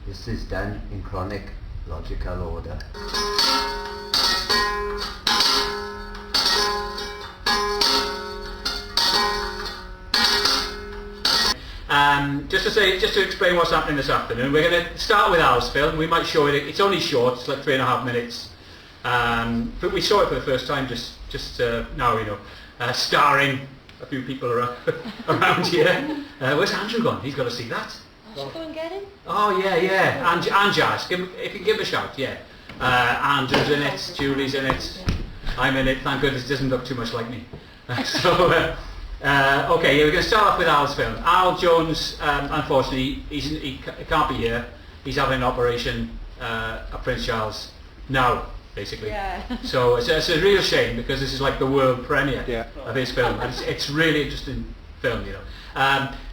This is done in chronological order. Just to explain what's happening this afternoon, we're going to start with Al's film. We might show it. It's only short. It's like 3.5 minutes. But we saw it for the first time just now, you know, starring a few people around here. Where's Andrew gone? He's got to see that. Should go and get him? Oh yeah, and Jazz. If you can give a shout, yeah. Andrew's in it, Julie's in it, I'm in it. Thank goodness it doesn't look too much like me. Okay, yeah, we're going to start off with Al's film. Al Jones, unfortunately, he can't be here. He's having an operation at Prince Charles now, basically. Yeah. So it's a real shame because this is like the world premiere of his film. And it's really interesting film, you know.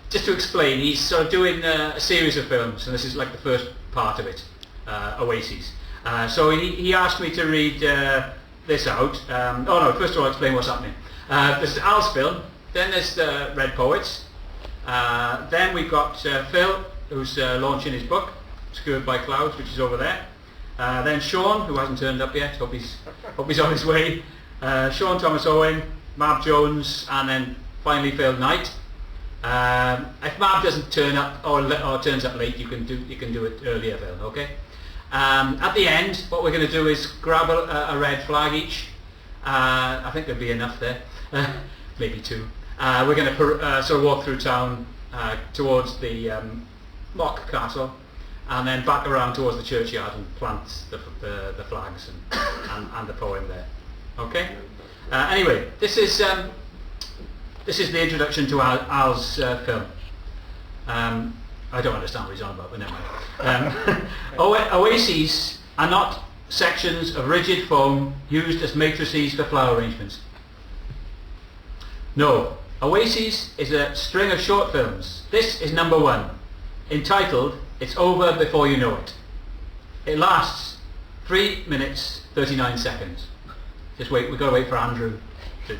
Just to explain, he's sort of doing a series of films, and this is like the first part of it, OASIS. So he asked me to read this out. Oh no, first of all I'll explain what's happening. This is Al's film, then there's the Red Poets, then we've got Phil, who's launching his book, Skewered by Clouds, which is over there. Then Sean, who hasn't turned up yet, hope he's on his way. Sean Thomas Owen, Mab Jones, and then finally Phil Knight. If Mab doesn't turn up or turns up late, you can do it earlier, Phil. Okay. At the end, what we're going to do is grab a red flag each. I think there'll be enough there, maybe two. We're going to sort of walk through town towards the mock castle, and then back around towards the churchyard and plant the flags and the poem there. Okay. Anyway, this is the introduction to Al's film. I don't understand what he's on about, but never mind. Oases are not sections of rigid foam used as matrices for flower arrangements. No, Oases is a string of short films. This is number 1, entitled It's Over Before You Know It. It lasts 3 minutes 39 seconds. Just wait, we've got to wait for Andrew to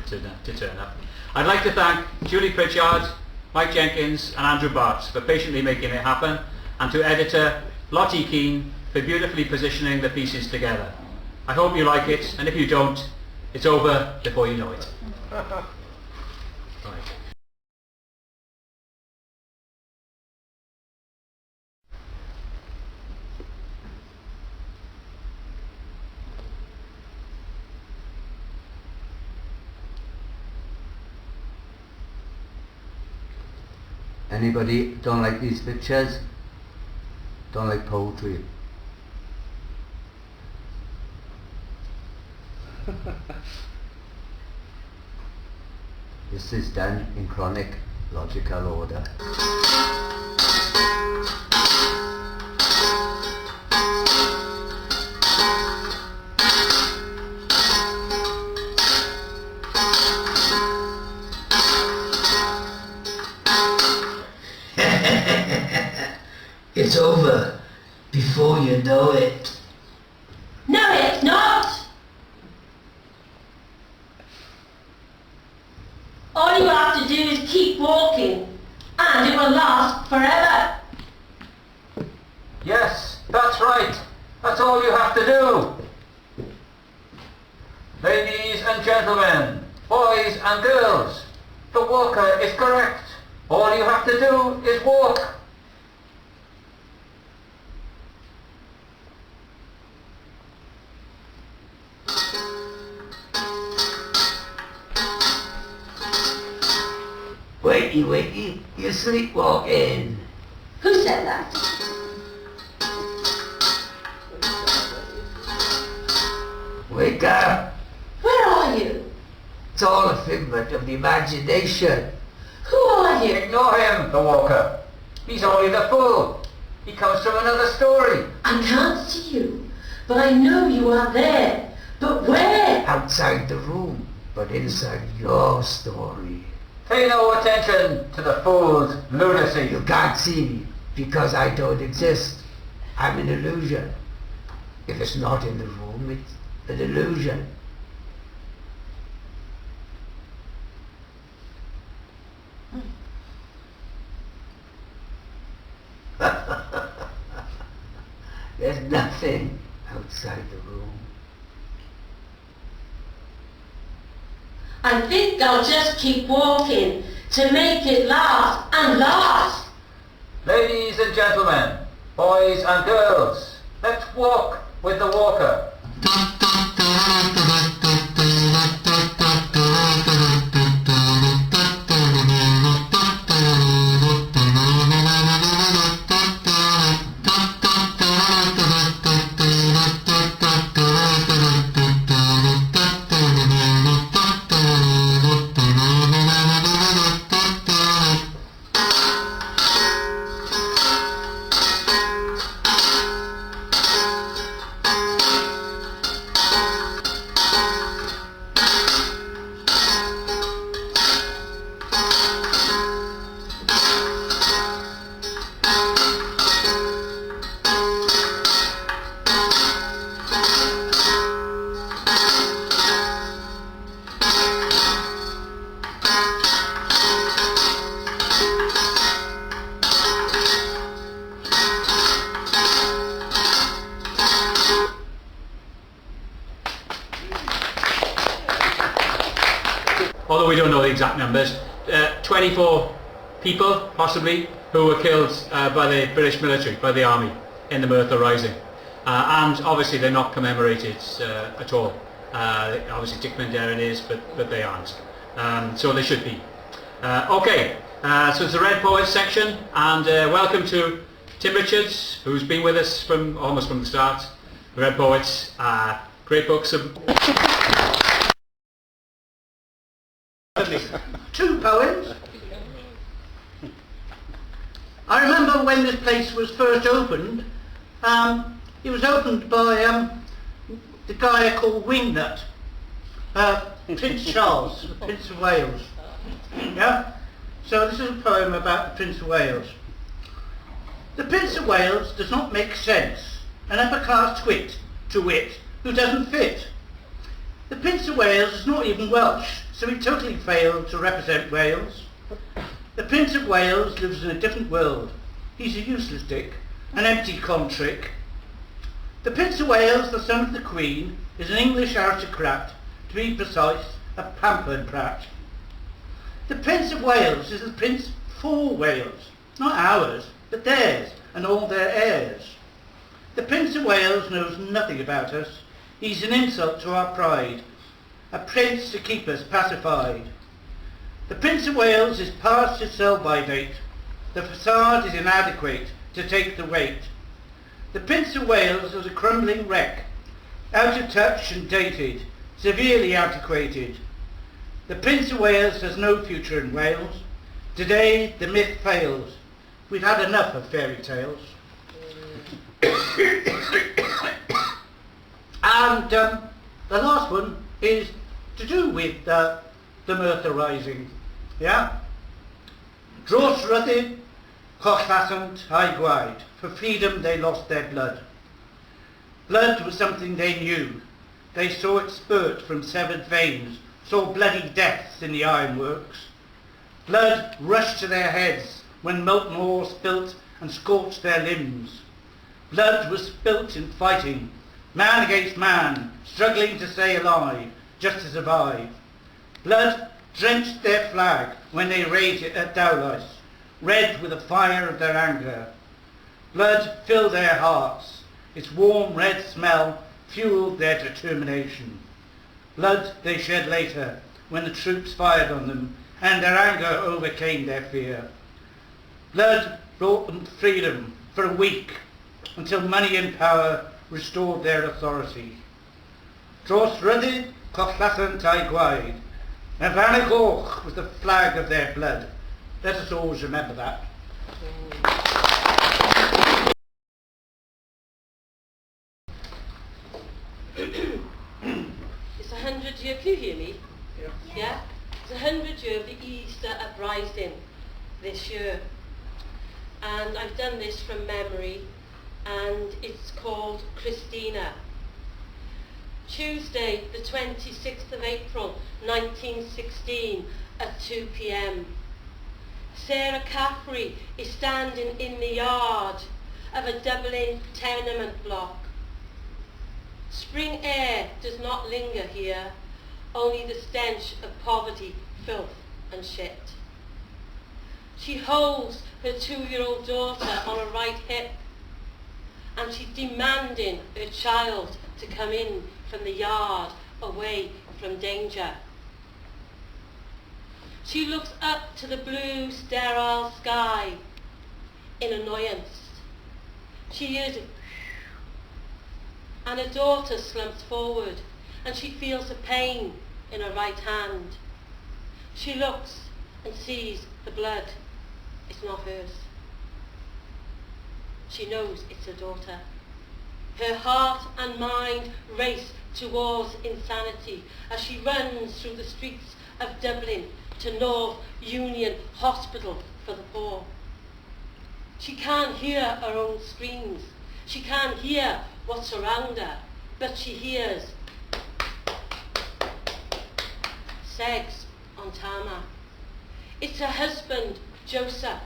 turn up. I'd like to thank Julie Pritchard, Mike Jenkins and Andrew BARTZ for patiently making it happen, and to editor Lottie Keane for beautifully positioning the pieces together. I hope you like it, and if you don't, it's over before you know it. Right. Anybody don't like these pictures? Don't like poetry? This is done in chronological order. It's over before you know it. No, it's not! All you have to do is keep walking, and it will last forever. Yes, that's right. That's all you have to do. Ladies and gentlemen, boys and girls, the walker is correct. All you have to do is walk. Wakey, wakey, you're sleepwalking. Who said that? Wake up. Where are you? It's all a figment of the imagination. Who are you? Ignore him, the walker. He's only the fool. He comes from another story. I can't see you, but I know you are there. But where? Outside the room, but inside your story. Pay no attention to the fool's lunacy. You can't see me because I don't exist. I'm an illusion. If it's not in the room, it's an illusion. There's nothing outside the room. I think I'll just keep walking to make it last and last. Ladies and gentlemen, boys and girls, let's walk with the walker. Although we don't know the exact numbers, 24 people, possibly, who were killed by the British military, by the army, in the Merthyr Rising. And obviously they're not commemorated at all. Obviously Dick Mandarin is, but they aren't. So they should be. Okay, so it's the Red Poets section, and welcome to Tim Richards, who's been with us almost from the start. The Red Poets, great books. Two poems. I remember when this place was first opened, it was opened by the guy called Wingnut, Prince Charles, the Prince of Wales. Yeah? So this is a poem about the Prince of Wales. The Prince of Wales does not make sense, an upper class twit, to wit, who doesn't fit. The Prince of Wales is not even Welsh, so he totally failed to represent Wales. The Prince of Wales lives in a different world. He's a useless dick, an empty con trick. The Prince of Wales, the son of the Queen, is an English aristocrat, to be precise, a pampered brat. The Prince of Wales is the Prince for Wales, not ours, but theirs, and all their heirs. The Prince of Wales knows nothing about us. He's an insult to our pride, a prince to keep us pacified. The Prince of Wales is past his sell-by date. The facade is inadequate to take the weight. The Prince of Wales is a crumbling wreck, out of touch and dated, severely antiquated. The Prince of Wales has no future in Wales. Today the myth fails. We've had enough of fairy tales. And the last one is to do with the Merthyr Rising. Yeah? Dros Ryddid, Collasant, I Gwaed. For freedom they lost their blood. Blood was something they knew. They saw it spurt from severed veins, saw bloody deaths in the ironworks. Blood rushed to their heads when molten ore spilt and scorched their limbs. Blood was spilt in fighting, man against man, struggling to stay alive, just to survive. Blood drenched their flag when they raised it at Dowlais, red with the fire of their anger. Blood filled their hearts. Its warm red smell fueled their determination. Blood they shed later when the troops fired on them and their anger overcame their fear. Blood brought them freedom for a week until money and power restored their authority. Dros Ryddid, Collasant, I Gwaed. And Vanagorch was the flag of their blood. Let us always remember that. It's 100 year, can you hear me? Yeah? It's 100 year of the Easter uprising this year. And I've done this from memory, and it's called Christina. Tuesday, the 26th of April, 1916, at 2 p.m. Sarah Caffrey is standing in the yard. A of a Dublin tenement block. Spring air does not linger here, only the stench of poverty, filth and shit. She holds her 2-year-old daughter on her right hip, and she's demanding her child to come in from the yard, away from danger. She looks up to the blue, sterile sky in annoyance. She hears it, and her daughter slumps forward, and she feels the pain in her right hand. She looks and sees the blood. It's not hers. She knows it's her daughter. Her heart and mind race towards insanity as she runs through the streets of Dublin to North Union Hospital for the Poor. She can't hear her own screams. She can't hear what's around her, but she hears segs on tarmac. It's her husband, Joseph.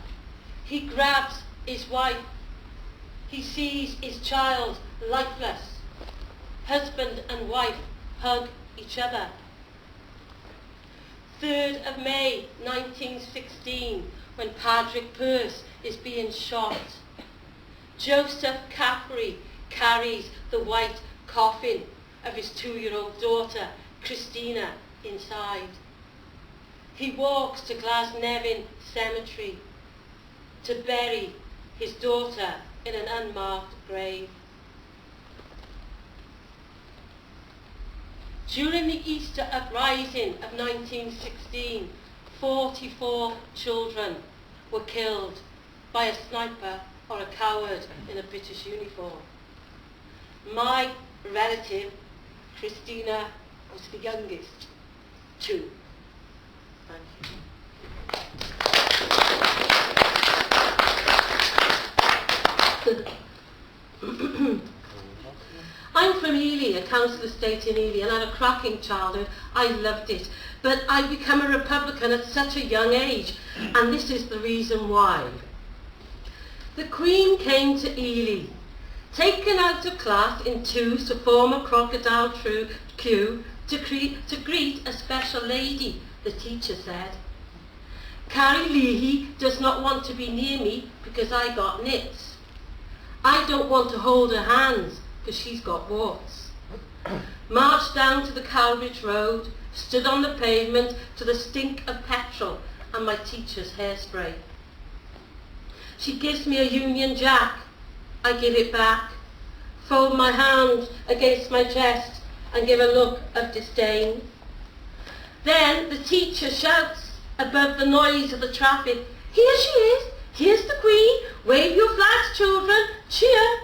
He grabs his wife. He sees his child lifeless. Husband and wife hug each other. 3rd of May 1916, when Patrick Pearse is being shot. Joseph Caffrey carries the white coffin of his 2-year-old daughter, Christina, inside. He walks to Glasnevin Cemetery to bury his daughter in an unmarked grave. During the Easter uprising of 1916, 44 children were killed by a sniper or a coward in a British uniform. My relative, Christina, was the youngest, 2. Thank you. I'm from Ely, a council estate in Ely, and I had a cracking childhood. I loved it. But I became a Republican at such a young age, and this is the reason why. The Queen came to Ely, taken out of class in twos to form a crocodile queue to greet a special lady, the teacher said. Carrie Leahy does not want to be near me because I got nits. I don't want to hold her hands because she's got warts. Marched down to the Cowbridge Road, stood on the pavement to the stink of petrol and my teacher's hairspray. She gives me a Union Jack. I give it back, fold my hand against my chest and give a look of disdain. Then the teacher shouts above the noise of the traffic, "Here she is! Here's the Queen! Wave your flags, children! Cheer!"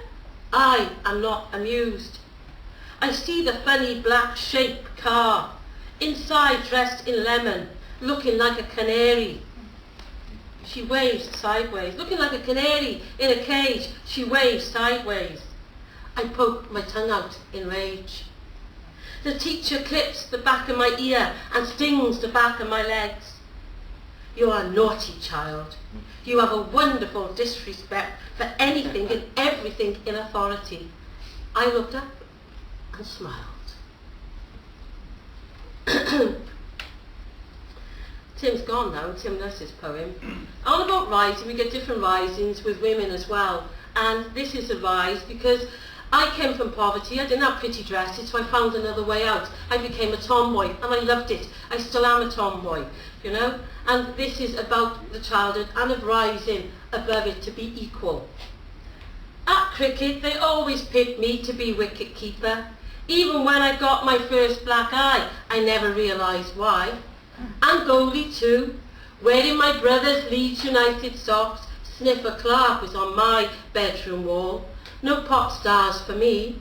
I am not amused. I see the funny black shaped car, inside dressed in lemon, looking like a canary. She waves sideways, looking like a canary in a cage. She waves sideways. I poke my tongue out in rage. The teacher clips the back of my ear and stings the back of my legs. You are a naughty child. You have a wonderful disrespect for anything and everything in authority. I looked up and smiled. Tim's gone now, Tim Nuss's poem. On about rising, we get different risings with women as well. And this is a rise because I came from poverty. I didn't have pretty dresses, so I found another way out. I became a tomboy, and I loved it. I still am a tomboy, you know. And this is about the childhood and of rising above it to be equal. At cricket, they always picked me to be wicket keeper. Even when I got my first black eye, I never realised why. And goalie too, wearing my brother's Leeds United socks. Sniffer Clark was on my bedroom wall. No pop stars for me.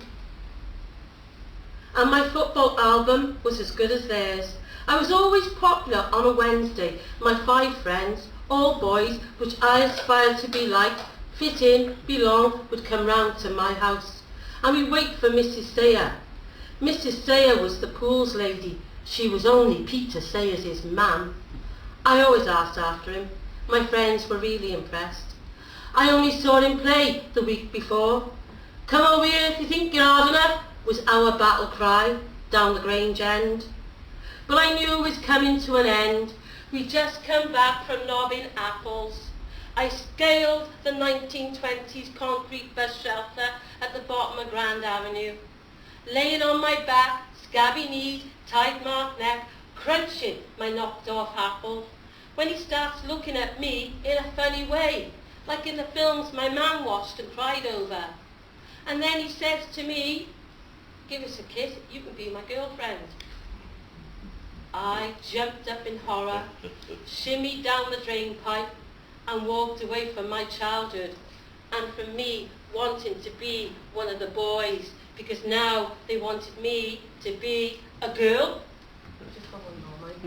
And my football album was as good as theirs. I was always popular on a Wednesday. My 5 friends, all boys, which I aspired to be like, fit in, belong, would come round to my house. And we'd wait for Mrs. Sayer. Mrs. Sayer was the pools lady. She was only Peter Sayers' mam. I always asked after him. My friends were really impressed. I only saw him play the week before. Come over here if you think you're hard enough, was our battle cry down the Grange end. But I knew it was coming to an end. We'd just come back from nobbing apples. I scaled the 1920s concrete bus shelter at the bottom of Grand Avenue. Laying on my back, scabby knees, tight marked neck, crunching my knocked off apple, when he starts looking at me in a funny way, like in the films my man watched and cried over. And then he says to me, "Give us a kiss, you can be my girlfriend." I jumped up in horror, shimmied down the drain pipe, and walked away from my childhood, and from me wanting to be one of the boys, because now they wanted me to be a girl. Just got one more, Mike.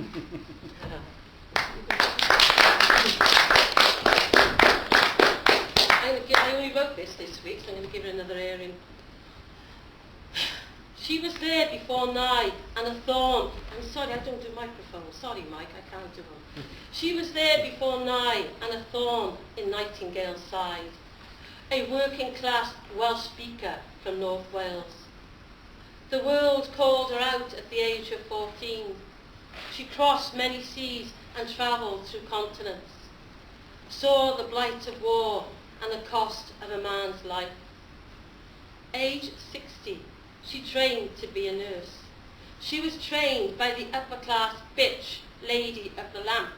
I only wrote this week, so I'm going to give it another airing. She was there before nigh, and a thorn. I'm sorry, I don't do microphones. Sorry, Mike, I can't do them. She was there before nigh, and a thorn in Nightingale's side. A working-class Welsh speaker from North Wales. The world called her out at the age of 14. She crossed many seas and travelled through continents. Saw the blight of war and the cost of a man's life. Age 60. She trained to be a nurse. She was trained by the upper-class bitch lady of the lamp,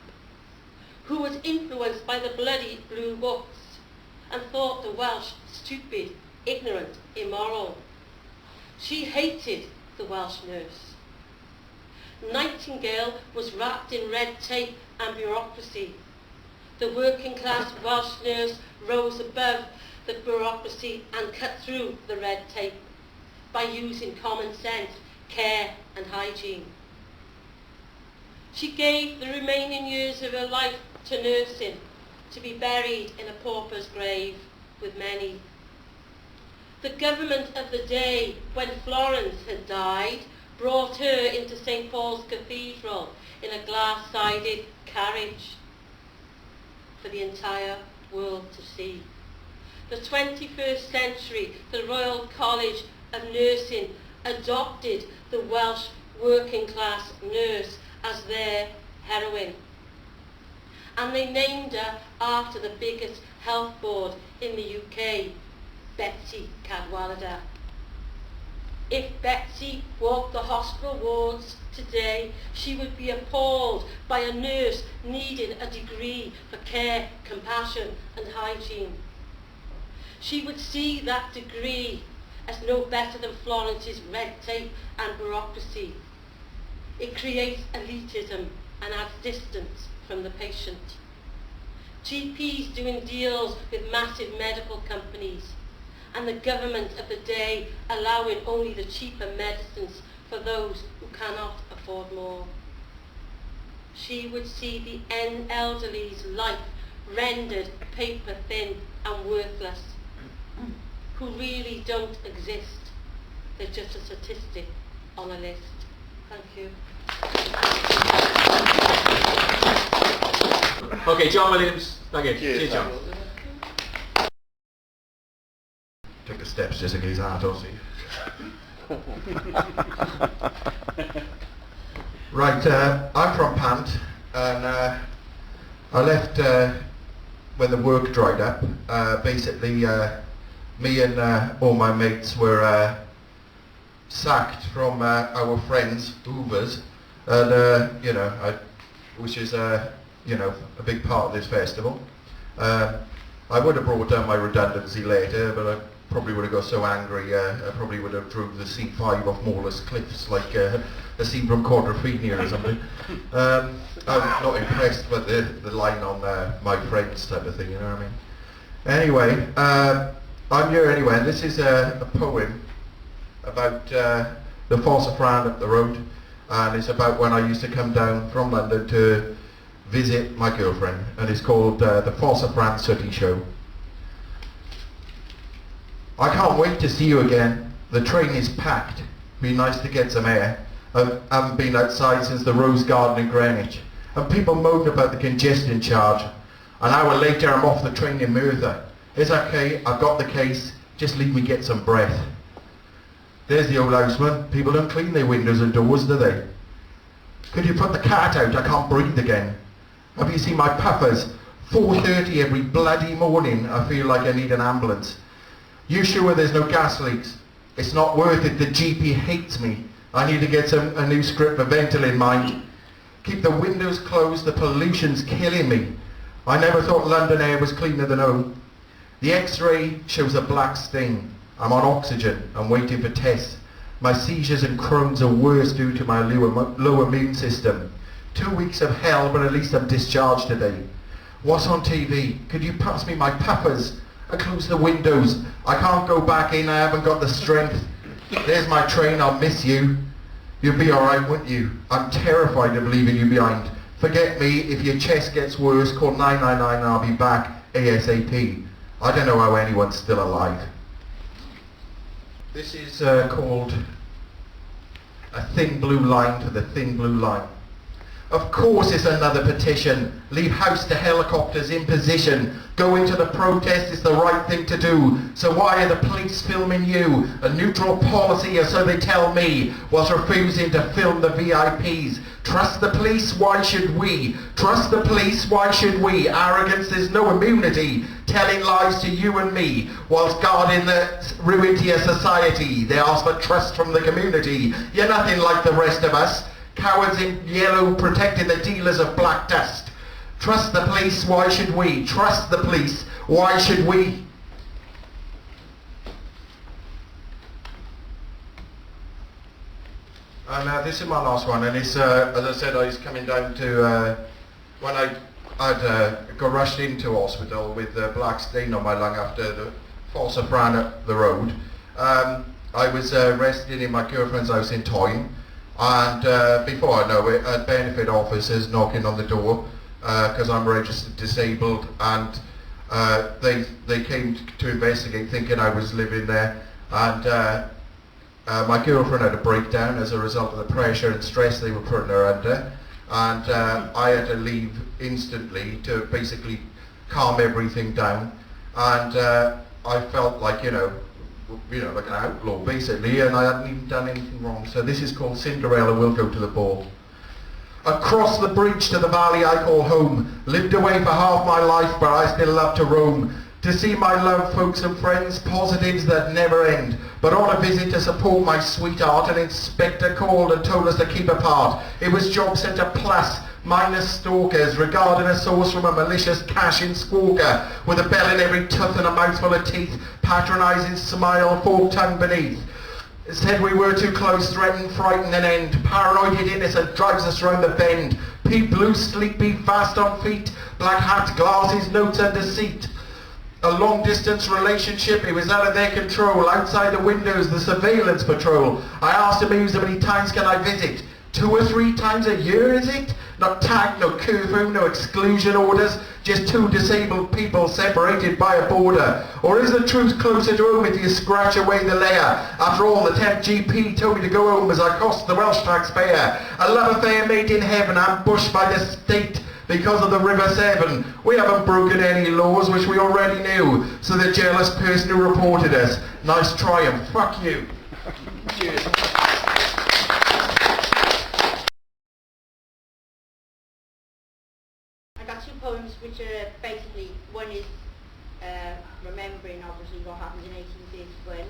who was influenced by the bloody blue books and thought the Welsh stupid, ignorant, immoral. She hated the Welsh nurse. Nightingale was wrapped in red tape and bureaucracy. The working-class Welsh nurse rose above the bureaucracy and cut through the red tape by using common sense, care and hygiene. She gave the remaining years of her life to nursing, to be buried in a pauper's grave with many. The government of the day, when Florence had died, brought her into St. Paul's Cathedral in a glass-sided carriage for the entire world to see. The 21st century, the Royal College of Nursing adopted the Welsh working class nurse as their heroine. And they named her after the biggest health board in the UK, Betsy Cadwallader. If Betsy walked the hospital wards today, she would be appalled by a nurse needing a degree for care, compassion and hygiene. She would see that degree as no better than Florence's red tape and bureaucracy. It creates elitism and adds distance from the patient. GPs doing deals with massive medical companies, and the government of the day allowing only the cheaper medicines for those who cannot afford more. She would see the elderly's life rendered paper thin and worthless, who really don't exist. They're just a statistic on a list. Thank you. Okay, John Williams, thank you. Cheers, John. Took the steps just to get his heart on. Right, I'm from Pant, and I left when the work dried up. Basically, me and all my mates were sacked from our friends, Hoovers, and you know, which is you know, a big part of this festival. I would have brought down my redundancy later, but I probably would have got so angry, I probably would have drove the C5 off Moreless Cliffs like a scene from Quadrophenia or something. I'm not impressed with the line on my friends type of thing, you know what I mean? Anyway, I'm here anyway, and this is a poem about the Fosse of Fran up the road, and it's about when I used to come down from London to visit my girlfriend, and it's called the Fosse of Fran Sooty Show. I can't wait to see you again. The train is packed. Be nice to get some air. I haven't been outside since the Rose Garden in Greenwich, and people moan about the congestion charge. An hour later I'm off the train in Merthyr. It's okay, I've got the case, just leave me get some breath. There's the old houseman. People don't clean their windows and doors, do they? Could you put the cat out? I can't breathe again. Have you seen my puffers? 4:30 every bloody morning. I feel like I need an ambulance. You sure there's no gas leaks? It's not worth it. The GP hates me. I need to get a new script for Ventolin, mind. Keep the windows closed. The pollution's killing me. I never thought London air was cleaner than home. The X-ray shows a black stain. I'm on oxygen. I'm waiting for tests. My seizures and Crohn's are worse due to my low immune system. 2 weeks of hell, but at least I'm discharged today. What's on TV? Could you pass me my puffers? I close the windows. I can't go back in. I haven't got the strength. There's my train. I'll miss you. You'll be alright, won't you? I'm terrified of leaving you behind. Forget me. If your chest gets worse, call 999 and I'll be back ASAP. I don't know how anyone's still alive. This is called A Thin Blue Line to the Thin Blue Line. Of course it's another petition. Leave house to helicopters in position. Go into the protest, it's the right thing to do. So why are the police filming you? A neutral policy, or so they tell me, whilst refusing to film the VIPs. Trust the police, why should we? Trust the police, why should we? Arrogance, there's no immunity. Telling lies to you and me, whilst guarding the ruin to your society. They ask for trust from the community. You're nothing like the rest of us. Cowards in yellow protecting the dealers of black dust. Trust the police, why should we? Trust the police, why should we? And this is my last one, and it's, as I said, I was coming down to, when I'd got rushed into hospital with a black stain on my lung after the falsafran up the road. I was resting in my girlfriend's house in Toyne. And before I know it, benefit officers knocking on the door because I'm registered disabled, and they came to investigate, thinking I was living there. And my girlfriend had a breakdown as a result of the pressure and stress they were putting her under, and I had to leave instantly to basically calm everything down. And I felt like, like an outlaw basically, and I hadn't even done anything wrong. So this is called Cinderella Will Go to the Ball. Across the bridge to the valley I call home. Lived away for half my life, but I still love to roam. To see my loved folks and friends, positives that never end. But on a visit to support my sweetheart, an inspector called and told us to keep apart. It was Job Centre Plus, minus stalkers, regarding a source from a malicious cash-in squawker, with a bell in every tooth and a mouthful of teeth, patronising smile, forked tongue beneath. It said we were too close, threatened, frightened and end. Paranoid yet innocent drives us round the bend. Peep blue, sleepy, fast on feet, black hat, glasses, notes under seat. A long distance relationship, it was out of their control. Outside the windows, the surveillance patrol. I asked him, how many times can I visit? 2 or 3 times a year, is it? Not tagged, no curfew, no exclusion orders, just 2 disabled people separated by a border. Or is the truth closer to home if you scratch away the layer? After all, the temp GP told me to go home as I cost the Welsh taxpayer. A love affair made in heaven, ambushed by the state because of the River Severn. We haven't broken any laws, which we already knew. So the jealous person who reported us, nice try and fuck you. Cheers. I got 2 poems which are basically, one is remembering obviously what happened in 1831,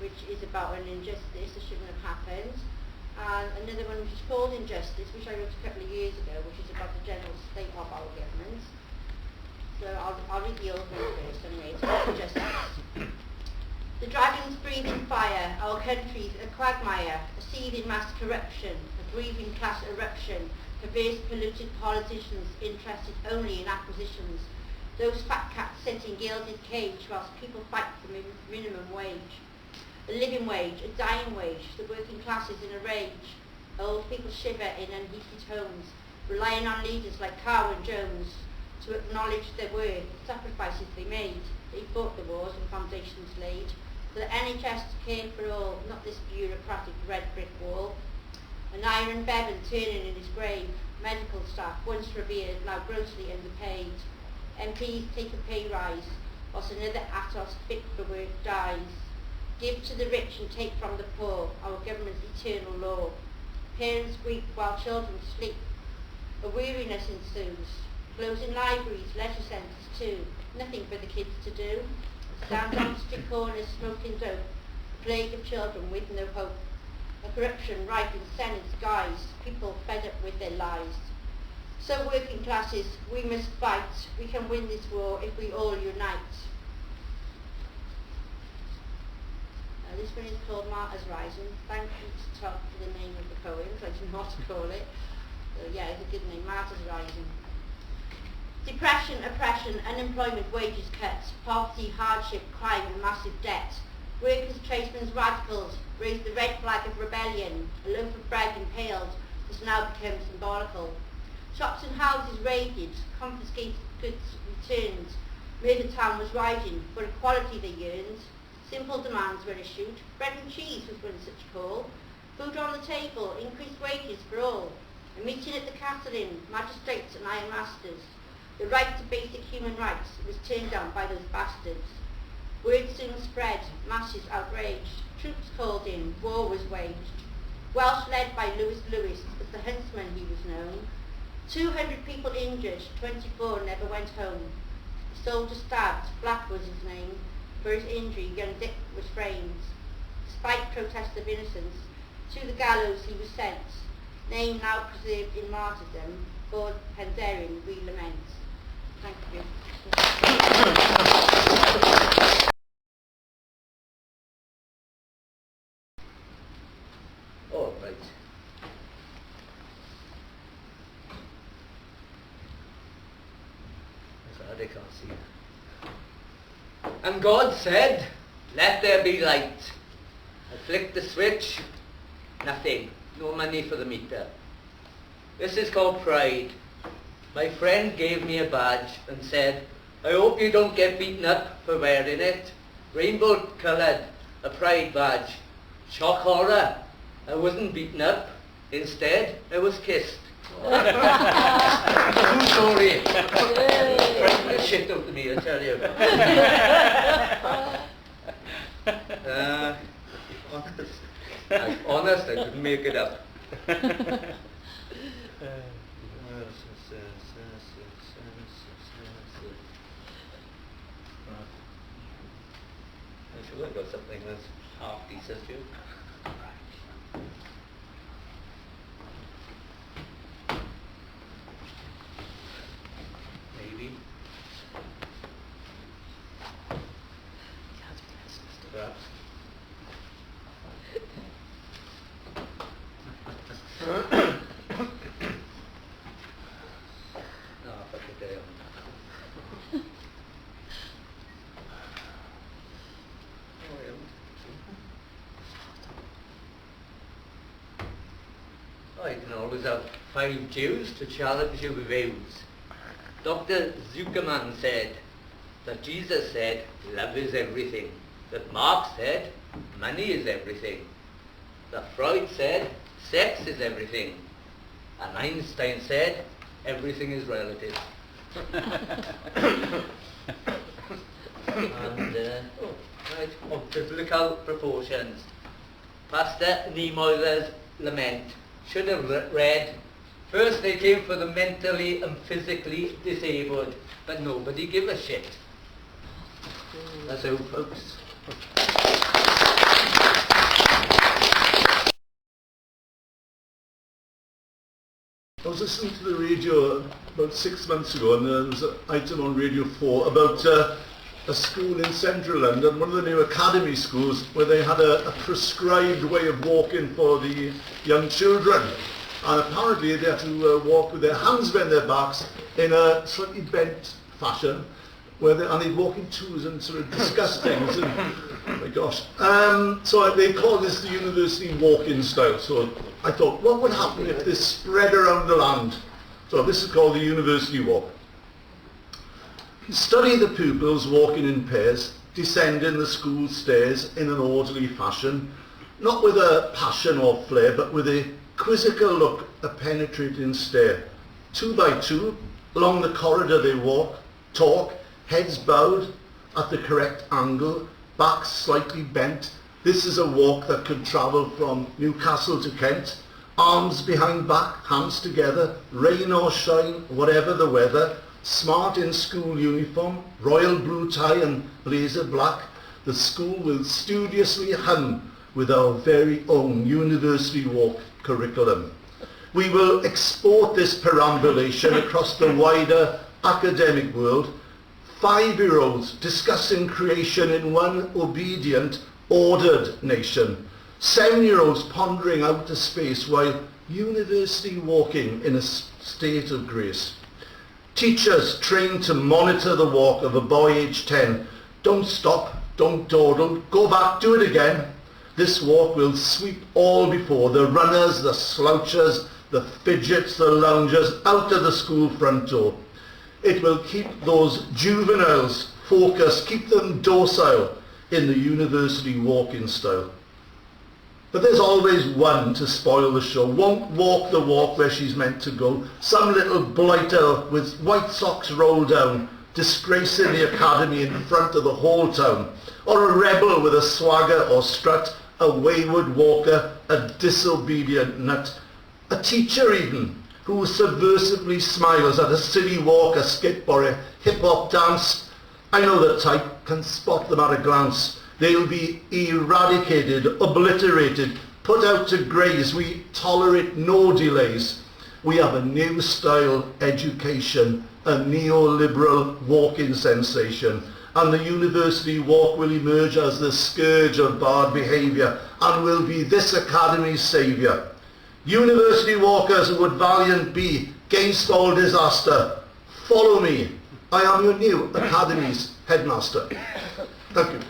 which is about an injustice that shouldn't have happened, and another one which is called Injustice, which I wrote a couple of years ago, which is about the general state of our government. So I'll read the old one first anyway. It's called Injustice. The dragons breathing fire, our country's a quagmire, a seething mass corruption, a breathing class eruption, perverse polluted politicians interested only in acquisitions. Those fat cats sit in gilded cage whilst people fight for minimum wage. A living wage, a dying wage, the working class is in a rage. Old people shiver in unheated homes, relying on leaders like Carr and Jones to acknowledge their worth, the sacrifices they made. They fought the wars and foundations laid. For the NHS to care for all, not this bureaucratic red brick wall. An iron Bevan turning in his grave, medical staff once revered, now grossly underpaid. MPs take a pay rise, whilst another atos fit for work dies. Give to the rich and take from the poor, our government's eternal law. Parents weep while children sleep. A weariness ensues. Closing libraries, leisure centres too. Nothing for the kids to do. Stand on street corners smoking dope. A plague of children with no hope. A corruption rife in Senate's guise. People fed up with their lies. So working classes, we must fight. We can win this war if we all unite. This one is called Merthyr Rising. Thank you to Todd for the name of the poem, so I didn't know what to call it. So yeah, it's a good name, Merthyr Rising. Depression, oppression, unemployment, wages cut, poverty, hardship, crime and massive debt. Workers, tradesmen, radicals raise the red flag of rebellion. A loaf of bread impaled has now become symbolical. Shops and houses raided, confiscated goods returned. Merthyr Town was rising, for equality they yearned. Simple demands were issued. Bread and cheese was one such call. Food on the table, increased wages for all. A meeting at the castle inn, magistrates and iron masters. The right to basic human rights was turned down by those bastards. Word soon spread, masses outraged. Troops called in, war was waged. Welsh led by Lewis, as the huntsman he was known. 200 people injured, 24 never went home. The soldier stabbed, Black was his name. For his injury, young Dick was framed. Despite protest of innocence, to the gallows he was sent. Name now preserved in martyrdom, for Penderyn we lament. Thank you. All right. That's I can't see it. And God said, let there be light. I flicked the switch, nothing, no money for the meter. This is called pride. My friend gave me a badge and said, I hope you don't get beaten up for wearing it. Rainbow coloured, a pride badge. Shock horror, I wasn't beaten up. Instead, I was kissed. True story. Frightened the shit out of me, I tell you. Honest, I couldn't make it up. I'm sure I got something that's half decent too. Maybe. Perhaps. I can always have 5 Jews to challenge your views. Dr. Zuckerman said that Jesus said love is everything, that Marx said money is everything, that Freud said sex is everything, and Einstein said everything is relative. And, right, of biblical proportions. Pastor Niemoyer's lament should have read, first they came for the mentally and physically disabled, but nobody gave a shit. That's all, folks. I was listening to the radio about 6 months ago, and there was an item on Radio 4 about a school in central London, one of the new academy schools, where they had a prescribed way of walking for the young children. And apparently they had to walk with their hands behind their backs in a slightly bent fashion, and they'd walk in twos and sort of discuss things. And, oh my gosh. So they call this the university walking style. So I thought, what would happen if this spread around the land? So this is called the university walk. Study the pupils walking in pairs, descending the school stairs in an orderly fashion, not with a passion or flair, but with a quizzical look, a penetrating stare. 2 by 2, along the corridor they walk, talk, heads bowed, at the correct angle, back slightly bent. This is a walk that could travel from Newcastle to Kent. Arms behind back, hands together, rain or shine, whatever the weather. Smart in school uniform, royal blue tie and blazer black. The school will studiously hum with our very own University Walk curriculum. We will export this perambulation across the wider academic world. 5-year-olds discussing creation in one obedient, ordered nation. 7-year-olds pondering outer space while university walking in a state of grace. Teachers trained to monitor the walk of a boy aged 10. Don't stop, don't dawdle, go back, do it again. This walk will sweep all before, the runners, the slouchers, the fidgets, the loungers, out of the school front door. It will keep those juveniles focused, keep them docile in the university walking style. But there's always one to spoil the show, won't walk the walk where she's meant to go. Some little blighter with white socks rolled down, disgracing the academy in front of the whole town. Or a rebel with a swagger or strut, a wayward walker, a disobedient nut. A teacher even, who subversively smiles at a silly walk, a skip or a hip-hop dance. I know the type, can spot them at a glance. They'll be eradicated, obliterated, put out to graze. We tolerate no delays. We have a new style education, a neoliberal walking sensation. And the university walk will emerge as the scourge of bad behaviour and will be this academy's saviour. University walkers who would valiant be against all disaster, follow me. I am your new academy's headmaster. Thank you.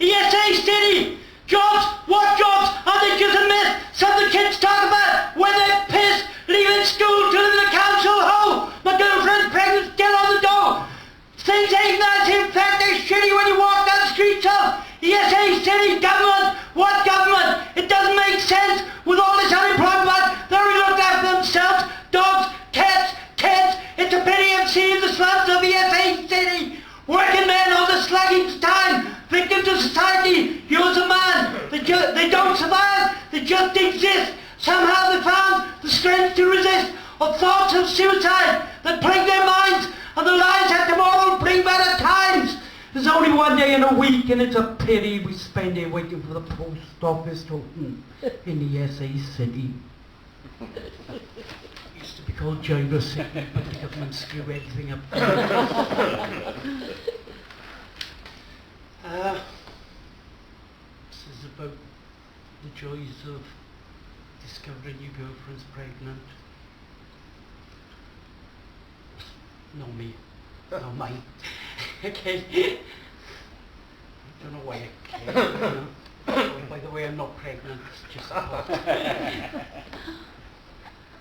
ESA City! Jobs? What jobs? Are they just a myth? Some the kids talk about when they're pissed, leaving school to the council hole. My girlfriend's pregnant, get on the door. Things ain't nice, in fact they're shitty when you walk down the streets of ESA City. Government? What government? It doesn't make sense with all this unemployment. They only look after themselves. Dogs, cats, kids. It's a pity I've seen the slums of ESA City. Working men on the slugging's time. Victims of society, you're a man. They don't survive, they just exist. Somehow they found the strength to resist, or thoughts of suicide that plague their minds, and the lies that tomorrow bring better times. There's only one day in a week, and it's a pity we spend it waiting for the post office to open in the SA City. It used to be called Gyro City, but the government screwed everything up. This is about the joys of discovering your girlfriend's pregnant. Not me. Not mine. Okay. I don't know why I care. You know? Oh, by the way, I'm not pregnant. It's just a thought.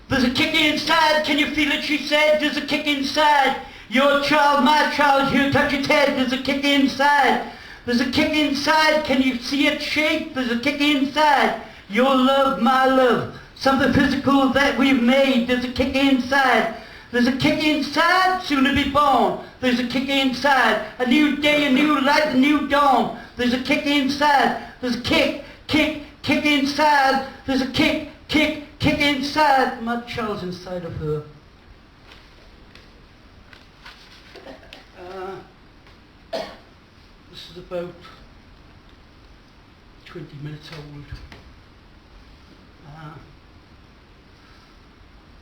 There's a kick inside. Can you feel it? She said. There's a kick inside. Your child, my child. Here, touch its head. There's a kick inside. There's a kick inside, can you see it shake? There's a kick inside, your love, my love, something physical that we've made. There's a kick inside, there's a kick inside, soon to be born. There's a kick inside, a new day, a new light, a new dawn. There's a kick inside, there's a kick inside, there's a kick inside. My child's inside of her. This is about 20 minutes old.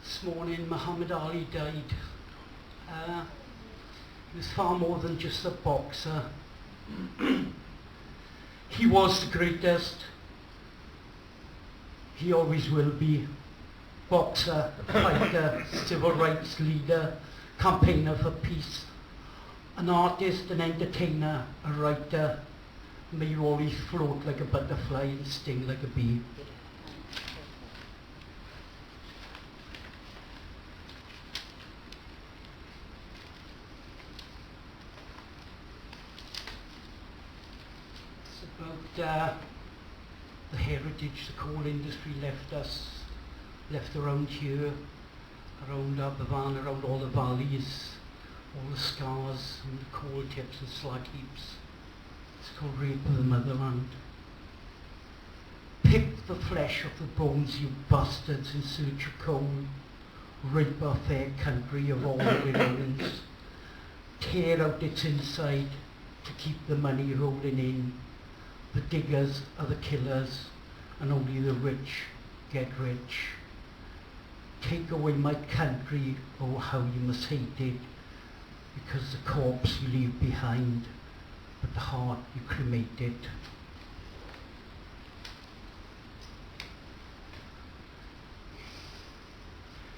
This morning Muhammad Ali died. He was far more than just a boxer. He was the greatest. He always will be. Boxer, fighter, civil rights leader, campaigner for peace. An artist, an entertainer, a writer. May you always float like a butterfly and sting like a bee. the heritage the coal industry left us, left around here, around Aberfan, around all the valleys, all the scars and the coal tips and slag heaps. It's called rape of the motherland. Pick the flesh off the bones, you bastards, in search of coal. Rip our fair country of all the ruins. Tear out its inside to keep the money rolling in. The diggers are the killers, and only the rich get rich. Take away my country, oh how you must hate it, because the corpse you leave behind, but the heart you cremated.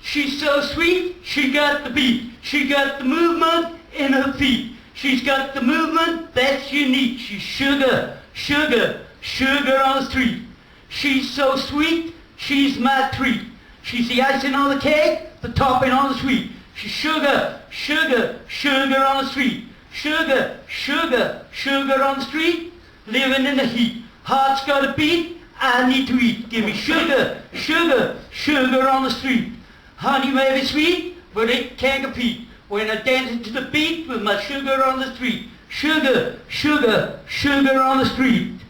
She's so sweet, she got the beat. She got the movement in her feet. She's got the movement that's unique. She's sugar, sugar, sugar on the street. She's so sweet, she's my treat. She's the icing on the cake, the topping on the sweet. She's sugar, sugar, sugar on the street. Sugar, sugar, sugar on the street, living in the heat. Heart's got a beat, I need to eat. Give me sugar, sugar, sugar on the street. Honey may be sweet, but it can't compete when I dance to the beat with my sugar on the street. Sugar, sugar, sugar on the street.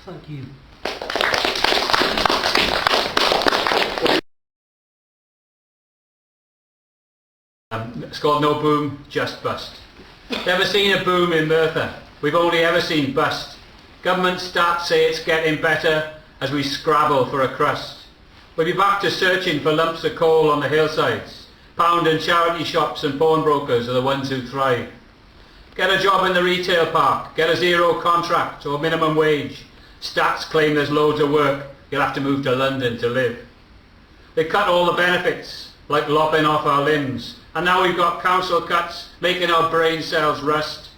Thank you. It's called No Boom, Just Bust. Never seen a boom in Merthyr. We've only ever seen bust. Government stats say it's getting better as we scrabble for a crust. We'll be back to searching for lumps of coal on the hillsides. Pound and charity shops and pawnbrokers are the ones who thrive. Get a job in the retail park, get a zero contract or minimum wage. Stats claim there's loads of work, you'll have to move to London to live. They cut all the benefits, like lopping off our limbs. And now we've got council cuts, making our brain cells rust.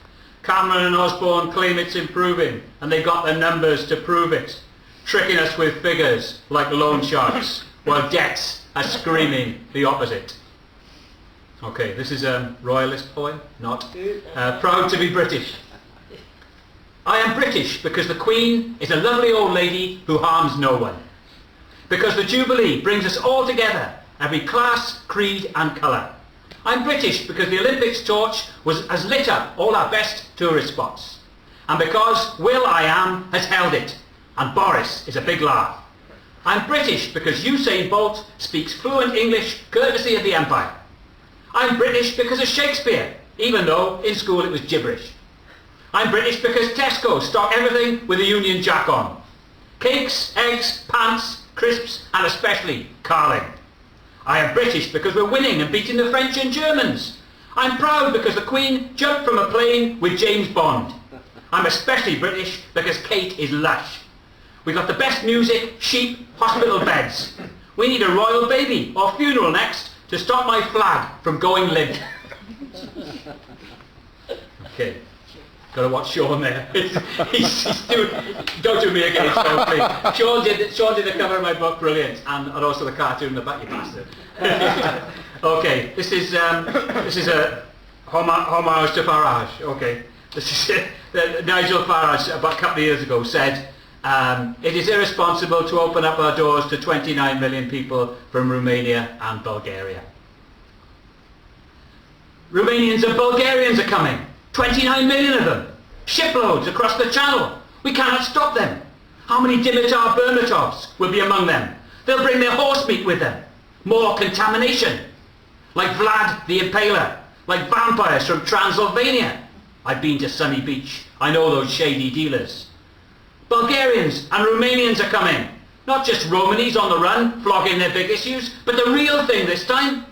Cameron and Osborne claim it's improving, and they've got the numbers to prove it. Tricking us with figures like loan sharks, while debts are screaming the opposite. Okay, this is a royalist poem, not. Proud to be British. I am British because the Queen is a lovely old lady who harms no one. Because the Jubilee brings us all together, every class, creed and colour. I'm British because the Olympics torch has lit up all our best tourist spots. And because Will I Am has held it, and Boris is a big laugh. I'm British because Usain Bolt speaks fluent English courtesy of the Empire. I'm British because of Shakespeare, even though in school it was gibberish. I'm British because Tesco stock everything with a Union Jack on. Cakes, eggs, pants, crisps and especially Carling. I am British because we're winning and beating the French and Germans. I'm proud because the Queen jumped from a plane with James Bond. I'm especially British because Kate is lush. We've got the best music, sheep, hospital beds. We need a royal baby or funeral next to stop my flag from going limp. Okay, got to watch Sean there. he's doing, don't do me again, Sean, please. Sean did the cover of my book, brilliant, and also the cartoon, the back, you bastard. Okay, this is a homage to Farage. Okay, this is Nigel Farage about a couple of years ago said, it is irresponsible to open up our doors to 29 million people from Romania and Bulgaria. Romanians and Bulgarians are coming. 29 million of them. Shiploads across the channel. We cannot stop them. How many Dimitar Bermatovs will be among them? They'll bring their horse meat with them. More contamination. Like Vlad the Impaler. Like vampires from Transylvania. I've been to Sunny Beach. I know those shady dealers. Bulgarians and Romanians are coming. Not just Romanies on the run, flogging their big issues, but the real thing this time.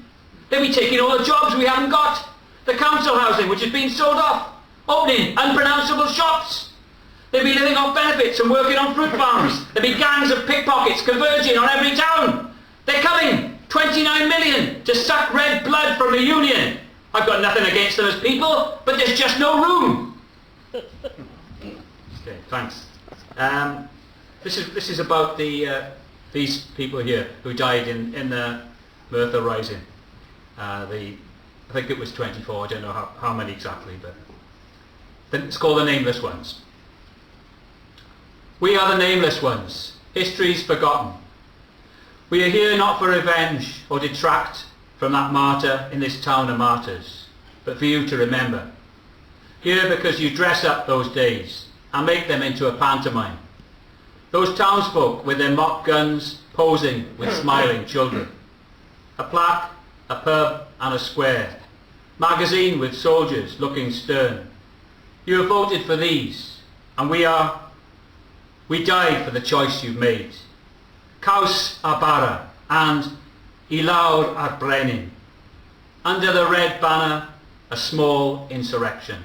They'll be taking all the jobs we haven't got. The council housing which has been sold off. Opening unpronounceable shops. They'll be living off benefits and working on fruit farms. There'll be gangs of pickpockets converging on every town. They're coming. 29 million to suck red blood from the union. I've got nothing against them as people, but there's just no room. Okay, thanks. This is about these people here who died in the Merthyr Rising. I think it was 24. I don't know how many exactly, but it's called the Nameless Ones. We are the nameless ones, History's forgotten. We are here not for revenge or detract from that martyr in this town of martyrs, but for you to remember. Here because you dress up those days and make them into a pantomime. Those townsfolk with their mock guns posing with smiling children. A plaque, a pub and a square. Magazine with soldiers looking stern. You have voted for these, and we died for the choice you've made. Caws a bara and I lawr ar brenin. Under the red banner, a small insurrection.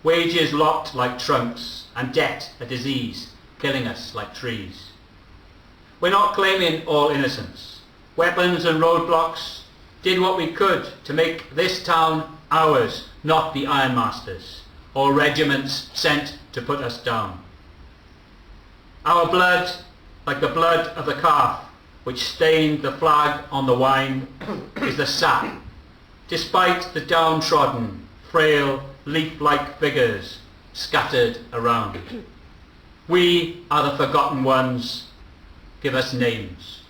Wages locked like trunks, and debt a disease, killing us like trees. We're not claiming all innocence. Weapons and roadblocks did what we could to make this town ours, not the ironmasters, or regiments sent to put us down. Our blood, like the blood of the calf, which stained the flag on the wine, is the sap, despite the downtrodden, frail, leaf-like figures scattered around. We are the forgotten ones. Give us names.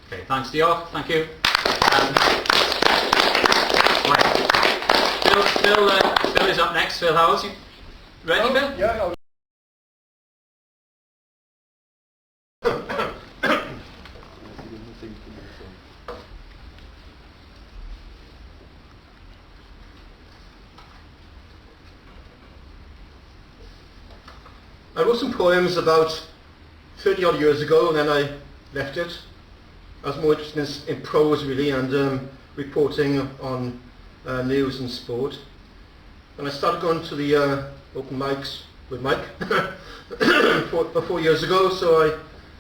Okay, thanks, Diolch. Thank you. Right. Phil is up next. Phil Howells, you ready, Bill? Yeah. I wrote some poems about 30 odd years ago, and then I left it. I was more interested in prose really, and reporting on news and sport. And I started going to the open mics with Mike about 4 years ago, so I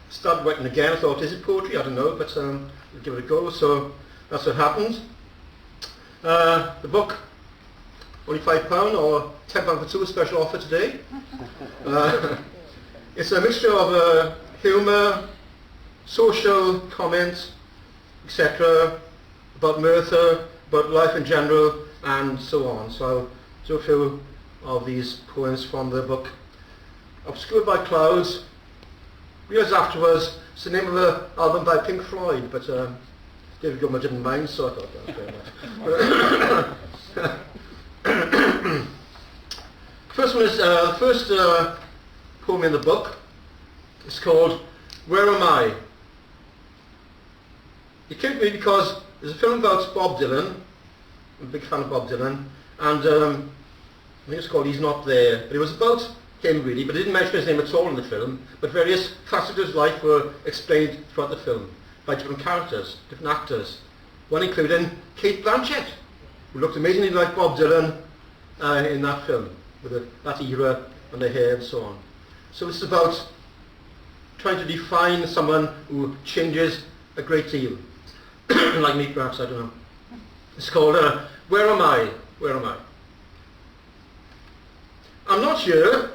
started writing again. I thought, is it poetry? I don't know, but we'll give it a go. So that's what happened. The book, only £5 or £10 for two, special offer today. It's a mixture of humour, social comment, etc., about Merthyr, about life in general, and so on. So I'll do a few of these poems from the book. Obscured by Clouds. Years afterwards, it's the name of an album by Pink Floyd, but David Gilmour didn't mind, so I thought that was fair enough. First one is the first poem in the book. It's called Where Am I? It came to me because there's a film about Bob Dylan. I'm a big fan of Bob Dylan, and I think it's called He's Not There. But it was about him really, but it didn't mention his name at all in the film. But various facets of his life were explained throughout the film by different characters, different actors. One including Kate Blanchett, who looked amazingly like Bob Dylan in that film, with that era and the hair and so on. So it's about trying to define someone who changes a great deal. Like me perhaps, I don't know. It's called Where Am I? Where Am I? I'm not here.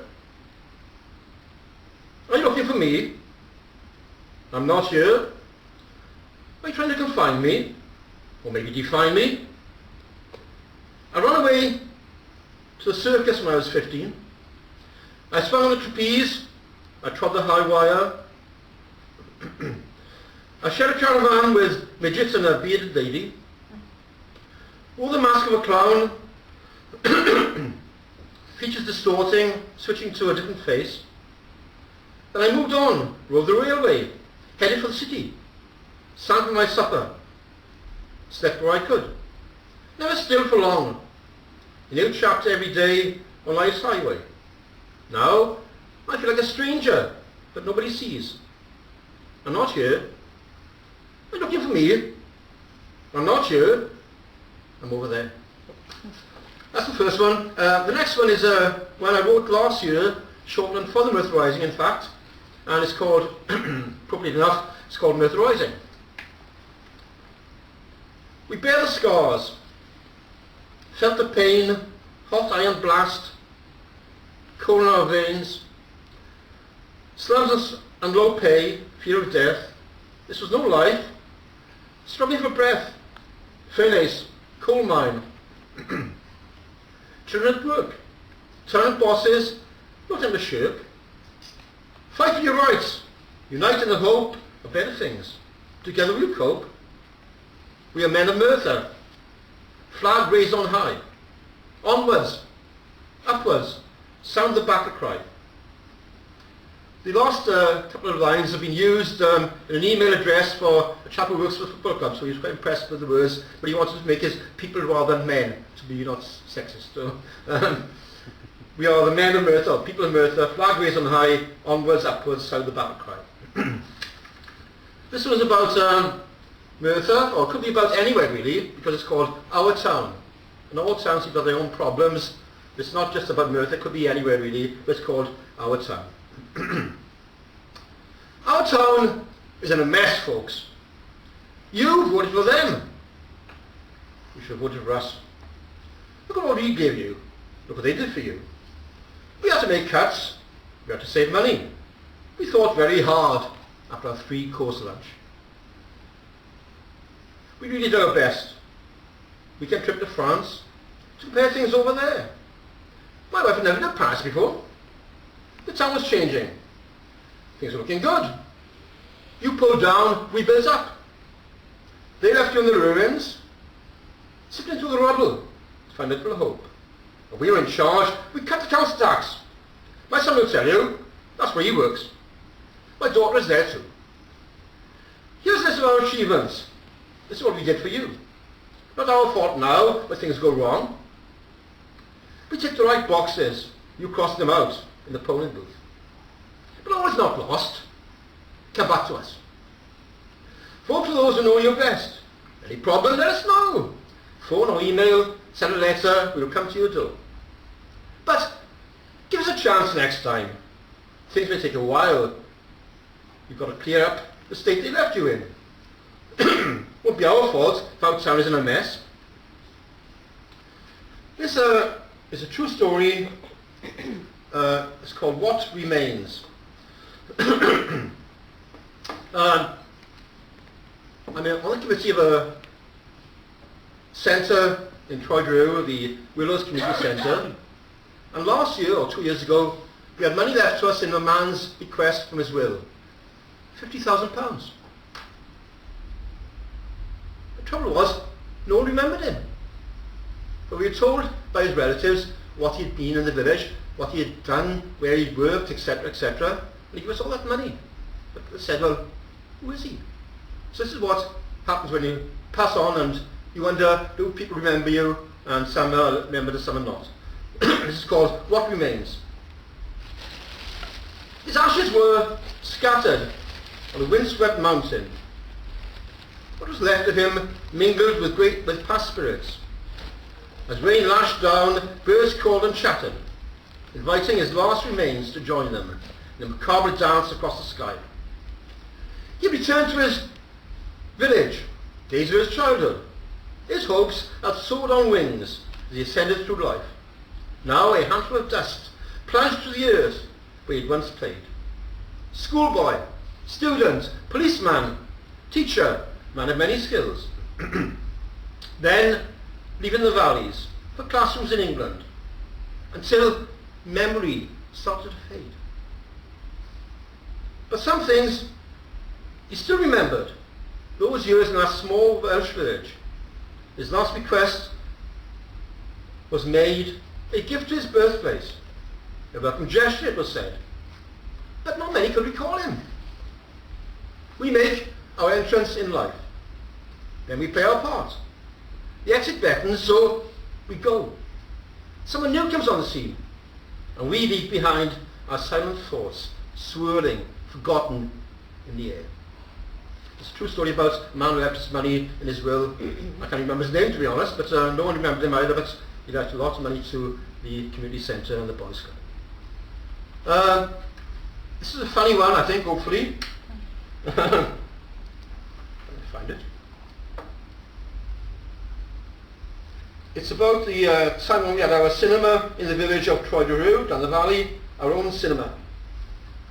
Are you looking for me? I'm not here. Are you trying to confine me? Or maybe define me? I ran away to the circus when I was 15. I swung on the trapeze. I trod the high wire. I shared a caravan with midgets and a bearded lady. Wore the mask of a clown. Features distorting, switching to a different face. Then I moved on, rode the railway, headed for the city. Sat for my supper. Slept where I could. Never still for long. A new chapter every day on life's highway. Now, I feel like a stranger, but nobody sees. I'm not here. Are you looking for me? I'm not here. I'm over there. That's the first one. The next one is one I wrote last year, shortened for the Merthyr Rising, in fact, and it's called, appropriately enough, it's called Merthyr Rising. We bear the scars, felt the pain, hot iron blast, cold in our veins, slums and low pay, fear of death. This was no life. Struggling for breath, furnace, coal mine. Children at work, turn bosses, not in the shirk. Fight Fight for your rights. Unite in the hope of better things. Together we'll cope. We are men of Merthyr. Flag raised on high. Onwards, upwards, sound the battle cry. The last couple of lines have been used in an email address for a chap who works for the football club, so he was quite impressed with the words, but he wanted to make his people rather than men, to be not sexist. So, we are the men of Merthyr, people of Merthyr, flag raised on high, onwards, upwards, sound the battle cry. This was about Merthyr, or it could be about anywhere really, because it's called Our Town. And all towns have got their own problems. It's not just about Merthyr, it could be anywhere really, but it's called Our Town. Our town is in a mess, folks. You voted for them. You should have voted for us. Look at what we gave you. Look what they did for you. We had to make cuts. We had to save money. We thought very hard after our 3-course lunch. We really did our best. We came trip to France to compare things over there. My wife had never been to Paris before. The town was changing. Things were looking good. You pulled down, we built up. They left you in the ruins, slipped into the rubble to find a little hope. But we were in charge, we cut the council tax. My son will tell you, that's where he works. My daughter is there too. Here's a list of our achievements. This is what we did for you. Not our fault now when things go wrong. We ticked the right boxes. You crossed them out in the polling booth. But all is not lost. Come back to us. Vote for those who know you best. Any problem, let us know. Phone or email, send a letter, we will come to your door. But give us a chance next time. Things may take a while. You've got to clear up the state they left you in. Won't be our fault if our town is in a mess. This is a true story. It's called What Remains. I'm on the committee of a centre in Troydrew, the Willows Community Centre, and last year or 2 years ago we had money left to us in a man's bequest from his will. £50,000. The trouble was, no one remembered him. But we were told by his relatives what he had been in the village, what he had done, where he'd worked, etc., etc. And he gave us all that money. But they said, well, who is he? So this is what happens when you pass on and you wonder, do people remember you? And some are remembered and some are not. This is called What Remains. His ashes were scattered on a windswept mountain. What was left of him mingled with past spirits. As rain lashed down, birds called and chattered, inviting his last remains to join them in a macabre dance across the sky. He returned to his village, days of his childhood. His hopes had soared on wings as he ascended through life. Now a handful of dust plunged to the earth where he had once played. Schoolboy, student, policeman, teacher, man of many skills. Then, leaving the valleys for classrooms in England, until memory started to fade. But some things he still remembered. Those years in that small Welsh village. His last bequest was made a gift to his birthplace. A welcome gesture, it was said. But not many could recall him. We make our entrance in life. Then we play our part. The exit beckons, so we go. Someone new comes on the scene, and we leave behind our silent thoughts, swirling, forgotten in the air. It's a true story about a man who left his money in his will. I can't remember his name, to be honest, but no one remembered him either, but he left a lot of money to the community centre and the boys' club. This is a funny one, I think, hopefully. Let me find it. It's about the time when we had our cinema in the village of Troydrew, down the valley, our own cinema,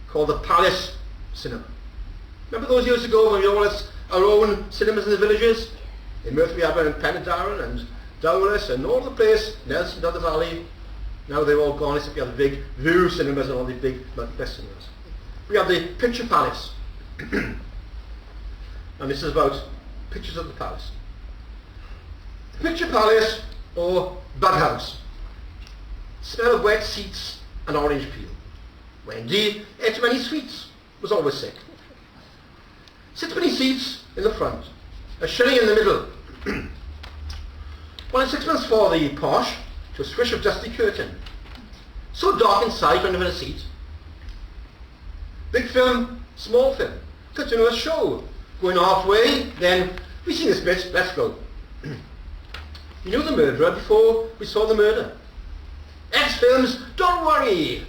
called the Palace Cinema. Remember those years ago when we all had our own cinemas in the villages? In Merthyr Rising and Penydarren and Dowlais and all the place, Nelson, down the valley. Now they're all gone, except we have the big view cinemas and all the big multiplex cinemas. we have the Picture Palace. And this is about pictures of the palace. The Picture Palace, or Bug House. Smell of wet seats and orange peel. Wendy ate many sweets, was always sick. 6penny seats in the front, a shilling in the middle. 1 and 6pence for the posh, to a swish of dusty curtain. So dark inside, I never had a seat. Big film, small film, continuous show. Going halfway, then, we seen this bit, let's go. We knew the murderer before we saw the murder. X-films, don't worry!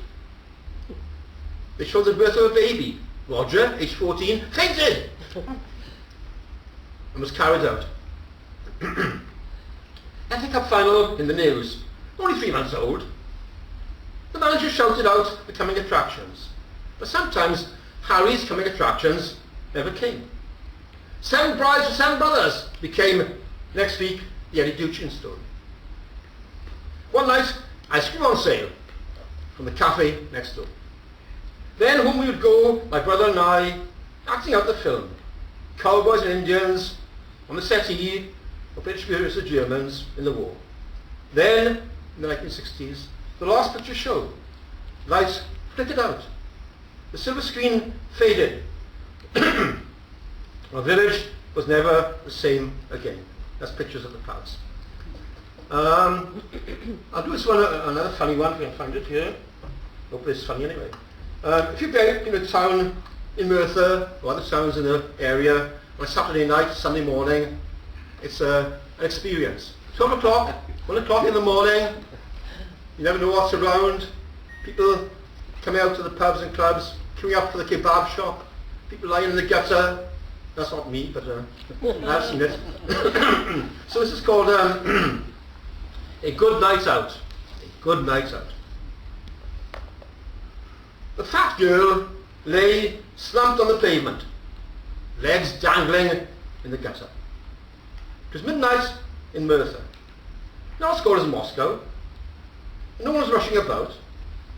They showed the birth of a baby. Roger, age 14, fainted! And was carried out. FA Cup final in the news. Only 3 months old. The manager shouted out the coming attractions. But sometimes Harry's coming attractions never came. 7 brides for 7 brothers became, next week, the Eddie Duchin story. One night, ice cream on sale from the cafe next door. Then home we would go, my brother and I, acting out the film. Cowboys and Indians on the settee of British versus the Germans in the war. Then, in the 1960s, the last picture show. Lights flickered out. The silver screen faded. Our village was never the same again. That's pictures of the palace. I'll do this one, another funny one if I can find it here. Hope it's funny anyway. If you've been in a town in Merthyr or other towns in the area on a Saturday night, Sunday morning, it's an experience. 12 o'clock, 1 o'clock in the morning, you never know what's around. People coming out to the pubs and clubs, queuing up for the kebab shop, people lying in the gutter. That's not me, but I've seen it. So this is called A Good Night Out. A Good Night Out. The fat girl lay slumped on the pavement, legs dangling in the gutter. It was midnight in Merthyr. Not as cold as Moscow. No one was rushing about.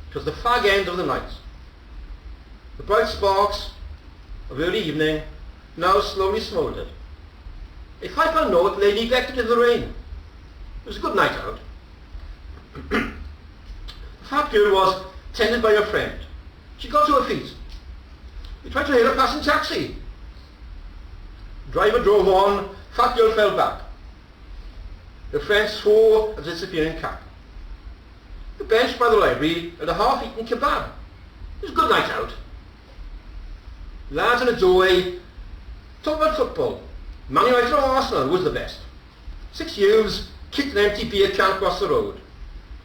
It was the fag end of the night. The bright sparks of early evening now slowly smouldered. A £5 note lay neglected in the rain. It was a good night out. The fat girl was tended by her friend. She got to her feet. He tried to hail a passing taxi. The driver drove on. Fat girl fell back. Her friend swore at the disappearing cab. The bench by the library had a half-eaten kebab. It was a good night out. Lads in a doorway talked about football. Man United or Arsenal was the best. 6 youths kicked an empty beer can across the road.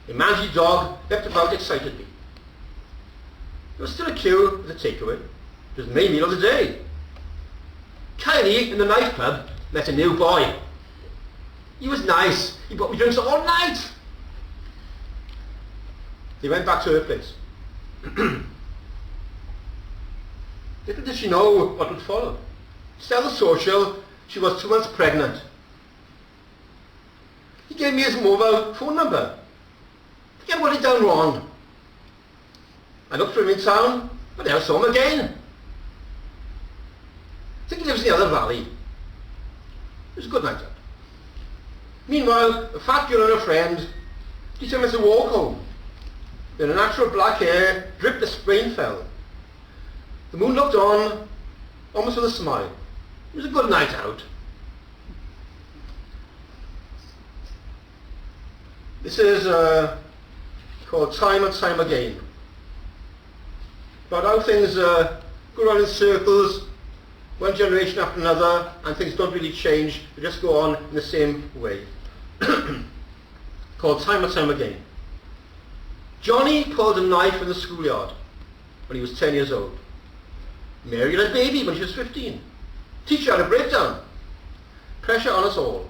A mangy dog leapt about excitedly. There was still a queue with a takeaway. It was the main meal of the day. Kylie in the nightclub met a new boy. He was nice. He bought me drinks all night. They went back to her place. Little did she know what would follow. To tell the social, she was 2 months pregnant. He gave me his mobile phone number. Forget what he'd done wrong. I looked for him in town, but never saw him again. I think he lives in the other valley. It was a good night out. Meanwhile, a fat girl and her friend determined to walk home. Their natural black hair dripped as rain fell. The moon looked on, almost with a smile. It was a good night out. This is called Time and Time Again. About how things go around in circles, one generation after another, and things don't really change, they just go on in the same way. Called Time and Time Again. Johnny pulled a knife in the schoolyard when he was 10 years old. Mary had a baby when she was 15. Teacher had a breakdown. Pressure on us all.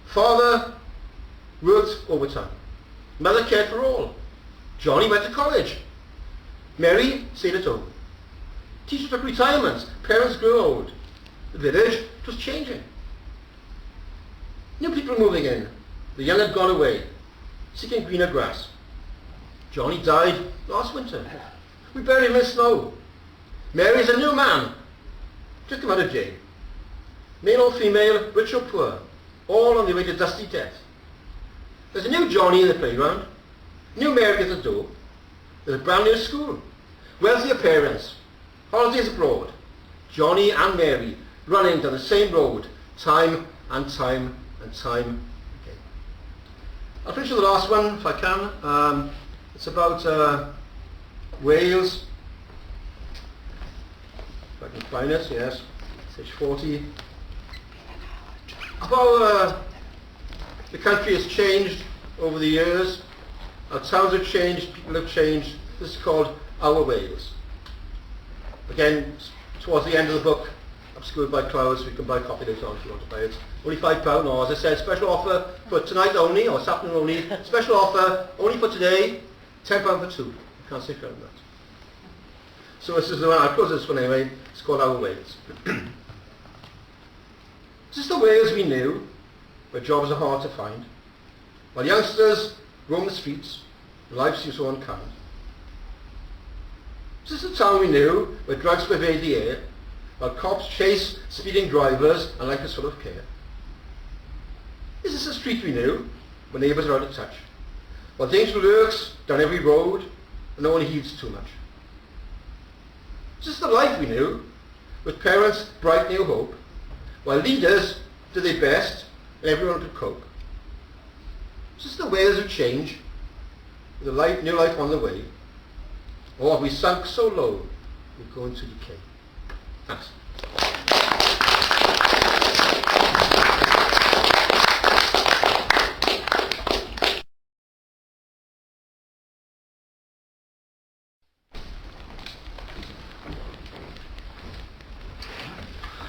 Father worked overtime. Mother cared for all. Johnny went to college. Mary stayed at home. Teacher took retirement. Parents grew old. The village was changing. New people moving in. The young had gone away, seeking greener grass. Johnny died last winter. We bury him in snow. Mary's a new man, just come out of jail. Male or female, rich or poor, all on their way to dusty death. There's a new Johnny in the playground, new Mary at the door. There's a brand new school, wealthier parents, holidays abroad. Johnny and Mary running down the same road, time and time and time again. I'll finish with the last one if I can. It's about Wales. If I can find it, yes, page 40. How the country has changed over the years. Our towns have changed, people have changed. This is called Our Wales. Again, towards the end of the book, obscured by clouds, we can buy a copy later on if you want to buy it. Only £5, or as I said, special offer for tonight only, or this afternoon only. Special offer only for today, £10 for two. I can't say further than that. So this is the one, I'll close this one anyway. It's called Our Wales. This is the Wales we knew, where jobs are hard to find. While youngsters roam the streets, life seems so unkind. This is the town we knew, where drugs pervade the air, while cops chase speeding drivers and life is full of care. Is this the street we knew, where neighbours are out of touch, while danger lurks down every road and no one heeds too much? Is this the life we knew, with parents' bright new hope, while leaders did their best and everyone could cope? Is this the Wales of change, with a new life on the way? Or have we sunk so low, we're going to decay? Thanks.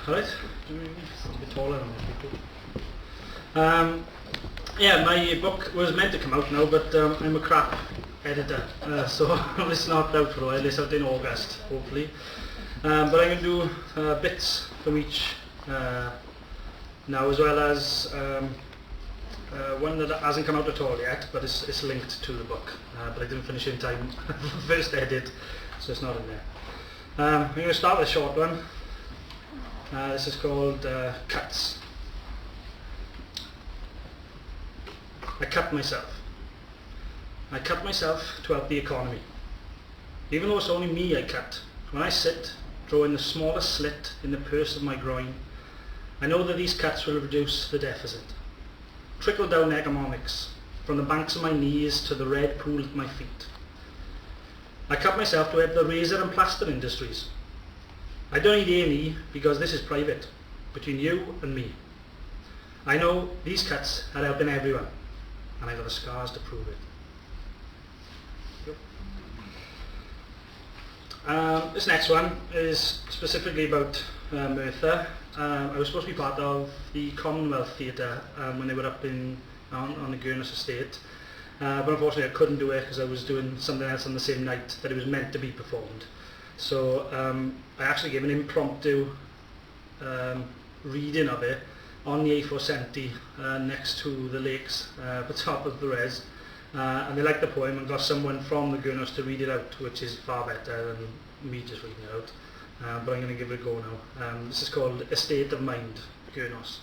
Alright, a bit taller than people. Yeah, my book was meant to come out now, but I'm a crap editor, so it's not out for a while. It's out in August, hopefully. But I'm going to do bits from each now, as well as one that hasn't come out at all yet, but it's linked to the book. But I didn't finish in time for the first edit, so it's not in there. I'm going to start with a short one. This is called Cuts. I cut myself. I cut myself to help the economy. Even though it's only me I cut, when I sit, drawing the smallest slit in the purse of my groin, I know that these cuts will reduce the deficit. Trickle down economics, from the banks of my knees to the red pool at my feet. I cut myself to help the razor and plaster industries. I don't need A&E because this is private, between you and me. I know these cuts are helping everyone, and I got the scars to prove it. This next one is specifically about Merthyr. I was supposed to be part of the Commonwealth Theatre when they were up on the Gurnus estate, but unfortunately I couldn't do it because I was doing something else on the same night that it was meant to be performed. So I actually gave an impromptu reading of it on the A470 next to the lakes at the top of the res, and they liked the poem and got someone from the Gurnus to read it out, which is far better than me just reading it out, but I'm going to give it a go now. This is called A State of Mind, Gurnus.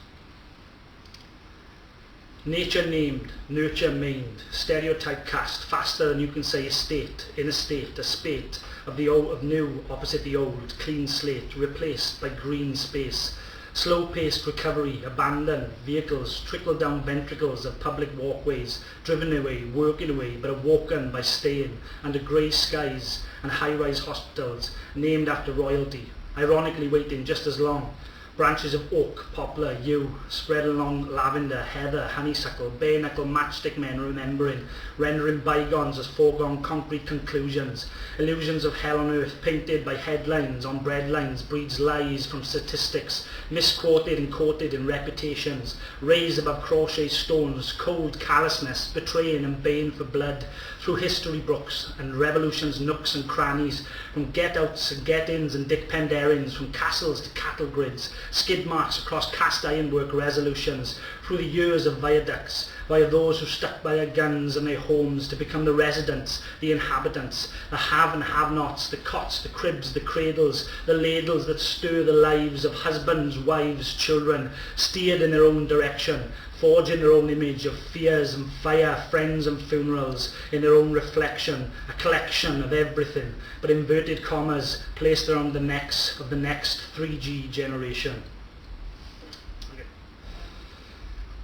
Nature named, nurture mained, stereotype cast, faster than you can say estate, in a state, a spate of the old, of new, opposite the old, clean slate, replaced by green space, slow-paced recovery, abandoned, vehicles, trickle down ventricles of public walkways, driven away, working away, but awoken by staying, under grey skies and high-rise hospitals, named after royalty, ironically waiting just as long. Branches of oak, poplar, yew, spread along lavender, heather, honeysuckle, bare-knuckle matchstick men remembering, rendering bygones as foregone concrete conclusions. Illusions of hell on earth painted by headlines on breadlines breeds lies from statistics, misquoted and quoted in reputations, raised above crochet stones, cold callousness, betraying and baying for blood, through history books and revolution's nooks and crannies, from get-outs and get-ins and Dick Penderrins, from castles to cattle grids, skid marks across cast ironwork resolutions, through the years of viaducts, via those who stuck by their guns and their homes to become the residents, the inhabitants, the have and have-nots, the cots, the cribs, the cradles, the ladles that stir the lives of husbands, wives, children, steered in their own direction, forged in their own image of fears and fire, friends and funerals, in their own reflection, a collection of everything, but inverted commas placed around the necks of the next 3G generation.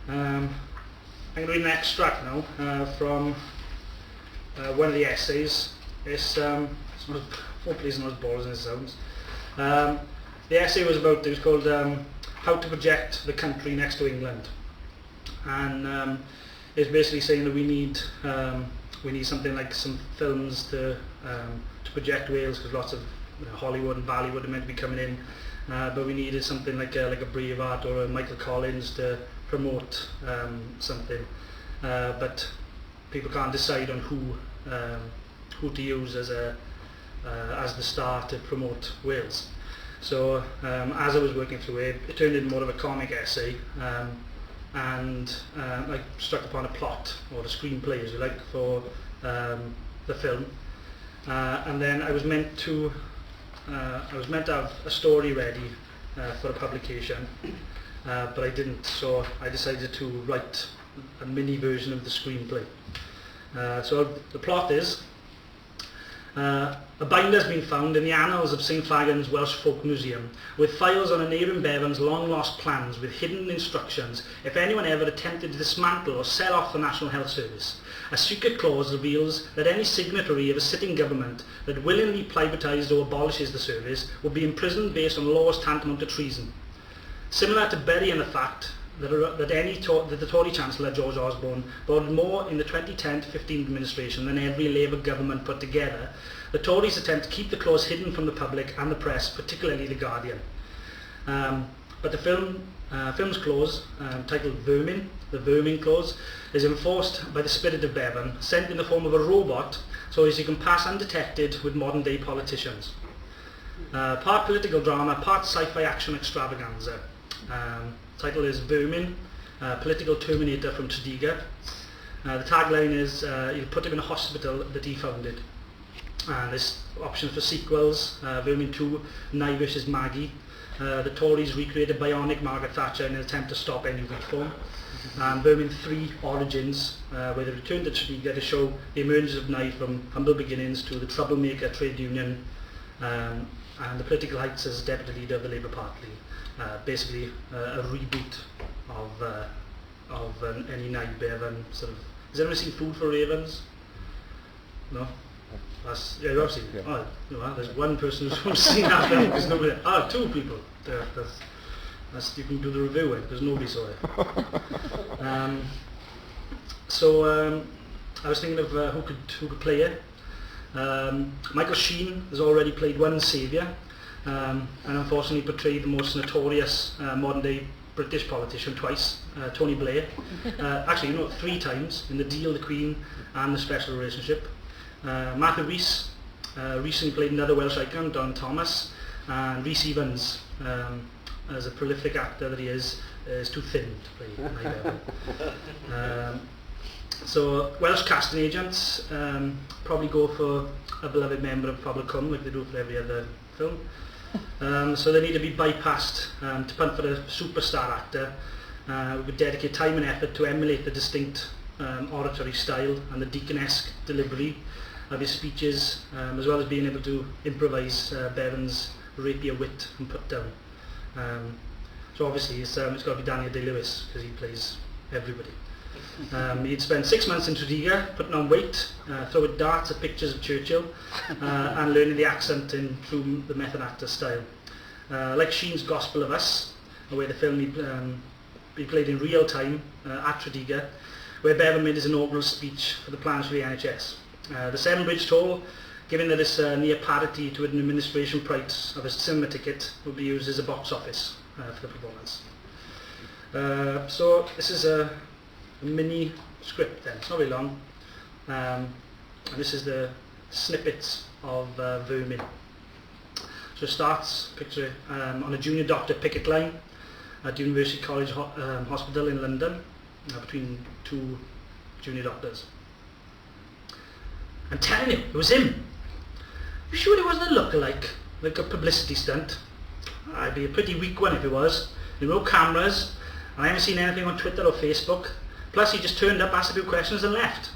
I'm going to read an extract now from one of the essays. Hopefully it's not as boring as it sounds. The essay was called How to Project the Country Next to England. And it's basically saying that we need something like some films to project Wales, because lots of Hollywood and Bollywood are meant to be coming in, but we needed something like a Braveheart or a Michael Collins to promote something, but people can't decide on who to use as the star to promote Wales. So as I was working through it, it turned into more of a comic essay, and I struck upon a plot, or a screenplay as you like, for the film, and then I was meant to have a story ready for a publication, but I didn't, so I decided to write a mini version of the screenplay. So the plot is, a binder has been found in the annals of St Fagans Welsh Folk Museum with files on a neighbouring Bevan's long lost plans with hidden instructions if anyone ever attempted to dismantle or sell off the National Health Service. A secret clause reveals that any signatory of a sitting government that willingly privatised or abolishes the service will be imprisoned based on laws tantamount to treason. Similar to burying the fact that the Tory Chancellor, George Osborne, borrowed more in the 2010-15 administration than every Labour government put together, the Tories attempt to keep the clause hidden from the public and the press, particularly The Guardian. But the film's clause, titled Vermin, the Vermin clause, is enforced by the spirit of Bevan, sent in the form of a robot so as he can pass undetected with modern day politicians. Part political drama, part sci-fi action extravaganza. Title is Vermin, Political Terminator from Tredegar. The tagline is, he'll put him in a hospital that he founded. There's options for sequels, Vermin 2, Nye vs Maggie. The Tories recreated bionic Margaret Thatcher in an attempt to stop any reform. And Vermin 3, Origins, where they return to Tredegar to show the emergence of Nye from humble beginnings to the troublemaker trade union, and the political heights as deputy leader of the Labour Party. Basically a reboot of any Nye Bevan sort of. Has anyone seen Food for Ravens? No? Yeah, you have seen it. Oh, no, there's one person who's seen that film because nobody. Two people. That's you can do the review with because nobody saw it. I was thinking of who could play it. Michael Sheen has already played one saviour, and unfortunately portrayed the most notorious modern day British politician twice, Tony Blair. Actually, 3 times, in The Deal, The Queen and The Special Relationship. Merthyr Rhys recently played another Welsh icon, Don Thomas, and Rhys Evans, as a prolific actor that he is too thin to play. So Welsh casting agents probably go for a beloved member of Pobl Cwm like they do for every other film. So they need to be bypassed to punt for a superstar actor who would dedicate time and effort to emulate the distinct oratory style and the Deacon-esque delivery of his speeches, as well as being able to improvise Bevan's rapier wit and put down. So obviously it's got to be Daniel Day-Lewis because he plays everybody. He'd spent 6 months in Tredegar, putting on weight, throwing darts at pictures of Churchill, and learning the accent in true the method actor style. Like Sheen's Gospel of Us, where the film be played in real time at Tredegar, where Bevan made his inaugural speech for the plans for the NHS. The 7-bridge toll, given that it's near parity to an administration price of a cinema ticket, will be used as a box office for the performance. So this is a mini script then, it's not very long, and this is the snippets of Vermin. So it starts, picture it, on a junior doctor picket line, at University College Hospital in London, between 2 junior doctors. I'm telling you, it was him. You sure it wasn't a look-alike, like a publicity stunt? I'd be a pretty weak one if it was. There were no cameras, and I haven't seen anything on Twitter or Facebook. Plus, he just turned up, asked a few questions and left.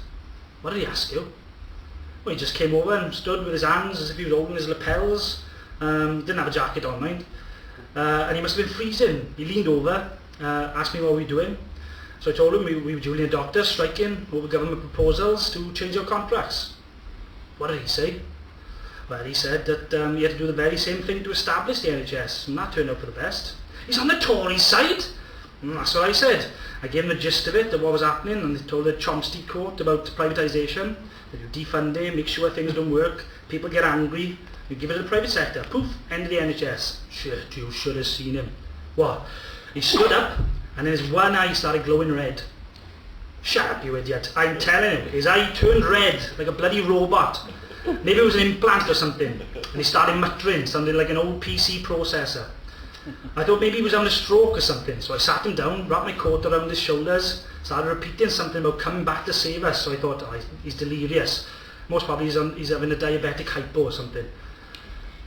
What did he ask you? Well, he just came over and stood with his hands as if he was holding his lapels. Didn't have a jacket on, mind. And he must have been freezing. He leaned over, asked me what we were doing. So I told him we were junior doctors striking over government proposals to change our contracts. What did he say? Well, he said that he had to do the very same thing to establish the NHS, and that turned out for the best. He's on the Tory side! And that's what I said. I gave him the gist of it, of what was happening, and they told the Chomsky quote about privatisation. That you defund it, make sure things don't work, people get angry, you give it to the private sector. Poof, end of the NHS. Shit, you should have seen him. What? He stood up, and then his one eye started glowing red. Shut up, you idiot. I'm telling him, his eye turned red, like a bloody robot. Maybe it was an implant or something, and he started muttering, sounding like an old PC processor. I thought maybe he was having a stroke or something, so I sat him down, wrapped my coat around his shoulders, started repeating something about coming back to save us, so I thought, oh, he's delirious. Most probably he's having a diabetic hypo or something.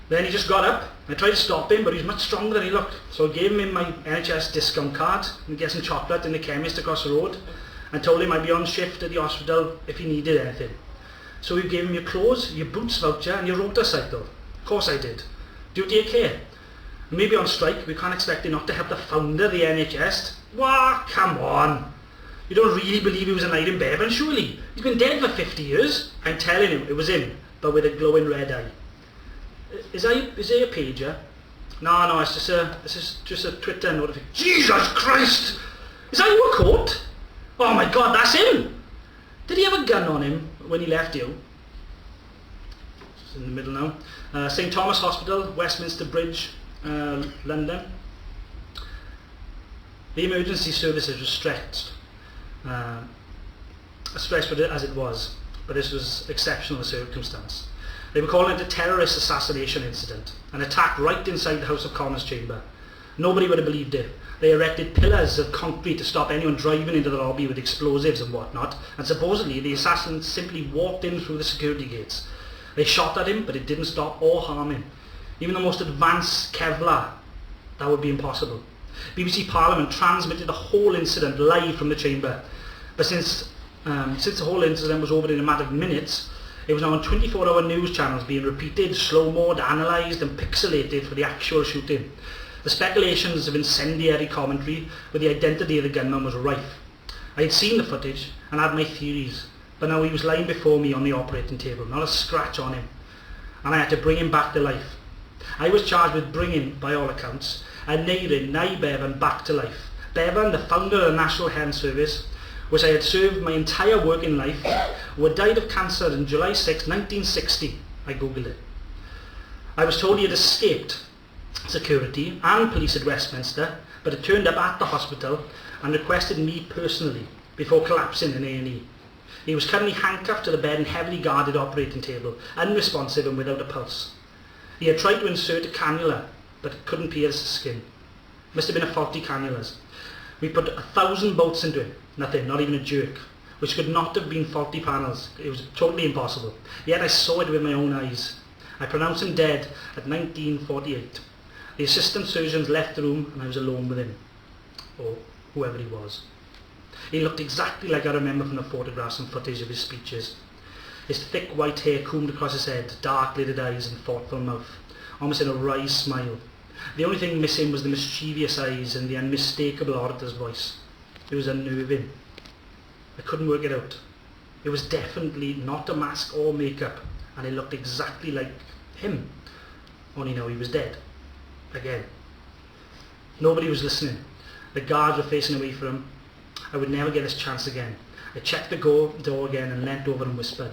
Then he just got up. I tried to stop him, but he was much stronger than he looked, so I gave him my NHS discount card and get some chocolate in the chemist across the road, and told him I'd be on shift at the hospital if he needed anything. So we gave him your clothes, your boots voucher and your rota cycle. Of course I did. Duty of care. Maybe on strike, we can't expect him not to help the founder of the NHS. Wah, come on. You don't really believe he was an Iron Bevan, surely? He's been dead for 50 years. I'm telling you, it was him, but with a glowing red eye. Is there a pager? No, it's just a Twitter notification. Jesus Christ! Is that your coat? Oh my God, that's him! Did he have a gun on him when he left you? It's in the middle now. St Thomas Hospital, Westminster Bridge, London. The emergency services were stretched. Stretched as it was, but this was exceptional circumstance. They were calling it a terrorist assassination incident, an attack right inside the House of Commons chamber. Nobody would have believed it. They erected pillars of concrete to stop anyone driving into the lobby with explosives and whatnot, and supposedly the assassins simply walked in through the security gates. They shot at him, but it didn't stop or harm him. Even the most advanced Kevlar, that would be impossible. BBC Parliament transmitted the whole incident live from the chamber, but since the whole incident was over in a matter of minutes, it was now on 24-hour news channels being repeated, slow-moed, analysed and pixelated for the actual shooting. The speculations of incendiary commentary with the identity of the gunman was rife. I had seen the footage and had my theories, but now he was lying before me on the operating table, not a scratch on him, and I had to bring him back to life. I was charged with bringing, by all accounts, a Nai Bevan back to life. Bevan, the founder of the National Health Service, which I had served my entire working life, who had died of cancer on July 6, 1960. I googled it. I was told he had escaped security and police at Westminster, but had turned up at the hospital and requested me personally before collapsing in A&E. He was currently handcuffed to the bed and heavily guarded operating table, unresponsive and without a pulse. He had tried to insert a cannula, but it couldn't pierce the skin. Must have been a faulty cannulas. We put 1,000 bolts into it, nothing, not even a jerk, which could not have been faulty panels. It was totally impossible. Yet I saw it with my own eyes. I pronounced him dead at 1948. The assistant surgeons left the room and I was alone with him, or whoever he was. He looked exactly like I remember from the photographs and footage of his speeches. His thick white hair combed across his head, dark lidded eyes and thoughtful mouth, almost in a wry smile. The only thing missing was the mischievous eyes and the unmistakable orator's voice. It was unnerving. I couldn't work it out. It was definitely not a mask or makeup, and it looked exactly like him, only now he was dead. Again. Nobody was listening. The guards were facing away from him. I would never get this chance again. I checked the door again and leant over and whispered,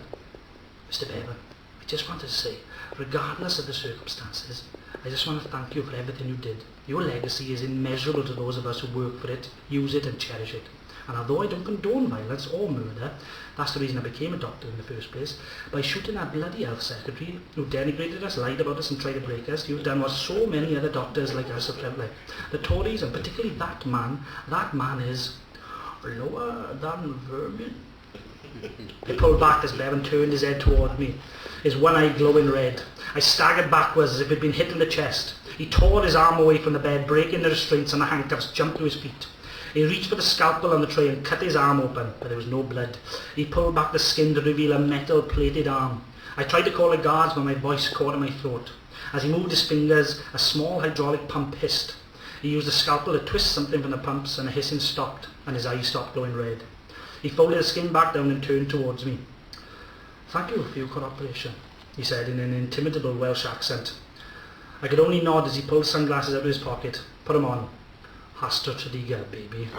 "Mr. Bevan, I just wanted to say, regardless of the circumstances, I just want to thank you for everything you did. Your legacy is immeasurable to those of us who work for it, use it and cherish it. And although I don't condone violence or murder, that's the reason I became a doctor in the first place, by shooting that bloody health secretary who denigrated us, lied about us and tried to break us, you've done what so many other doctors like us have done. The Tories, and particularly that man is lower than vermin. He pulled back as Bevan turned his head toward me, his one eye glowing red. I staggered backwards as if he'd been hit in the chest. He tore his arm away from the bed, breaking the restraints, and the handcuffs jumped to his feet. He reached for the scalpel on the tray and cut his arm open, but there was no blood. He pulled back the skin to reveal a metal-plated arm. I tried to call the guards, but my voice caught in my throat. As he moved his fingers, a small hydraulic pump hissed. He used the scalpel to twist something from the pumps, and the hissing stopped, and his eyes stopped glowing red. He folded the skin back down and turned towards me. "Thank you for your cooperation," he said in an intimidable Welsh accent. I could only nod as he pulled sunglasses out of his pocket. "Put them on. Hasta Tradiga, baby."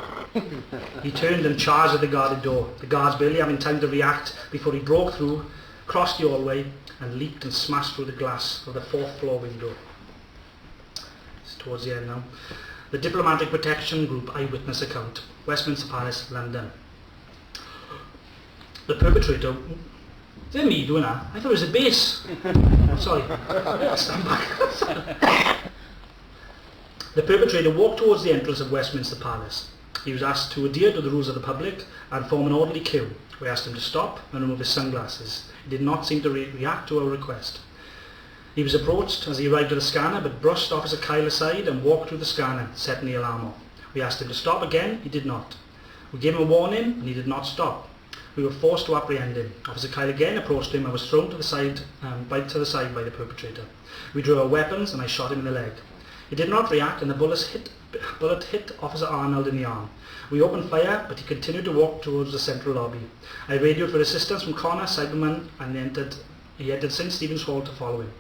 He turned and charged at the guarded door, the guards barely having time to react before he broke through, crossed the hallway, and leaped and smashed through the glass of the 4th floor window. It's towards the end now. The Diplomatic Protection Group Eyewitness Account, Westminster Palace, London. The perpetrator... Is it me doing that? I thought it was a bass. Oh, sorry. Stand back. The perpetrator walked towards the entrance of Westminster Palace. He was asked to adhere to the rules of the public and form an orderly queue. We asked him to stop and remove his sunglasses. He did not seem to react to our request. He was approached as he arrived at the scanner, but brushed Officer Kyle aside and walked through the scanner, setting the alarm off. We asked him to stop again. He did not. We gave him a warning and he did not stop. We were forced to apprehend him. Officer Kyle again approached him and was thrown to the side by the perpetrator. We drew our weapons and I shot him in the leg. He did not react and the bullet hit Officer Arnold in the arm. We opened fire, but he continued to walk towards the central lobby. I radioed for assistance from Connor, Cyberman, and he entered St. Stephen's Hall to follow him.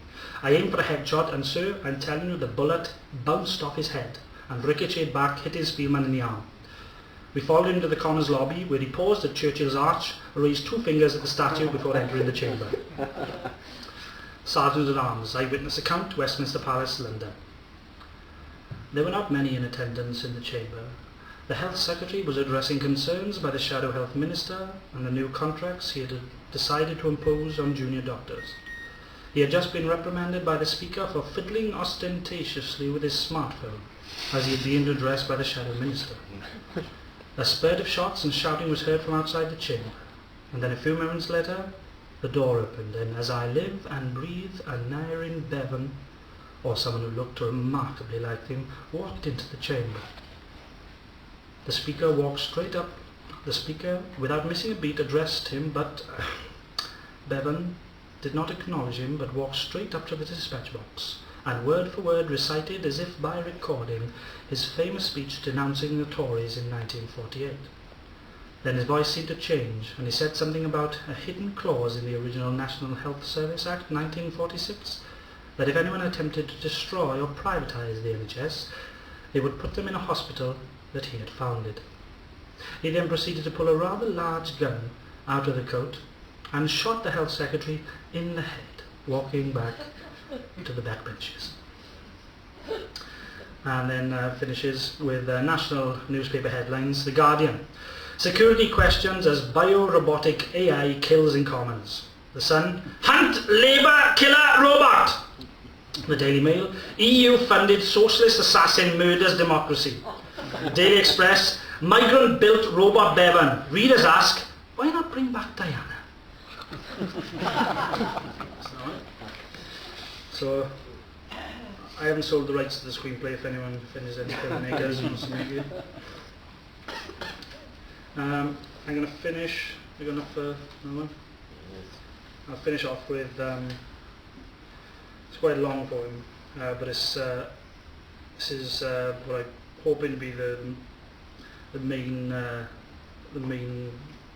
I aimed for a headshot and, sir, I'm telling you, the bullet bounced off his head and ricocheted back, hitting Spielman in the arm. We followed him to the Connor's lobby, where he paused at Churchill's arch, raised 2 fingers at the statue before entering the chamber. Sergeant at Arms, Eyewitness Account, Westminster Palace, London. There were not many in attendance in the chamber. The Health Secretary was addressing concerns by the Shadow Health Minister and the new contracts he had decided to impose on junior doctors. He had just been reprimanded by the Speaker for fiddling ostentatiously with his smartphone as he had been addressed by the Shadow Minister. A spurt of shots and shouting was heard from outside the chamber, and then a few moments later the door opened, and as I live and breathe, a Nairin Bevan, or someone who looked remarkably like him, walked into the chamber. The Speaker walked straight up. The Speaker, without missing a beat, addressed him, but Bevan did not acknowledge him, but walked straight up to the dispatch box, and word for word recited, as if by recording, his famous speech denouncing the Tories in 1948. Then his voice seemed to change, and he said something about a hidden clause in the original National Health Service Act 1946, that if anyone attempted to destroy or privatise the NHS, they would put them in a hospital that he had founded. He then proceeded to pull a rather large gun out of the coat and shot the Health Secretary in the head, walking back to the backbenches. And then finishes with national newspaper headlines. The Guardian. Security questions as bio-robotic AI kills in Commons. The Sun. Hunt Labour killer robot. The Daily Mail. EU-funded socialist assassin murders democracy. Daily Express. Migrant-built robot Bevan. Readers ask, why not bring back Diana? So, I haven't sold the rights to the screenplay if anyone finishes any filmmakers wants to make it. I'm going to finish. We've got enough for another one? I'll finish off with. It's quite a long poem, but this is what I'm hoping to be the main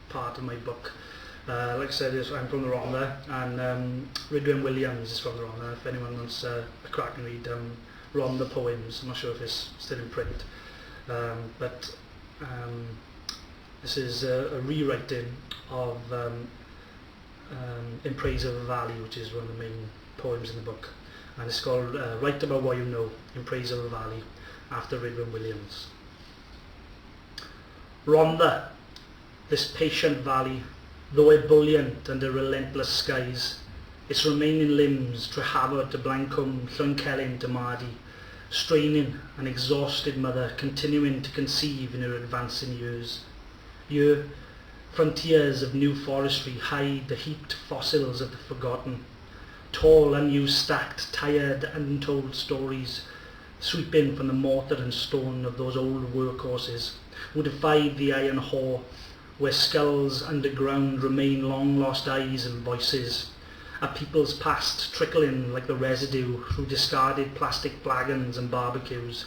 part of my book. Like I said, I'm from the Rhondda, and Ridwan Williams is from the Rhondda. If anyone wants a crack and read Rhondda poems, I'm not sure if it's still in print, but this is a rewriting of In Praise of a Valley, which is one of the main poems in the book, and it's called Write About What You Know, In Praise of a Valley, after Ridwan Williams. Rhondda, this patient valley, though ebullient under relentless skies, its remaining limbs Trehavor to Blancum, Llwynkellin to Mardi, straining an exhausted mother continuing to conceive in her advancing years. Here, frontiers of new forestry hide the heaped fossils of the forgotten, tall, unused, stacked, tired, untold stories, sweeping from the mortar and stone of those old workhorses who defied the iron hoar, where skulls underground remain long-lost eyes and voices, a people's past trickling like the residue through discarded plastic flagons and barbecues.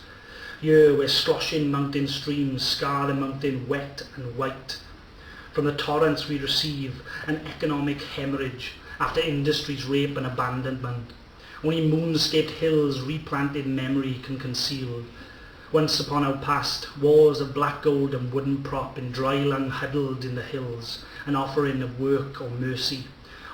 Here, where sloshing mountain streams scar the mountain wet and white. From the torrents we receive an economic hemorrhage after industry's rape and abandonment. Only moonscaped hills replanted memory can conceal. Once upon our past, walls of black gold and wooden prop in dry lung huddled in the hills, an offering of work or mercy.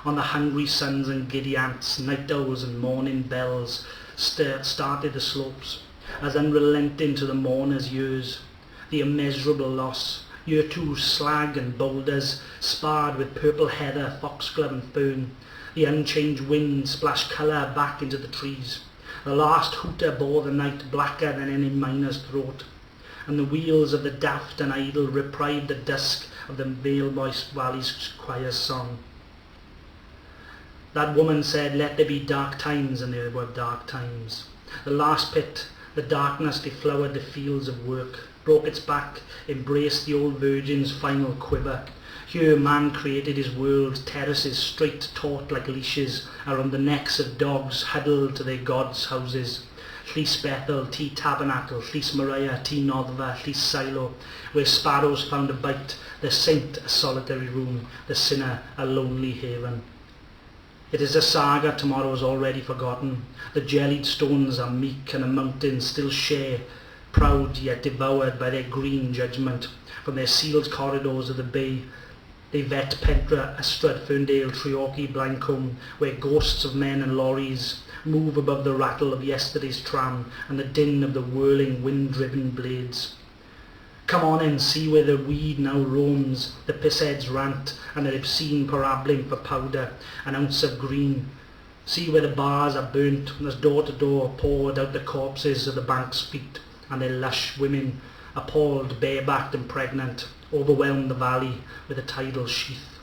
On the hungry suns and giddy ants, night owls and morning bells started the slopes, as unrelenting to the mourner's years. The immeasurable loss, year two slag and boulders, sparred with purple heather, foxglove and fern. The unchanged wind splashed colour back into the trees. The last hooter bore the night blacker than any miner's throat, and the wheels of the daft and idle reprived the dusk of the Vale Valley's choir's song. That woman said, "Let there be dark times," and there were dark times. The last pit, the darkness deflowered the fields of work, broke its back, embraced the old virgin's final quiver. Here man created his world, terraces straight taut like leashes around the necks of dogs huddled to their gods' houses. Llys Bethel, T Tabernacle, Llys Maria, T Noddfa, Llys Silo, where sparrows found a bite, the saint a solitary room, the sinner a lonely haven. It is a saga tomorrow's already forgotten. The jellied stones are meek and the mountains still share, proud yet devoured by their green judgment. From their sealed corridors of the bay, they vet Pentra, Ystrad, Ferndale, Treorchy, Blancombe, where ghosts of men and lorries move above the rattle of yesterday's tram and the din of the whirling wind-driven blades. Come on and see where the weed now roams, the pissheads rant, and the obscene paraboling for powder, an ounce of green. See where the bars are burnt, and as door to door poured out the corpses of the bank's feet, and their lush women, appalled, barebacked and pregnant, overwhelmed the valley with a tidal sheath.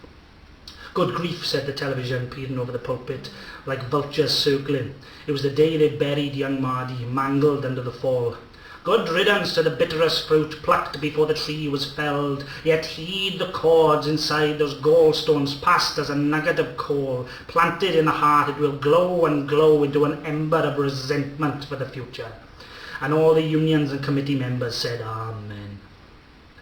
Good grief, said the television, peering over the pulpit, like vultures circling. It was the day they buried young Mardi, mangled under the fall. Good riddance to the bitterest fruit plucked before the tree was felled, yet heed the cords inside those gallstones passed as a nugget of coal. Planted in the heart, it will glow and glow into an ember of resentment for the future. And all the unions and committee members said Amen.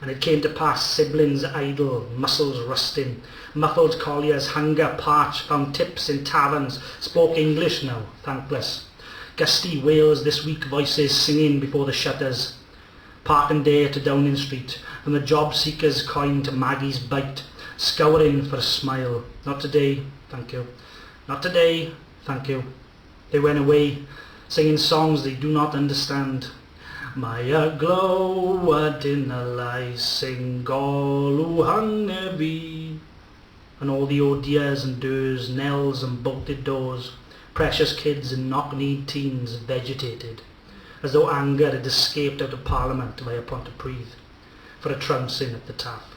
And it came to pass, siblings idle, muscles rusting, muffled colliers, hunger parched, found tips in taverns, spoke English now, thankless. Gusty wails this week, voices singing before the shutters. Parkendale to Downing Street, from the job seeker's coin to Maggie's bite, scouring for a smile. Not today, thank you. Not today, thank you. They went away, singing songs they do not understand. Maya glowed in a lice, sing golu hangevi. And all the oh dears and doers, knells and bolted doors, precious kids and knock-kneed teens vegetated, as though anger had escaped out of Parliament via Pontypridd, for a trouncing at the taff.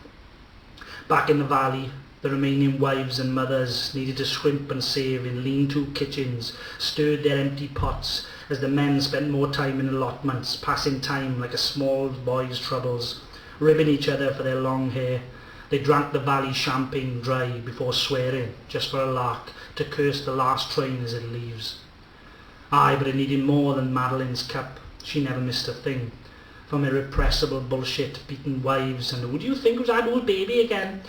Back in the valley, the remaining wives and mothers needed to scrimp and save in lean-to kitchens, stirred their empty pots, as the men spent more time in allotments, passing time like a small boy's troubles, ribbing each other for their long hair. They drank the valley champagne dry before swearing, just for a lark, to curse the last train as it leaves. Aye, but it needed more than Madeline's cup. She never missed a thing. From irrepressible bullshit, beaten wives, and who do you think was that old baby again?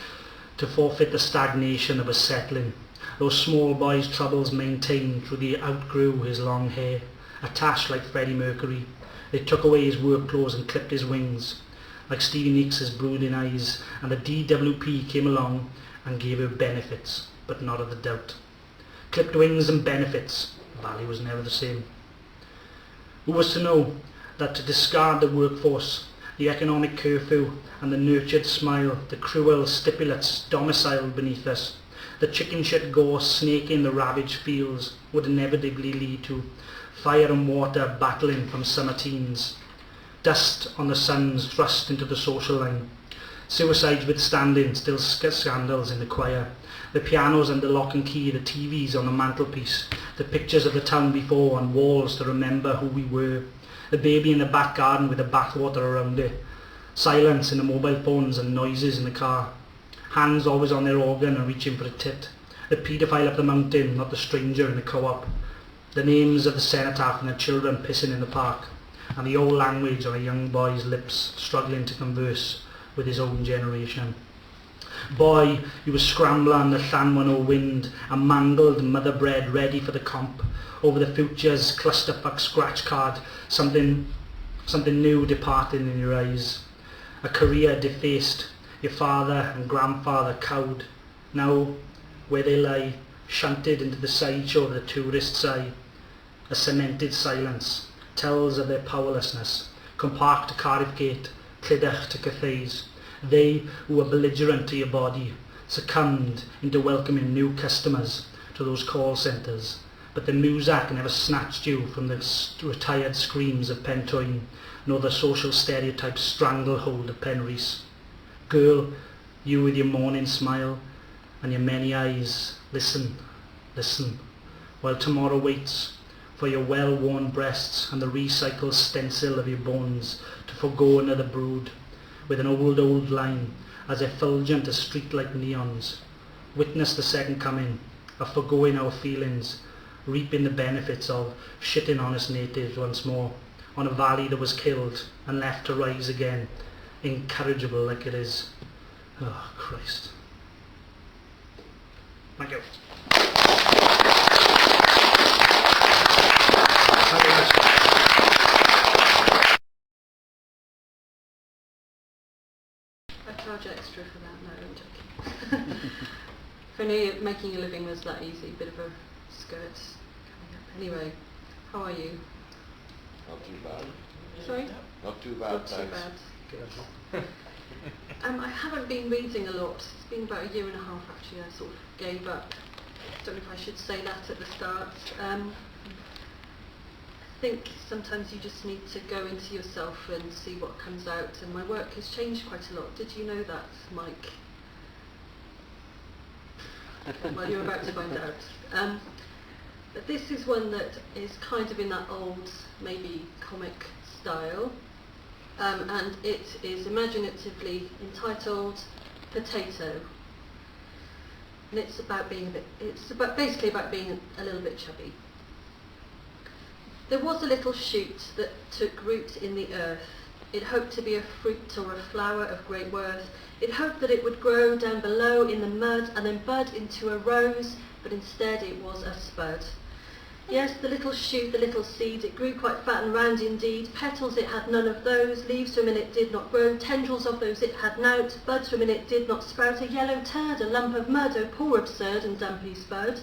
To forfeit the stagnation of a settling. Those small boy's troubles maintained through the outgrew his long hair, attached like Freddie Mercury. They took away his work clothes and clipped his wings, like Stevie Nicks' brooding eyes, and the DWP came along and gave her benefits, but not of the doubt. Clipped wings and benefits. The valley was never the same. Who was to know that to discard the workforce, the economic curfew and the nurtured smile, the cruel stipulates domiciled beneath us, the chicken shit gore snaking the ravaged fields would inevitably lead to fire and water battling from summer teens, dust on the suns thrust into the social line, suicides withstanding still scandals in the choir, the pianos under lock and key, the TVs on the mantelpiece, the pictures of the town before on walls to remember who we were, the baby in the back garden with the bathwater around it, silence in the mobile phones and noises in the car, hands always on their organ and reaching for a tit, the paedophile up the mountain, not the stranger in the co-op, the names of the cenotaph and the children pissing in the park, and the old language on a young boy's lips struggling to converse with his own generation. Boy, you were scrambling the Llanwano wind, a mangled mother bread ready for the comp, over the future's clusterfuck scratch card, something new departing in your eyes, a career defaced, your father and grandfather cowed, now where they lie, shunted into the sideshow of the tourist's eye, a cemented silence tells of their powerlessness, come Park to Cardiff Gate, Clydach to Cathays, they who were belligerent to your body, succumbed into welcoming new customers to those call centres, but the Muzak never snatched you from the retired screams of Pentoyn, nor the social stereotype stranglehold of Penrhys. Girl, you with your morning smile and your many eyes, listen, listen, while tomorrow waits for your well-worn breasts and the recycled stencil of your bones to forego another brood, with an old line as effulgent as street-light neons. Witness the second coming of forgoing our feelings, reaping the benefits of shitting honest natives once more on a valley that was killed and left to rise again, incorrigible like it is. Oh, Christ. Thank you. Thank you very much. I charge extra for that, no, I'm joking. If only making a living was that easy, bit of a skirt coming up. Anyway, how are you? Not too bad. Sorry? Not too bad, Not too bad. I haven't been reading a lot. It's been about a year and a half actually. I sort of gave up. I don't know if I should say that at the start. I think sometimes you just need to go into yourself and see what comes out, and my work has changed quite a lot. Did you know that, Mike? Well, you're about to find out. But this is one that is kind of in that old, maybe comic style, and it is imaginatively entitled Potato. And it's about being basically about being a little bit chubby. There was a little shoot that took root in the earth. It hoped to be a fruit or a flower of great worth. It hoped that it would grow down below in the mud and then bud into a rose, but instead it was a spud. Yes, the little shoot, the little seed, it grew quite fat and round indeed. Petals it had none of those, leaves from it did not grow, tendrils of those it had nought, buds from it did not sprout, a yellow turd, a lump of mud, oh poor absurd and dumpy spud.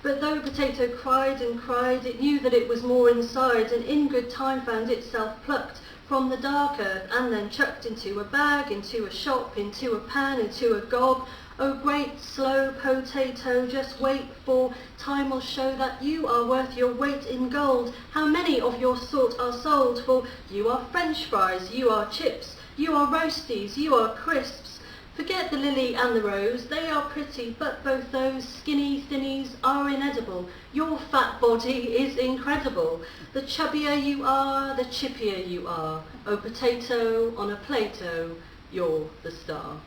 But though Potato cried and cried, it knew that it was more inside, and in good time found itself plucked from the dark earth, and then chucked into a bag, into a shop, into a pan, into a gob. Oh great slow potato, just wait, for time will show that you are worth your weight in gold. How many of your sort are sold? For you are French fries, you are chips, you are roasties, you are crisps. Forget the lily and the rose, they are pretty, but both those skinny thinnies are inedible. Your fat body is incredible. The chubbier you are, the chippier you are. Oh potato on a Plato, you're the star.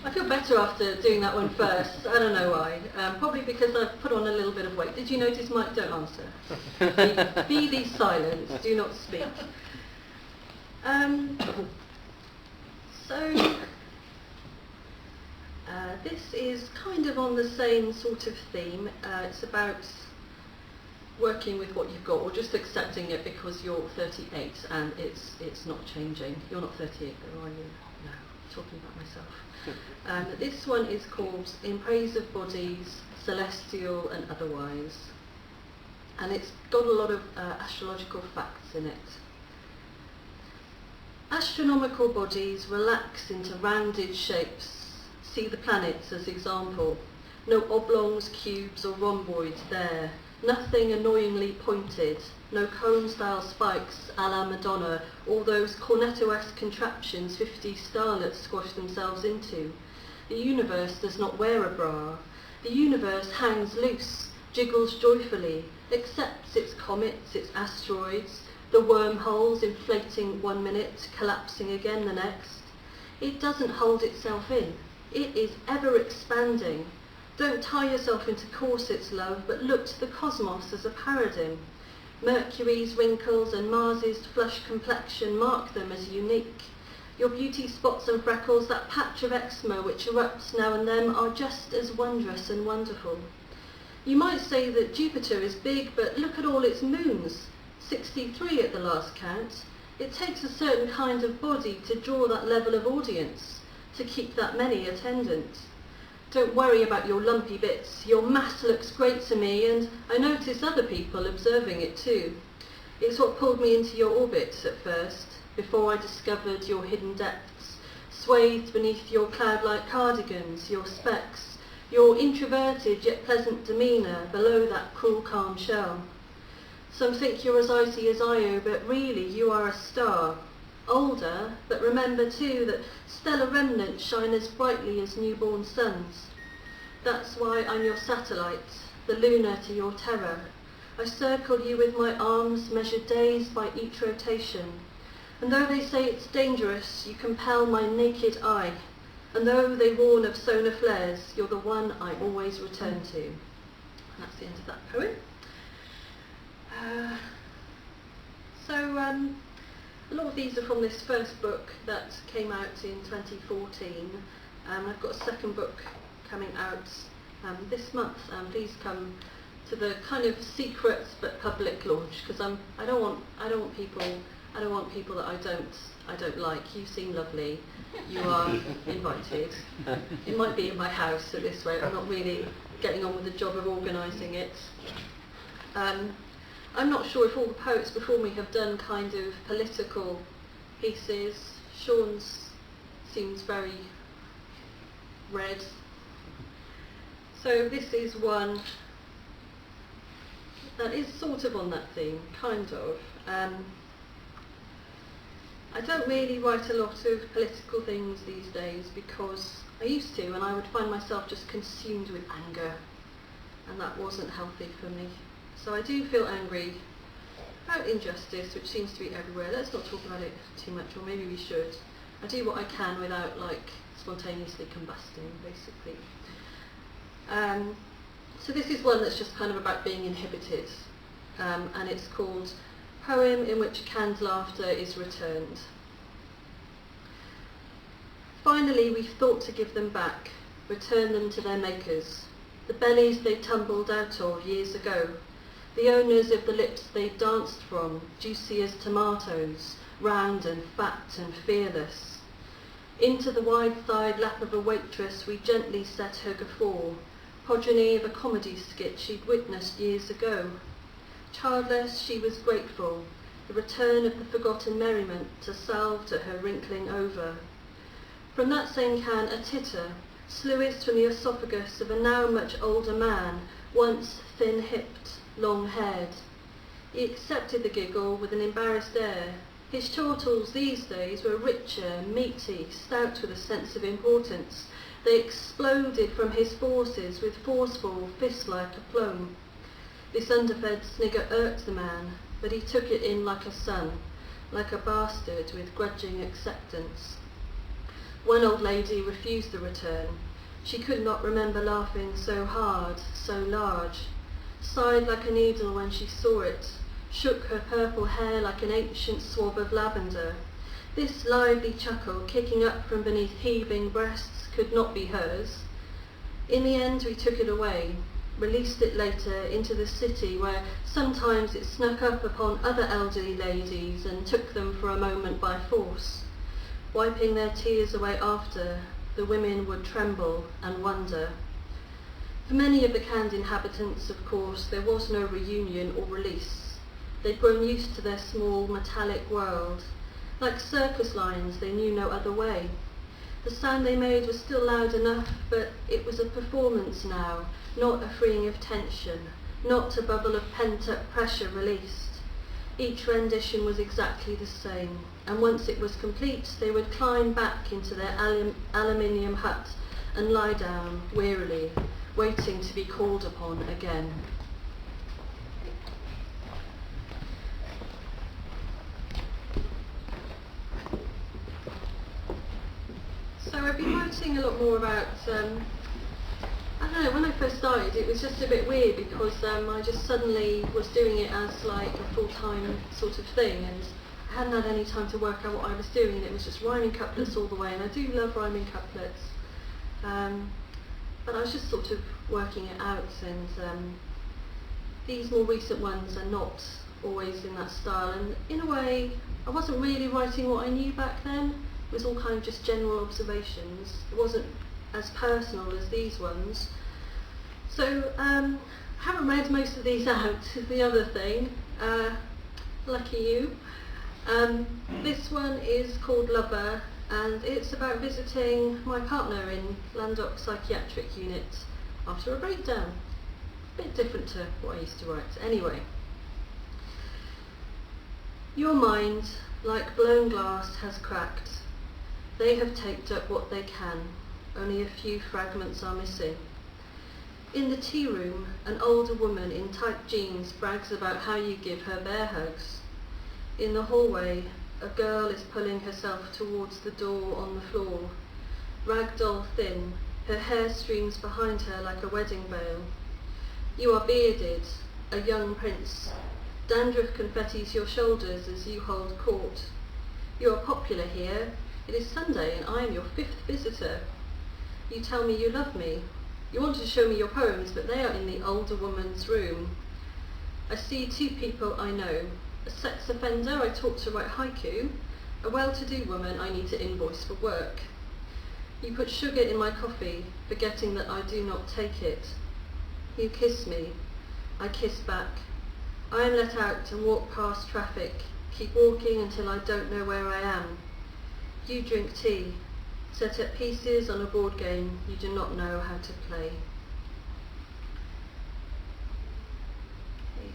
I feel better after doing that one first. I don't know why. Probably because I've put on a little bit of weight. Did you notice, Mike? Don't answer. Be thee silent. Do not speak. This is kind of on the same sort of theme. It's about working with what you've got, or just accepting it because you're 38 and it's not changing. You're not 38 though, are you? No, I'm talking about myself. This one is called In Praise of Bodies, Celestial and Otherwise, and it's got a lot of astrological facts in it. Astronomical bodies relax into rounded shapes. See the planets as example. No oblongs, cubes or rhomboids there. Nothing annoyingly pointed. No cone-style spikes a la Madonna, all those cornetto-esque contraptions 50 starlets squash themselves into. The universe does not wear a bra. The universe hangs loose, jiggles joyfully, accepts its comets, its asteroids, the wormholes inflating 1 minute, collapsing again the next. It doesn't hold itself in. It is ever expanding. Don't tie yourself into corsets, love, but look to the cosmos as a paradigm. Mercury's wrinkles and Mars's flush complexion mark them as unique. Your beauty spots and freckles, that patch of eczema which erupts now and then, are just as wondrous and wonderful. You might say that Jupiter is big, but look at all its moons. 63 at the last count. It takes a certain kind of body to draw that level of audience, to keep that many attendant. Don't worry about your lumpy bits. Your mass looks great to me, and I notice other people observing it too. It's what pulled me into your orbit at first, before I discovered your hidden depths, swathed beneath your cloud-like cardigans, your specs, your introverted yet pleasant demeanour below that cruel calm shell. Some think you're as icy as Io, but really you are a star. Older, but remember too that stellar remnants shine as brightly as newborn suns. That's why I'm your satellite, the lunar to your terror. I circle you with my arms, measured days by each rotation. And though they say it's dangerous, you compel my naked eye. And though they warn of solar flares, you're the one I always return to. And that's the end of that poem. A lot of these are from this first book that came out in 2014. I've got a second book coming out this month. Please come to the kind of secret but public launch, because I don't want people that I don't like. You seem lovely. You are invited. It might be in my house at this rate. I'm not really getting on with the job of organising it. I'm not sure if all the poets before me have done kind of political pieces. Sean's seems very red. So this is one that is sort of on that theme, kind of. I don't really write a lot of political things these days because I used to, and I would find myself just consumed with anger, and that wasn't healthy for me. So I do feel angry about injustice, which seems to be everywhere. Let's not talk about it too much, or maybe we should. I do what I can without spontaneously combusting, basically. So this is one that's just kind of about being inhibited, and it's called Poem in Which Canned Laughter is Returned. Finally we've thought to give them back, return them to their makers, the bellies they tumbled out of years ago, the owners of the lips they danced from, juicy as tomatoes, round and fat and fearless. Into the wide-thighed lap of a waitress we gently set her guffaw, progeny of a comedy skit she'd witnessed years ago. Childless, she was grateful, the return of the forgotten merriment to salve to her wrinkling over. From that same can a titter, slewest from the esophagus of a now much older man, once thin-hipped, long-haired. He accepted the giggle with an embarrassed air. His chortles these days were richer, meaty, stout with a sense of importance. They exploded from his forces with forceful, fist-like aplomb. This underfed snigger irked the man, but he took it in like a son, like a bastard with grudging acceptance. One old lady refused the return. She could not remember laughing so hard, so large, sighed like a needle when she saw it, shook her purple hair like an ancient swab of lavender. This lively chuckle, kicking up from beneath heaving breasts, could not be hers. In the end we took it away, released it later into the city, where sometimes it snuck up upon other elderly ladies and took them for a moment by force. Wiping their tears away after, the women would tremble and wonder. For many of the canned inhabitants, of course, there was no reunion or release. They'd grown used to their small, metallic world, Like circus lions, they knew no other way. The sound they made was still loud enough, but it was a performance now, not a freeing of tension, not a bubble of pent-up pressure released. Each rendition was exactly the same, and once it was complete, they would climb back into their aluminium hut and lie down wearily, waiting to be called upon again. So I've been writing a lot more about, I don't know, when I first started it was just a bit weird because I just suddenly was doing it as like a full-time sort of thing, and I hadn't had any time to work out what I was doing, and it was just rhyming couplets all the way, and I do love rhyming couplets. But I was just sort of working it out, and these more recent ones are not always in that style, and in a way I wasn't really writing what I knew back then. It was all kind of just general observations. It wasn't as personal as these ones. So I haven't read most of these out, is the other thing. Lucky you. This one is called Lover, and it's about visiting my partner in Landock Psychiatric Unit after a breakdown. A bit different to what I used to write. Anyway. Your mind, like blown glass, has cracked. They have taped up what they can. Only a few fragments are missing. In the tea room, an older woman in tight jeans brags about how you give her bear hugs. In the hallway, a girl is pulling herself towards the door on the floor. Ragdoll thin, her hair streams behind her like a wedding veil. You are bearded, a young prince. Dandruff confettis your shoulders as you hold court. You are popular here. It is Sunday and I am your 5th visitor. You tell me you love me. You want to show me your poems, but they are in the older woman's room. I see 2 people I know. A sex offender I taught to write haiku. A well-to-do woman I need to invoice for work. You put sugar in my coffee, forgetting that I do not take it. You kiss me. I kiss back. I am let out and walk past traffic. Keep walking until I don't know where I am. You drink tea, set up pieces on a board game you do not know how to play. Okay.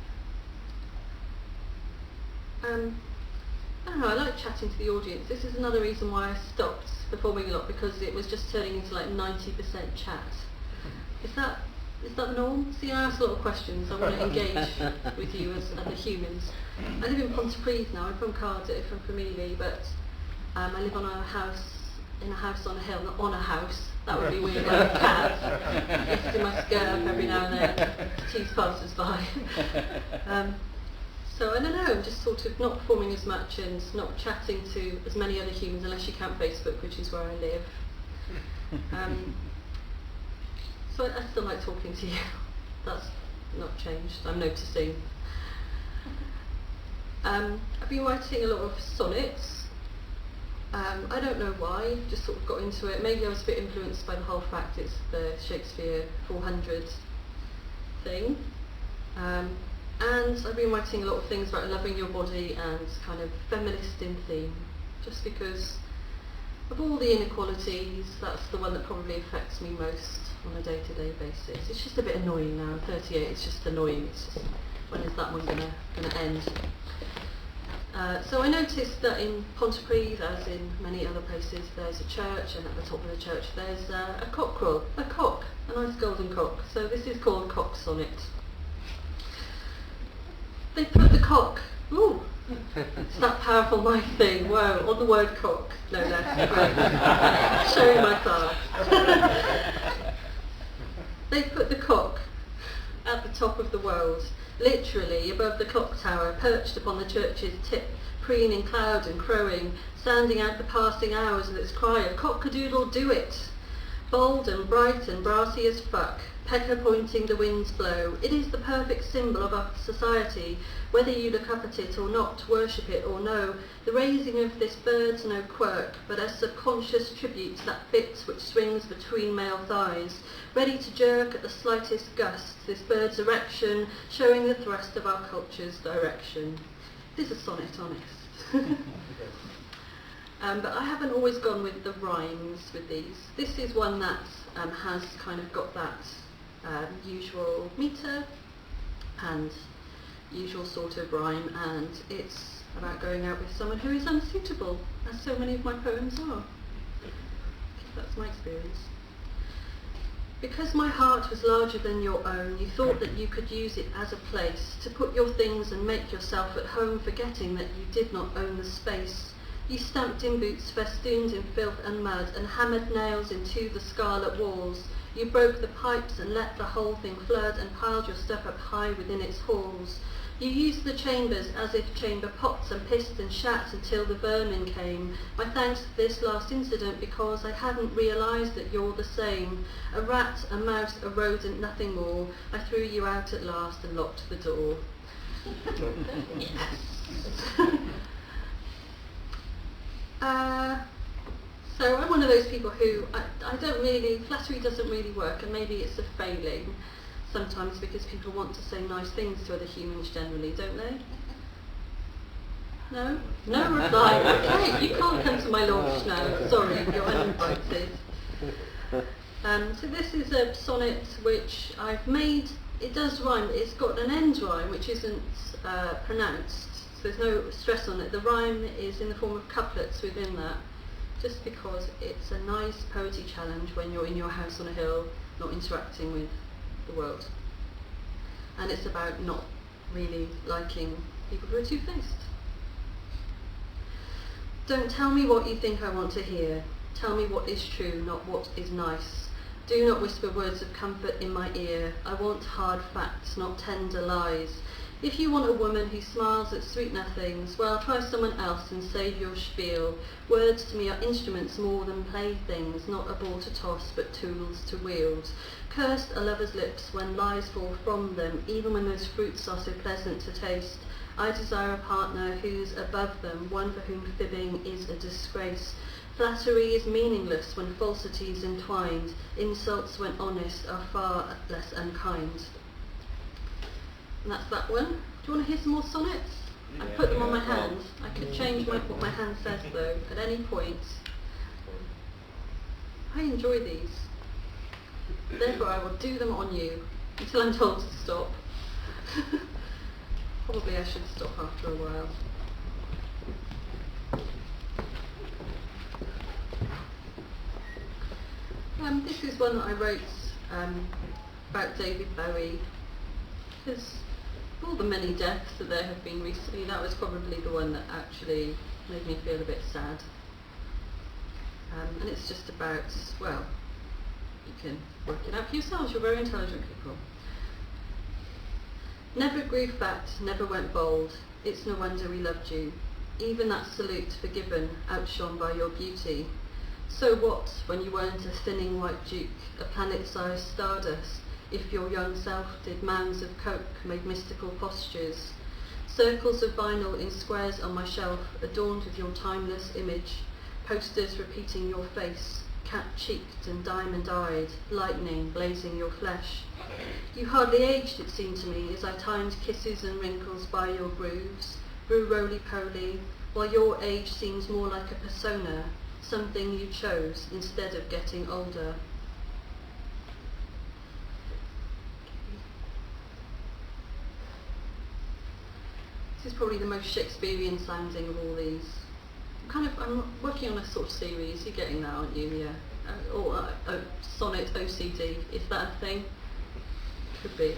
I don't know, I like chatting to the audience. This is another reason why I stopped performing a lot, because it was just turning into like 90% chat. Is that the norm? See, I ask a lot of questions. I want to engage with you as other humans. I live in Pontypridd now. I'm from Cardiff, I'm from Ely, but I live in a house on a hill, not on a house. That would be weird, like a cat. Lifting my skirt up every now and then to tease passers by. So I don't know, I'm just sort of not performing as much and not chatting to as many other humans, unless you count Facebook, which is where I live. So I still like talking to you. That's not changed, I'm noticing. I've been writing a lot of sonnets. I don't know why, just sort of got into it. Maybe I was a bit influenced by the whole fact it's the Shakespeare 400 thing. And I've been writing a lot of things about loving your body and kind of feminist in theme, just because of all the inequalities, that's the one that probably affects me most on a day-to-day basis. It's just a bit annoying now. I'm 38, it's just annoying. It's just, when is that one gonna end? So I noticed that in Pontypridd, as in many other places, there's a church, and at the top of the church there's a cockerel, a cock, a nice golden cock. So this is called Cock Sonnet. They put the cock, ooh, it's that powerful mic thing, whoa, on the word cock, no less, showing my class. They put the cock at the top of the world, literally above the clock tower, perched upon the church's tip, preening cloud and crowing, sanding out the passing hours with its cry of cock-a-doodle do it. Bold and bright and brassy as fuck, pecker pointing the wind's blow, it is the perfect symbol of our society, whether you look up at it or not, worship it or no. The raising of this bird's no quirk, but a subconscious tribute to that bit which swings between male thighs, ready to jerk at the slightest gust, this bird's erection, showing the thrust of our culture's direction. It is a sonnet, honest. But I haven't always gone with the rhymes with these. This is one that has kind of got that usual meter and usual sort of rhyme, and it's about going out with someone who is unsuitable, as so many of my poems are. That's my experience. Because my heart was larger than your own, you thought that you could use it as a place to put your things and make yourself at home, forgetting that you did not own the space. You stamped in boots festooned in filth and mud, and hammered nails into the scarlet walls. You broke the pipes and let the whole thing flood, and piled your stuff up high within its halls. You used the chambers as if chamber pots, and pissed and shat until the vermin came. My thanks for this last incident, because I hadn't realised that you're the same. A rat, a mouse, a rodent, nothing more. I threw you out at last and locked the door. Yes. So I'm one of those people who I don't really, flattery doesn't really work, and maybe it's a failing sometimes because people want to say nice things to other humans generally, don't they? No? No reply. Okay, you can't come to my launch now. Sorry, you're uninvited. So this is a sonnet which I've made. It does rhyme. It's got an end rhyme which isn't pronounced. So there's no stress on it. The rhyme is in the form of couplets within that, just because it's a nice poetry challenge when you're in your house on a hill, not interacting with the world. And it's about not really liking people who are two-faced. Don't tell me what you think I want to hear. Tell me what is true, not what is nice. Do not whisper words of comfort in my ear. I want hard facts, not tender lies. If you want a woman who smiles at sweet nothings, well, try someone else and save your spiel. Words to me are instruments more than playthings, not a ball to toss, but tools to wield. Cursed are lovers' lips when lies fall from them, even when those fruits are so pleasant to taste. I desire a partner who's above them, one for whom fibbing is a disgrace. Flattery is meaningless when falsity's entwined. Insults, when honest, are far less unkind. And that's that one. Do you want to hear some more sonnets? I put them on my hand. I could change what my hand says though, at any point. I enjoy these. Therefore I will do them on you, until I'm told to stop. Probably I should stop after a while. This is one that I wrote about David Bowie. Because of all the many deaths that there have been recently, that was probably the one that actually made me feel a bit sad. And it's just about, well, you can work it out for yourselves, you're very intelligent people. Never grew fat, never went bald, it's no wonder we loved you. Even that salute forgiven, outshone by your beauty. So what, when you weren't a thinning white duke, a planet-sized stardust, if your young self did mounds of coke, made mystical postures. Circles of vinyl in squares on my shelf, adorned with your timeless image, posters repeating your face, cat-cheeked and diamond-eyed, lightning blazing your flesh. You hardly aged, it seemed to me, as I timed kisses and wrinkles by your grooves, grew roly-poly, while your age seems more like a persona, something you chose instead of getting older. This is probably the most Shakespearean sounding of all these. I'm working on a sort of series, you're getting that, aren't you? Yeah. Or sonnet OCD, is that a thing? Could be.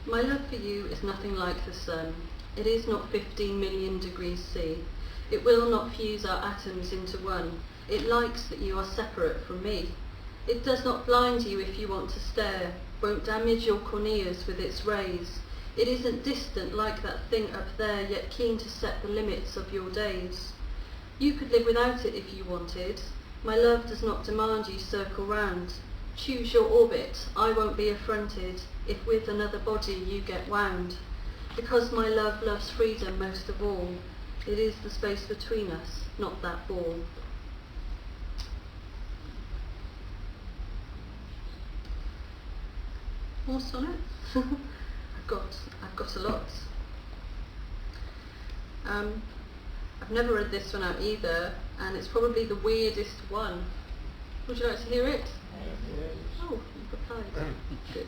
My love for you is nothing like the sun. It is not 15 million degrees C. It will not fuse our atoms into one. It likes that you are separate from me. It does not blind you if you want to stare, won't damage your corneas with its rays. It isn't distant like that thing up there, yet keen to set the limits of your days. You could live without it if you wanted. My love does not demand you circle round. Choose your orbit, I won't be affronted if with another body you get wound. Because my love loves freedom most of all, it is the space between us, not that ball. More sonnets? I've got a lot. I've never read this one out either, and it's probably the weirdest one. Would you like to hear it? Oh, you've replied. Good.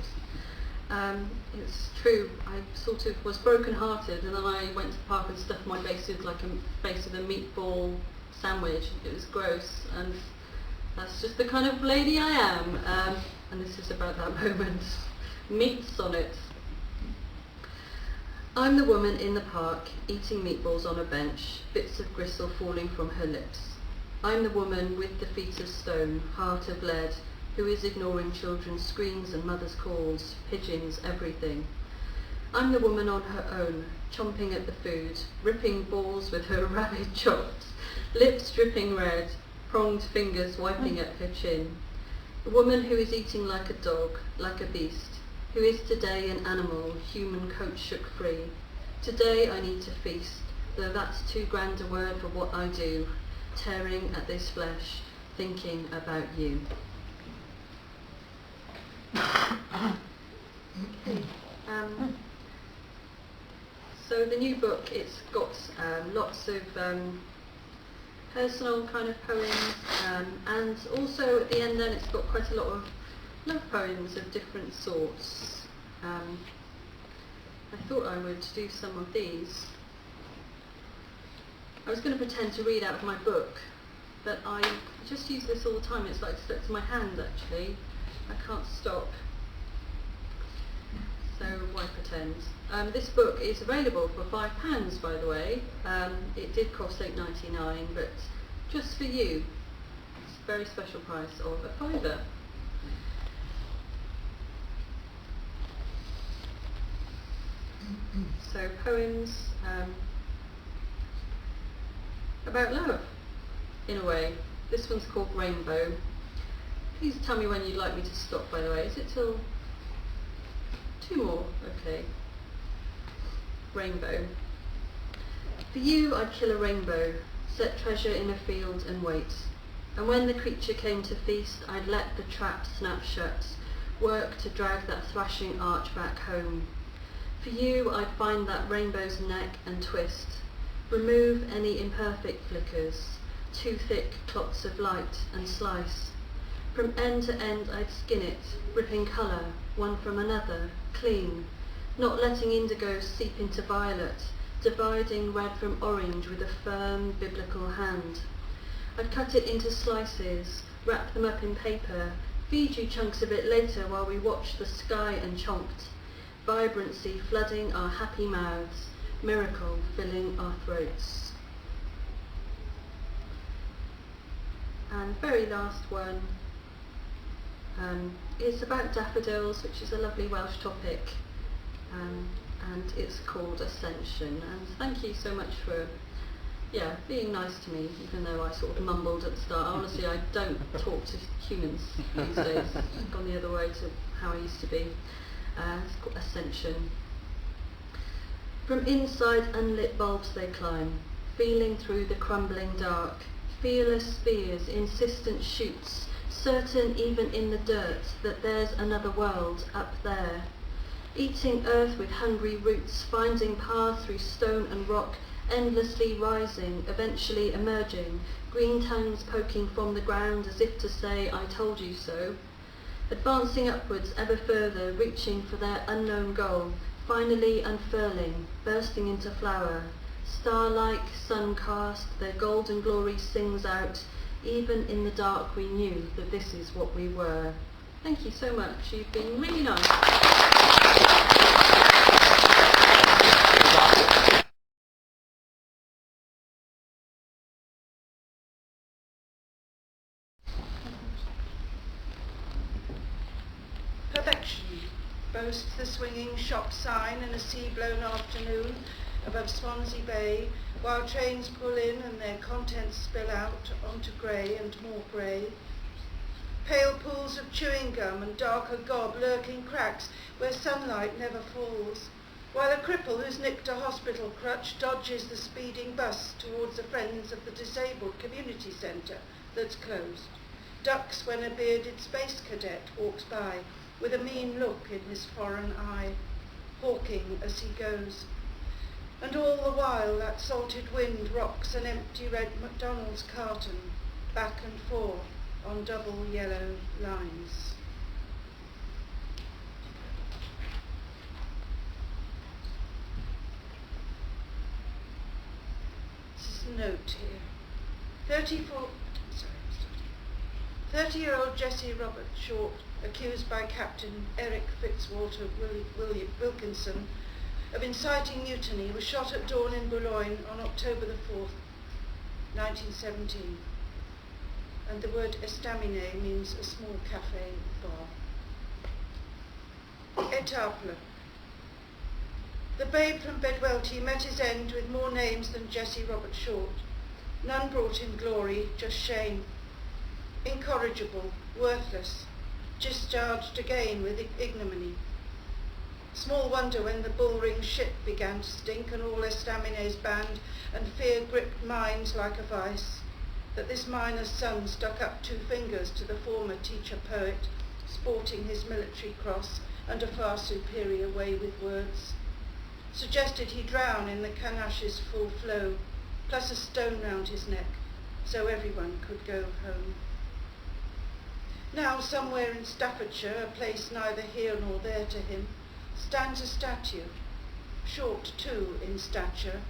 It's true, I sort of was broken-hearted, and then I went to the park and stuffed my face with like a face of a meatball sandwich. It was gross, and that's just the kind of lady I am. And this is about that moment. Meat sonnet. I'm the woman in the park, eating meatballs on a bench, bits of gristle falling from her lips. I'm the woman with the feet of stone, heart of lead, who is ignoring children's screams and mothers' calls, pigeons, everything. I'm the woman on her own, chomping at the food, ripping balls with her rabid chops, lips dripping red, pronged fingers wiping at her chin. The woman who is eating like a dog, like a beast, who is today an animal, human coat shook free. Today I need to feast, though that's too grand a word for what I do, tearing at this flesh, thinking about you. So the new book, it's got lots of personal kind of poems, and also at the end then it's got quite a lot of love poems of different sorts. I thought I would do some of these. I was going to pretend to read out of my book, but I just use this all the time. It's like stuck to my hand actually. I can't stop. So why pretend? This book is available for £5 by the way. It did cost £8.99, but just for you, it's a very special price of a £5. So poems about love, in a way. This one's called Rainbow. Please tell me when you'd like me to stop, by the way. Is it till 2 more? Okay. Rainbow. For you I'd kill a rainbow, set treasure in a field and wait. And when the creature came to feast, I'd let the trap snap shut, work to drag that thrashing arch back home. For you I'd find that rainbow's neck and twist, remove any imperfect flickers, too thick clots of light, and slice. From end to end I'd skin it, ripping colour, one from another, clean, not letting indigo seep into violet, dividing red from orange with a firm biblical hand. I'd cut it into slices, wrap them up in paper, feed you chunks of it later while we watched the sky and chomped, vibrancy flooding our happy mouths, miracle filling our throats. And very last one is about daffodils, which is a lovely Welsh topic, and it's called Ascension. And thank you so much for being nice to me, even though I sort of mumbled at the start. Honestly, I don't talk to humans these days. I've gone the other way to how I used to be. It's called Ascension. From inside unlit bulbs they climb, feeling through the crumbling dark, fearless spears, insistent shoots, certain even in the dirt that there's another world up there. Eating earth with hungry roots, finding paths through stone and rock, endlessly rising, eventually emerging, green tongues poking from the ground as if to say, I told you so. Advancing upwards ever further, reaching for their unknown goal, finally unfurling, bursting into flower. Star-like, sun-cast, their golden glory sings out. Even in the dark we knew that this is what we were. Thank you so much. You've been really nice. Perfection boasts the swinging shop sign in a sea-blown afternoon above Swansea Bay, while trains pull in and their contents spill out onto grey and more grey. Pale pools of chewing gum and darker gob lurk in cracks where sunlight never falls, while a cripple who's nicked a hospital crutch dodges the speeding bus towards the Friends of the Disabled Community Centre that's closed, ducks when a bearded space cadet walks by with a mean look in his foreign eye, hawking as he goes. And all the while that salted wind rocks an empty red McDonald's carton back and forth on double yellow lines. This is a note here. 30-year-old Jesse Robert Short, accused by Captain Eric Fitzwalter Wilkinson of inciting mutiny, was shot at dawn in Boulogne on October the 4th, 1917. And the word estaminet means a small cafe bar. Etaples. The babe from Bedwellty met his end with more names than Jesse Robert Short. None brought him glory, just shame. Incorrigible, worthless, discharged again with ignominy. Small wonder when the bull-ring shit began to stink and all estaminets banned and fear gripped minds like a vice, that this miner's son stuck up 2 fingers to the former teacher-poet, sporting his military cross and a far superior way with words. Suggested he drown in the Canashe's full flow, plus a stone round his neck, so everyone could go home. Now, somewhere in Staffordshire, a place neither here nor there to him, stands a statue, short too in stature,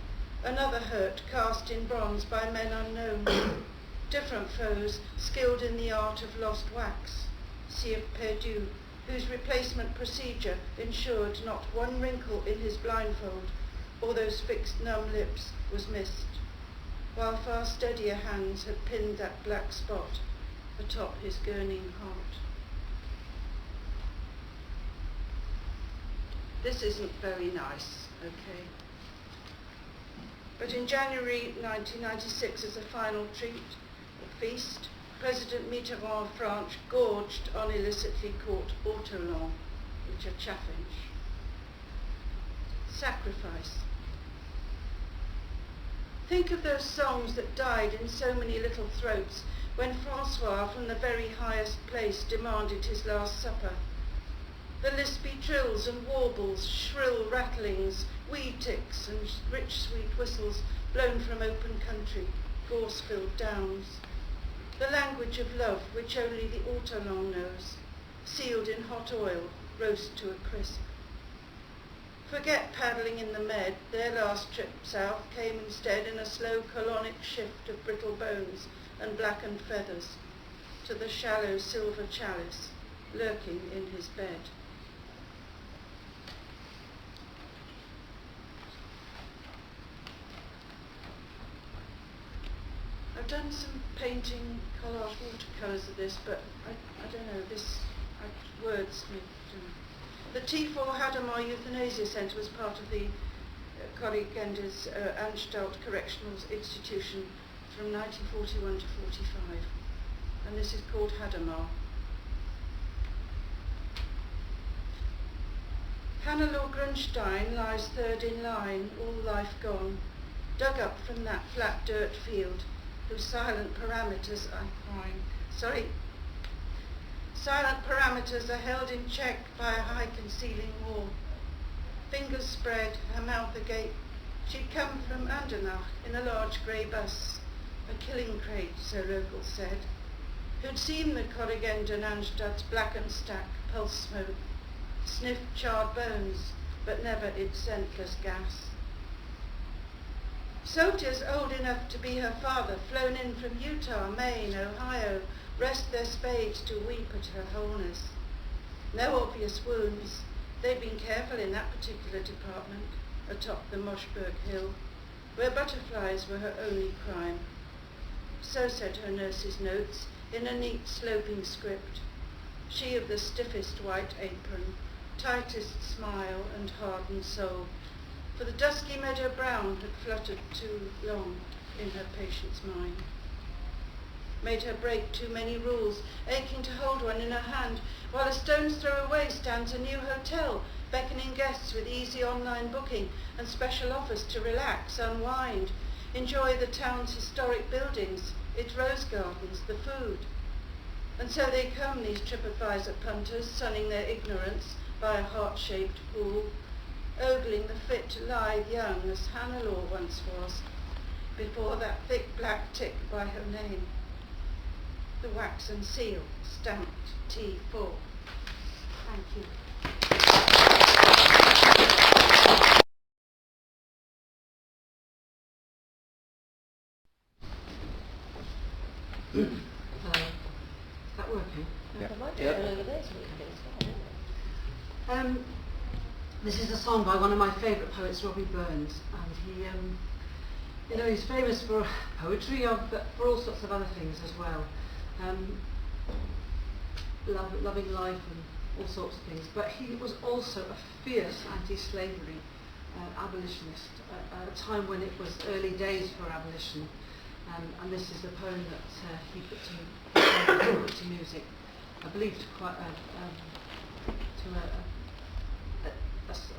another hurt cast in bronze by men unknown, different foes skilled in the art of lost wax, cire perdu, whose replacement procedure ensured not one wrinkle in his blindfold or those fixed numb lips was missed, while far steadier hands had pinned that black spot atop his gurning heart. This isn't very nice, okay? But in January 1996, as a final treat, a feast, President Mitterrand of France gorged on illicitly caught ortolans, which are chaffinch. Sacrifice. Think of those songs that died in so many little throats when Francois from the very highest place demanded his last supper. The lispy trills and warbles, shrill rattlings, wee ticks and rich sweet whistles blown from open country, gorse-filled downs. The language of love which only the ortolan knows, sealed in hot oil, roast to a crisp. Forget paddling in the Med, their last trip south came instead in a slow colonic shift of brittle bones and blackened feathers to the shallow silver chalice lurking in his bed. I've done some painting, collage, watercolours of this, but I don't know, words me. The T4 Hadamar Euthanasia Centre was part of the Corrigendes Anstalt Correctional Institution from 1941 to 45, and this is called Hadamar. Hannelore Grunstein lies third in line, all life gone, dug up from that flat dirt field, whose silent parameters are held in check by a high concealing wall. Fingers spread, her mouth agape, she'd come from Andernach in a large grey bus, a killing crate, so locals said, who'd seen the Corrigenden Anstadt's blackened stack, pulse smoke, sniffed charred bones, but never its scentless gas. Soldiers old enough to be her father, flown in from Utah, Maine, Ohio, rest their spades to weep at her wholeness. No obvious wounds. They'd been careful in that particular department, atop the Moshberg Hill, where butterflies were her only crime. So said her nurse's notes, in a neat sloping script. She of the stiffest white apron, tightest smile and hardened soul, for the dusky meadow brown had fluttered too long in her patient's mind. Made her break too many rules, aching to hold one in her hand, while a stone's throw away stands a new hotel, beckoning guests with easy online booking and special offers to relax, unwind, enjoy the town's historic buildings, its rose gardens, the food. And so they come, these TripAdvisor punters, sunning their ignorance by a heart-shaped pool, ogling the fit, alive, young, as Hannah once was, before that thick black tick by her name. The waxen seal, stamped T4. Thank you. Is that working? This is a song by one of my favourite poets, Robbie Burns, and he, you know, he's famous for poetry, but for all sorts of other things as well. Loving life and all sorts of things, but he was also a fierce anti-slavery abolitionist at a time when it was early days for abolition, and this is the poem that he put to music, I believe to quite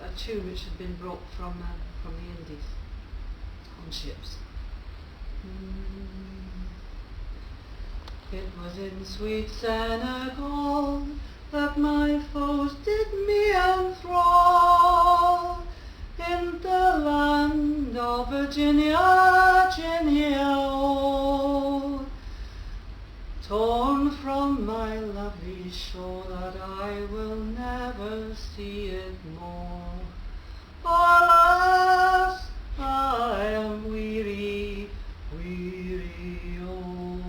a tune which had been brought from the Indies on ships. It was in sweet Senegal that my foes did me enthrall, in the land of Virginia, Virginia, oh, torn from my lovely shore that I will never see it more. Alas, I am weary, weary, oh.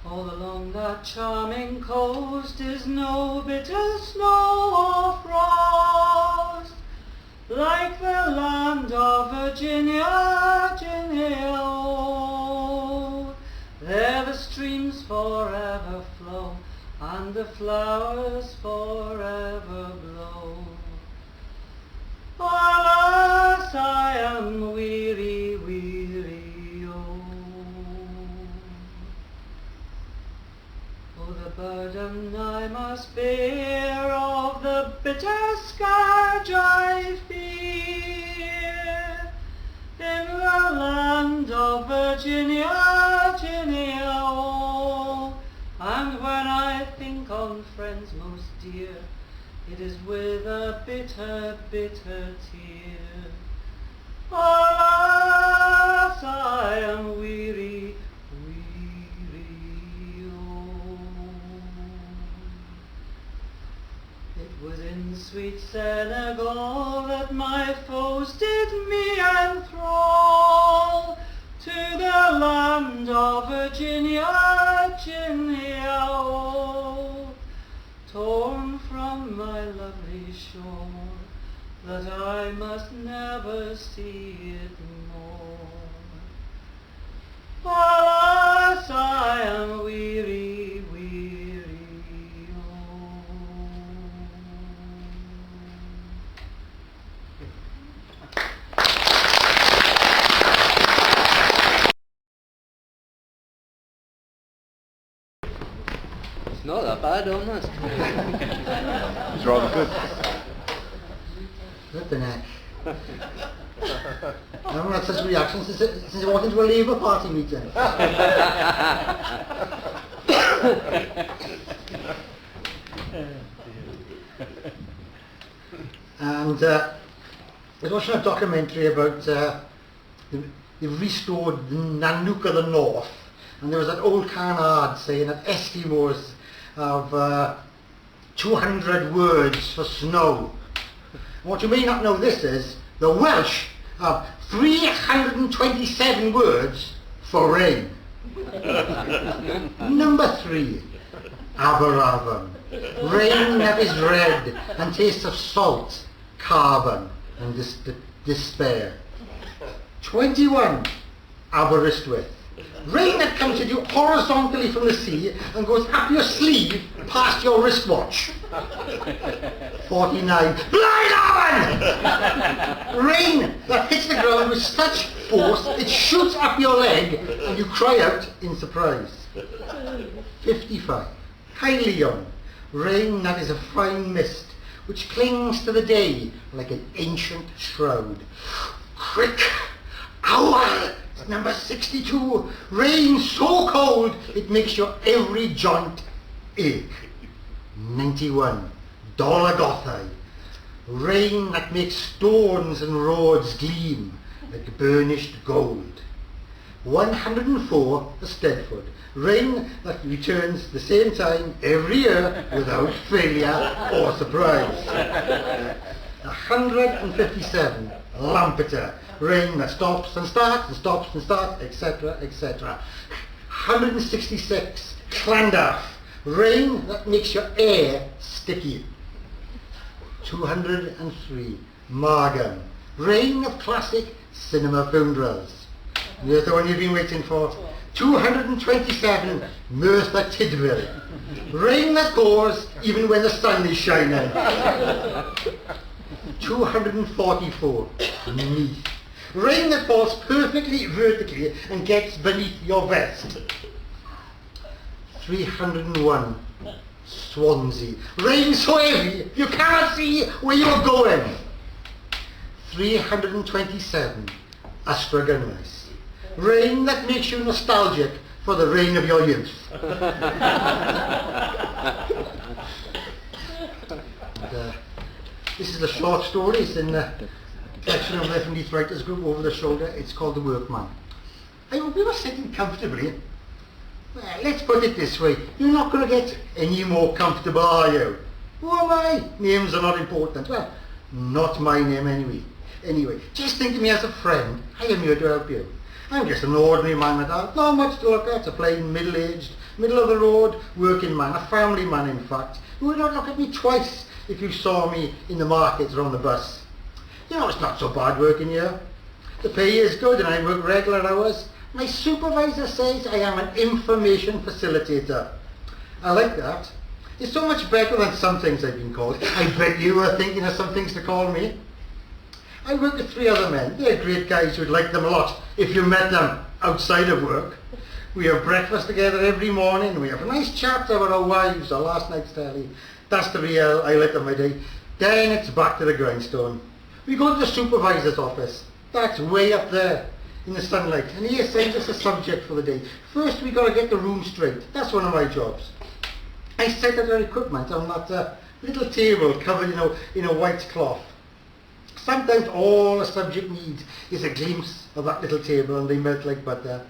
All along that charming coast is no bitter snow or frost, like the land of Virginia, Virginia, oh. There the streams forever flow, and the flowers forever blow. Alas, I am weary, weary, oh. Oh, the burden I must bear of the bitter scourge I fear, in the land of Virginia, Virginia, oh. And when I think on friends most dear, it is with a bitter, bitter tear. Alas, I am weary, weary, oh. It was in sweet Senegal that my foes did me enthrall, to the land of Virginia, Virginia, oh, torn from my lovely shore, that I must never see it more. Alas, I am weary, weary, oh. It's not that bad, honest. It's rather good. Flipping heck. I haven't had such reactions since I walked into a Labour Party meeting. And I was watching a documentary about they've restored Nanook of the North, and there was that old canard saying that Eskimos have 200 words for snow. And what you may not know this is, the Welsh have 327 words for rain. Number 3, Aberavon. Rain that is red and tastes of salt, carbon and despair. 21, Aberystwyth. Rain that comes at you horizontally from the sea and goes up your sleeve past your wristwatch. 49, Blaenavon! Rain that hits the ground with such force it shoots up your leg and you cry out in surprise. 55, Caerleon. Rain that is a fine mist which clings to the day like an ancient shroud. Crick, Owl. Number 62, rain so cold it makes your every joint ache. 91, Donegal. rain that makes stones and roads gleam like burnished gold. 104 the Steadford, rain that returns the same time every year without failure or surprise. 157 Lampeter, rain that stops and starts and stops and starts, etc., etc. 166 Llandaff, rain that makes your air sticky. 203 Margam, rain of classic cinema funerals. Here's the one you've been waiting for. 227 Merthyr Tydfil, rain that pours even when the sun is shining. 244 Meath, rain that falls perfectly vertically and gets beneath your vest. 301 Swansea, rain so heavy you cannot see where you're going. 327 Astragonus, rain that makes you nostalgic for the reign of your youth. This is a short story. It's in the collection of Left and East Writers Group, Over the Shoulder. It's called The Workman. I hope you were sitting comfortably. Well, let's put it this way. You're not going to get any more comfortable, are you? Who am I? Names are not important. Well, not my name anyway. Anyway, just think of me as a friend. I am here to help you. I'm just an ordinary man at heart. Not much to look at. A plain, middle-aged, middle-of-the-road working man. A family man, in fact. You would not look at me twice if you saw me in the market or on the bus. You know, it's not so bad working here. The pay is good and I work regular hours. My supervisor says I am an information facilitator. I like that. It's so much better than some things I've been called. I bet you were thinking of some things to call me. I work with 3 other men. They're great guys. You'd like them a lot if you met them outside of work. We have breakfast together every morning. We have a nice chat about our wives or last night's telly. That's the real highlight of my day. Then it's back to the grindstone. We go to the supervisor's office. That's way up there in the sunlight. And he assigns us a subject for the day. First we got to get the room straight. That's one of my jobs. I set up our equipment on that little table covered in a white cloth. Sometimes all a subject needs is a glimpse of that little table and they melt like butter.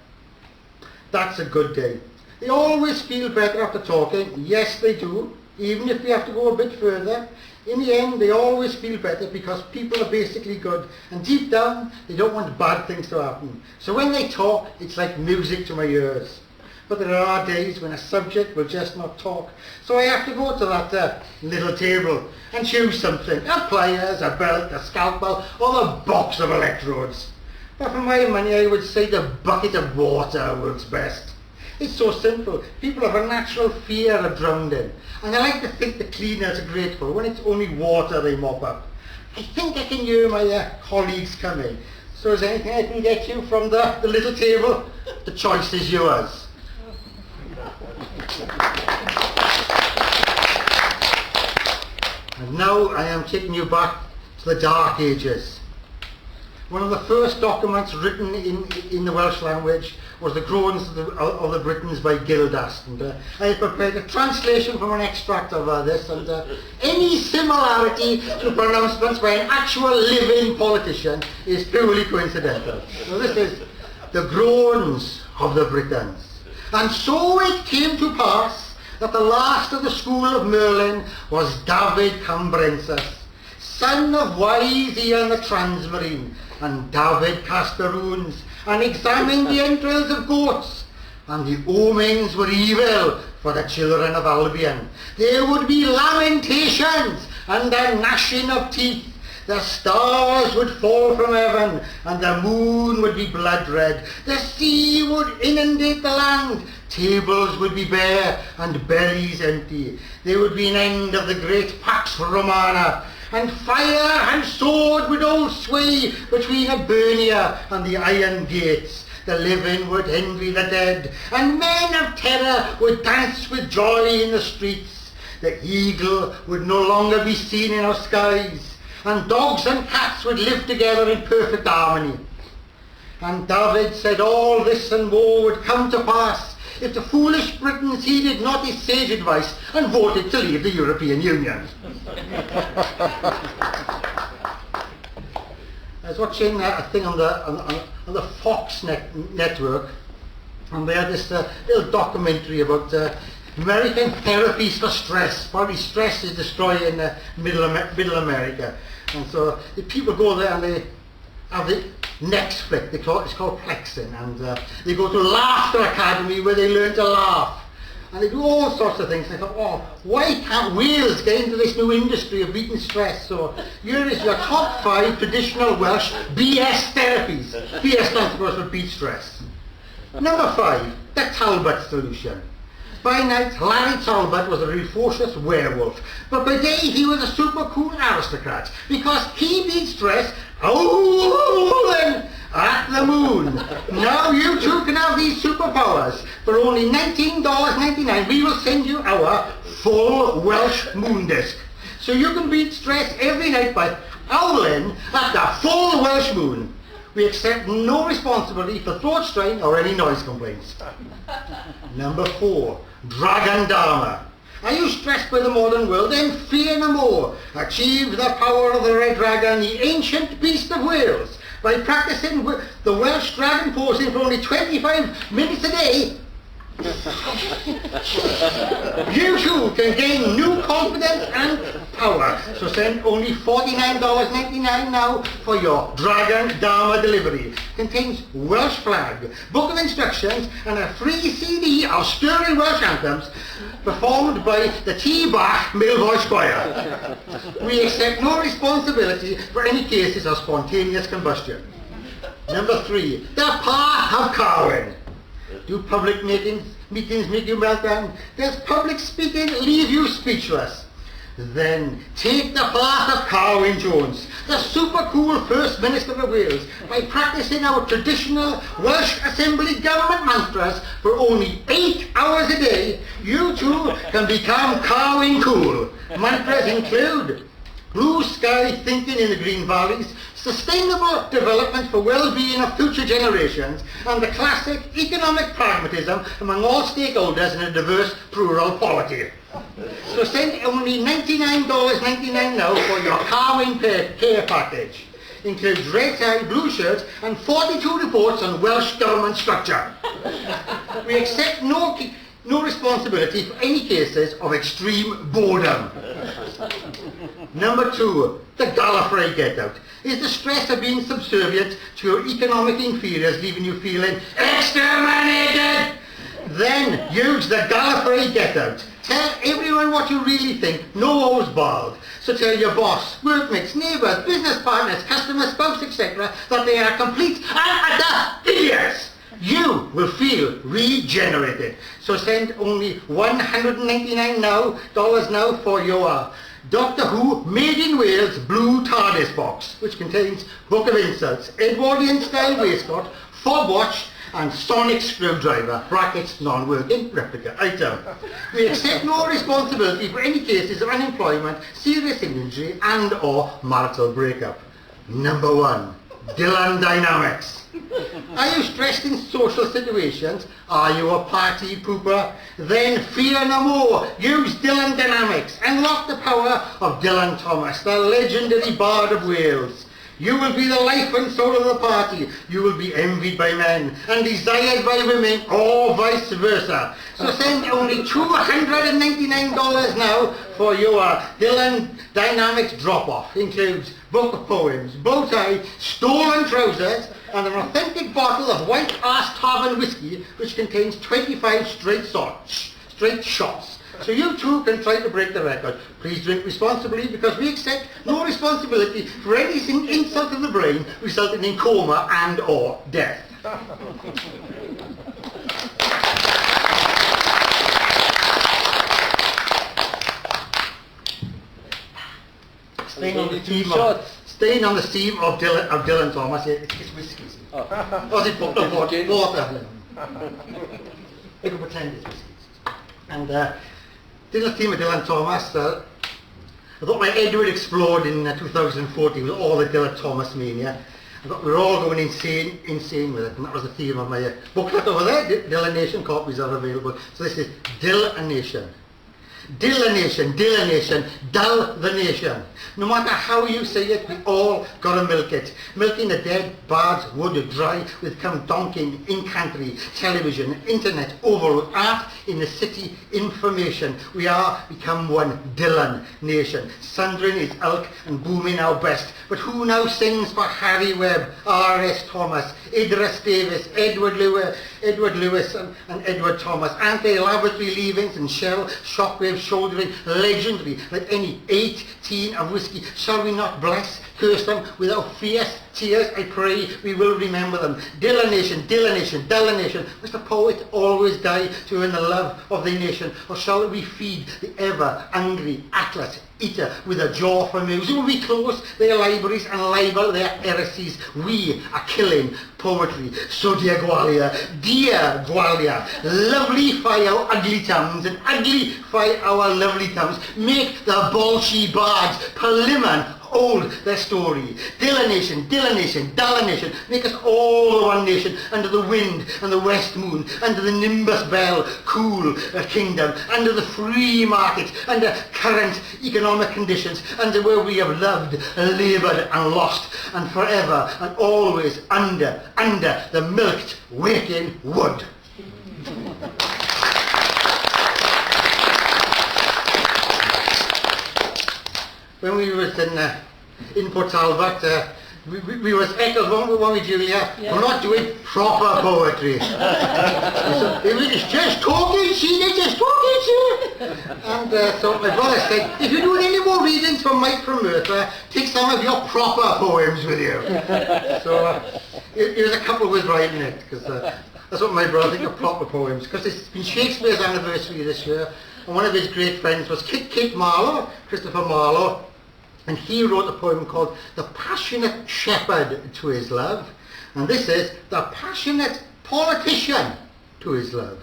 That's a good day. They always feel better after talking. Yes, they do. Even if we have to go a bit further. In the end, they always feel better because people are basically good. And deep down, they don't want bad things to happen. So when they talk, it's like music to my ears. But there are days when a subject will just not talk. So I have to go to that little table and choose something. A pliers, a belt, a scalpel, or a box of electrodes. But for my money, I would say the bucket of water works best. It's so simple. People have a natural fear of drowning. And I like to think the cleaners are grateful when it's only water they mop up. I think I can hear my colleagues coming. So is there anything I can get you from the little table? The choice is yours. And now I am taking you back to the Dark Ages. One of the first documents written in the Welsh language was the Groans of the Britons by Gildas. And I prepared a translation from an extract of this, and any similarity to pronouncements by an actual living politician is purely coincidental. So this is the Groans of the Britons. And so it came to pass that the last of the school of Merlin was David Cambrensis, son of wise Ian the Transmarine, and David cast the runes and examined the entrails of goats, and the omens were evil for the children of Albion. There would be lamentations and the gnashing of teeth. The stars would fall from heaven, and the moon would be blood red. The sea would inundate the land. Tables would be bare, and bellies empty. There would be an end of the great Pax Romana, and fire and sword would all sway between Hibernia and the iron gates. The living would envy the dead, and men of terror would dance with joy in the streets. The eagle would no longer be seen in our skies, and dogs and cats would live together in perfect harmony. And David said all this and more would come to pass if the foolish Britons heeded not his sage advice and voted to leave the European Union. I was watching a thing on the Fox network, and they had this little documentary about American therapies for stress. Probably stress is destroying middle America. And so the people go there and they have the next flick, it's called Plexing, and they go to Laughter Academy where they learn to laugh. And they do all sorts of things. And I thought, oh, why can't Wales get into this new industry of beating stress? So here is your top 5 traditional Welsh BS therapies. BS stands of course for beat stress. Number 5, the Talbot solution. By night, Larry Talbot was a precocious werewolf, but by day he was a super cool aristocrat, because he beat stress OWEN at the moon. Now you too can have these superpowers. For only $19.99 we will send you our full Welsh moon disc. So you can beat stress every night by OWEN at the full Welsh moon. We accept no responsibility for throat strain or any noise complaints. Number 4, Dragon Dharma. Are you stressed by the modern world? Then fear no more. Achieve the power of the red dragon, the ancient beast of Wales. By practicing the Welsh dragon posing for only 25 minutes a day, you too can gain new confidence and power. So send only $49.99 now for your Dragon Dharma delivery. Contains Welsh flag, book of instructions and a free CD of stirring Welsh anthems performed by the T-Bach Mill Voice Choir. We accept no responsibility for any cases of spontaneous combustion. Number 3, the path of Carwyn. Do public meetings make you meltdown? Does public speaking leave you speechless? Then take the path of Carwyn Jones, the super cool First Minister of Wales, by practicing our traditional Welsh Assembly government mantras for only 8 hours a day. You too can become Carwyn cool. Mantras include blue sky thinking in the green valleys, sustainable development for well-being of future generations, and the classic economic pragmatism among all stakeholders in a diverse plural polity. So send only $99.99 now for your Carwyn care package. Includes red tie, blue shirt, and 42 reports on Welsh government structure. We accept no responsibility for any cases of extreme boredom. Number 2, the Gallifrey get-out. Is the stress of being subservient to your economic inferiors leaving you feeling exterminated? Then use the Gallifrey get-out. Tell everyone what you really think, no holds barred. So tell your boss, workmates, neighbours, business partners, customers, spouse, etc. that they are complete and utter idiots. You will feel regenerated. So send only $199 now for your Doctor Who Made in Wales Blue TARDIS box, which contains Book of Insults, Edwardian style waistcoat, fob watch and sonic screwdriver, brackets non-working replica item. We accept no responsibility for any cases of unemployment, serious injury and or marital breakup. Number 1, Dylan Dynamics. Are you stressed in social situations? Are you a party pooper? Then fear no more. Use Dylan Dynamics. Unlock the power of Dylan Thomas, the legendary Bard of Wales. You will be the life and soul of the party. You will be envied by men and desired by women, or vice versa. So send only $299 now for your Dylan Dynamics drop-off. Includes book of poems, bow tie, stolen trousers, and an authentic bottle of White Arse Tavern whiskey, which contains 25 straight shots. So you too can try to break the record. Please drink responsibly, because we accept no responsibility for any insult to the brain resulting in coma and or death. Staying on the theme of Dylan Thomas, it's whiskey. Oh, it's water. We can pretend it's whiskey. And the theme of Dylan Thomas, I thought my head would explode in 2014 with all the Dylan Thomas mania. We're all going insane with it, and that was the theme of my booklet over there. Dillanation copies are available. So this is Dillanation. Dillanation, Dillanation, dull the nation. No matter how you say it, we all gotta milk it. Milking the dead, bards, wood dry, with come donking, in country, television, internet, overload, art in the city, information. We are become one Dillan nation, sundering his ilk and booming our best. But who now sings for Harry Webb, R.S. Thomas, Idris Davis, Edward Lewis and Edward Thomas? Aren't they laboratory leavings and shell shockwave shouldering legendary like any 18 of whiskey? Shall we not bless, curse them with our fierce tears? I pray we will remember them. Dillanation, Dillanation, Dillanation. Must the poet always die to earn the love of the nation? Or shall we feed the ever angry atlas eater with a jaw for news? Will we close their libraries and libel their heresies? We are killing poetry. So dear Gwalia, lovely-fy our ugly tongues and ugly-fy our lovely tongues. Make the Bolshie bards Parliament hold their story. Dillanation, Dillanation, Dillanation. Make us all one nation, under the wind and the west moon, under the nimbus bell, cool a kingdom, under the free market, under current economic conditions, under where we have loved, laboured and lost, and forever and always under the milked waking wood. When we was in Port Talbot, we was echoed, weren't we, Julia? Yeah. We're not doing proper poetry. So, it was just talking, they're just talking. And so my brother said, if you're doing any more readings from Mike from Merthyr, take some of your proper poems with you. So it was a couple was writing it, because that's what my brother thinks of proper poems, because it's been Shakespeare's anniversary this year, and one of his great friends was Kit Marlowe, Christopher Marlowe. And he wrote a poem called The Passionate Shepherd to His Love. And this is The Passionate Politician to His Love.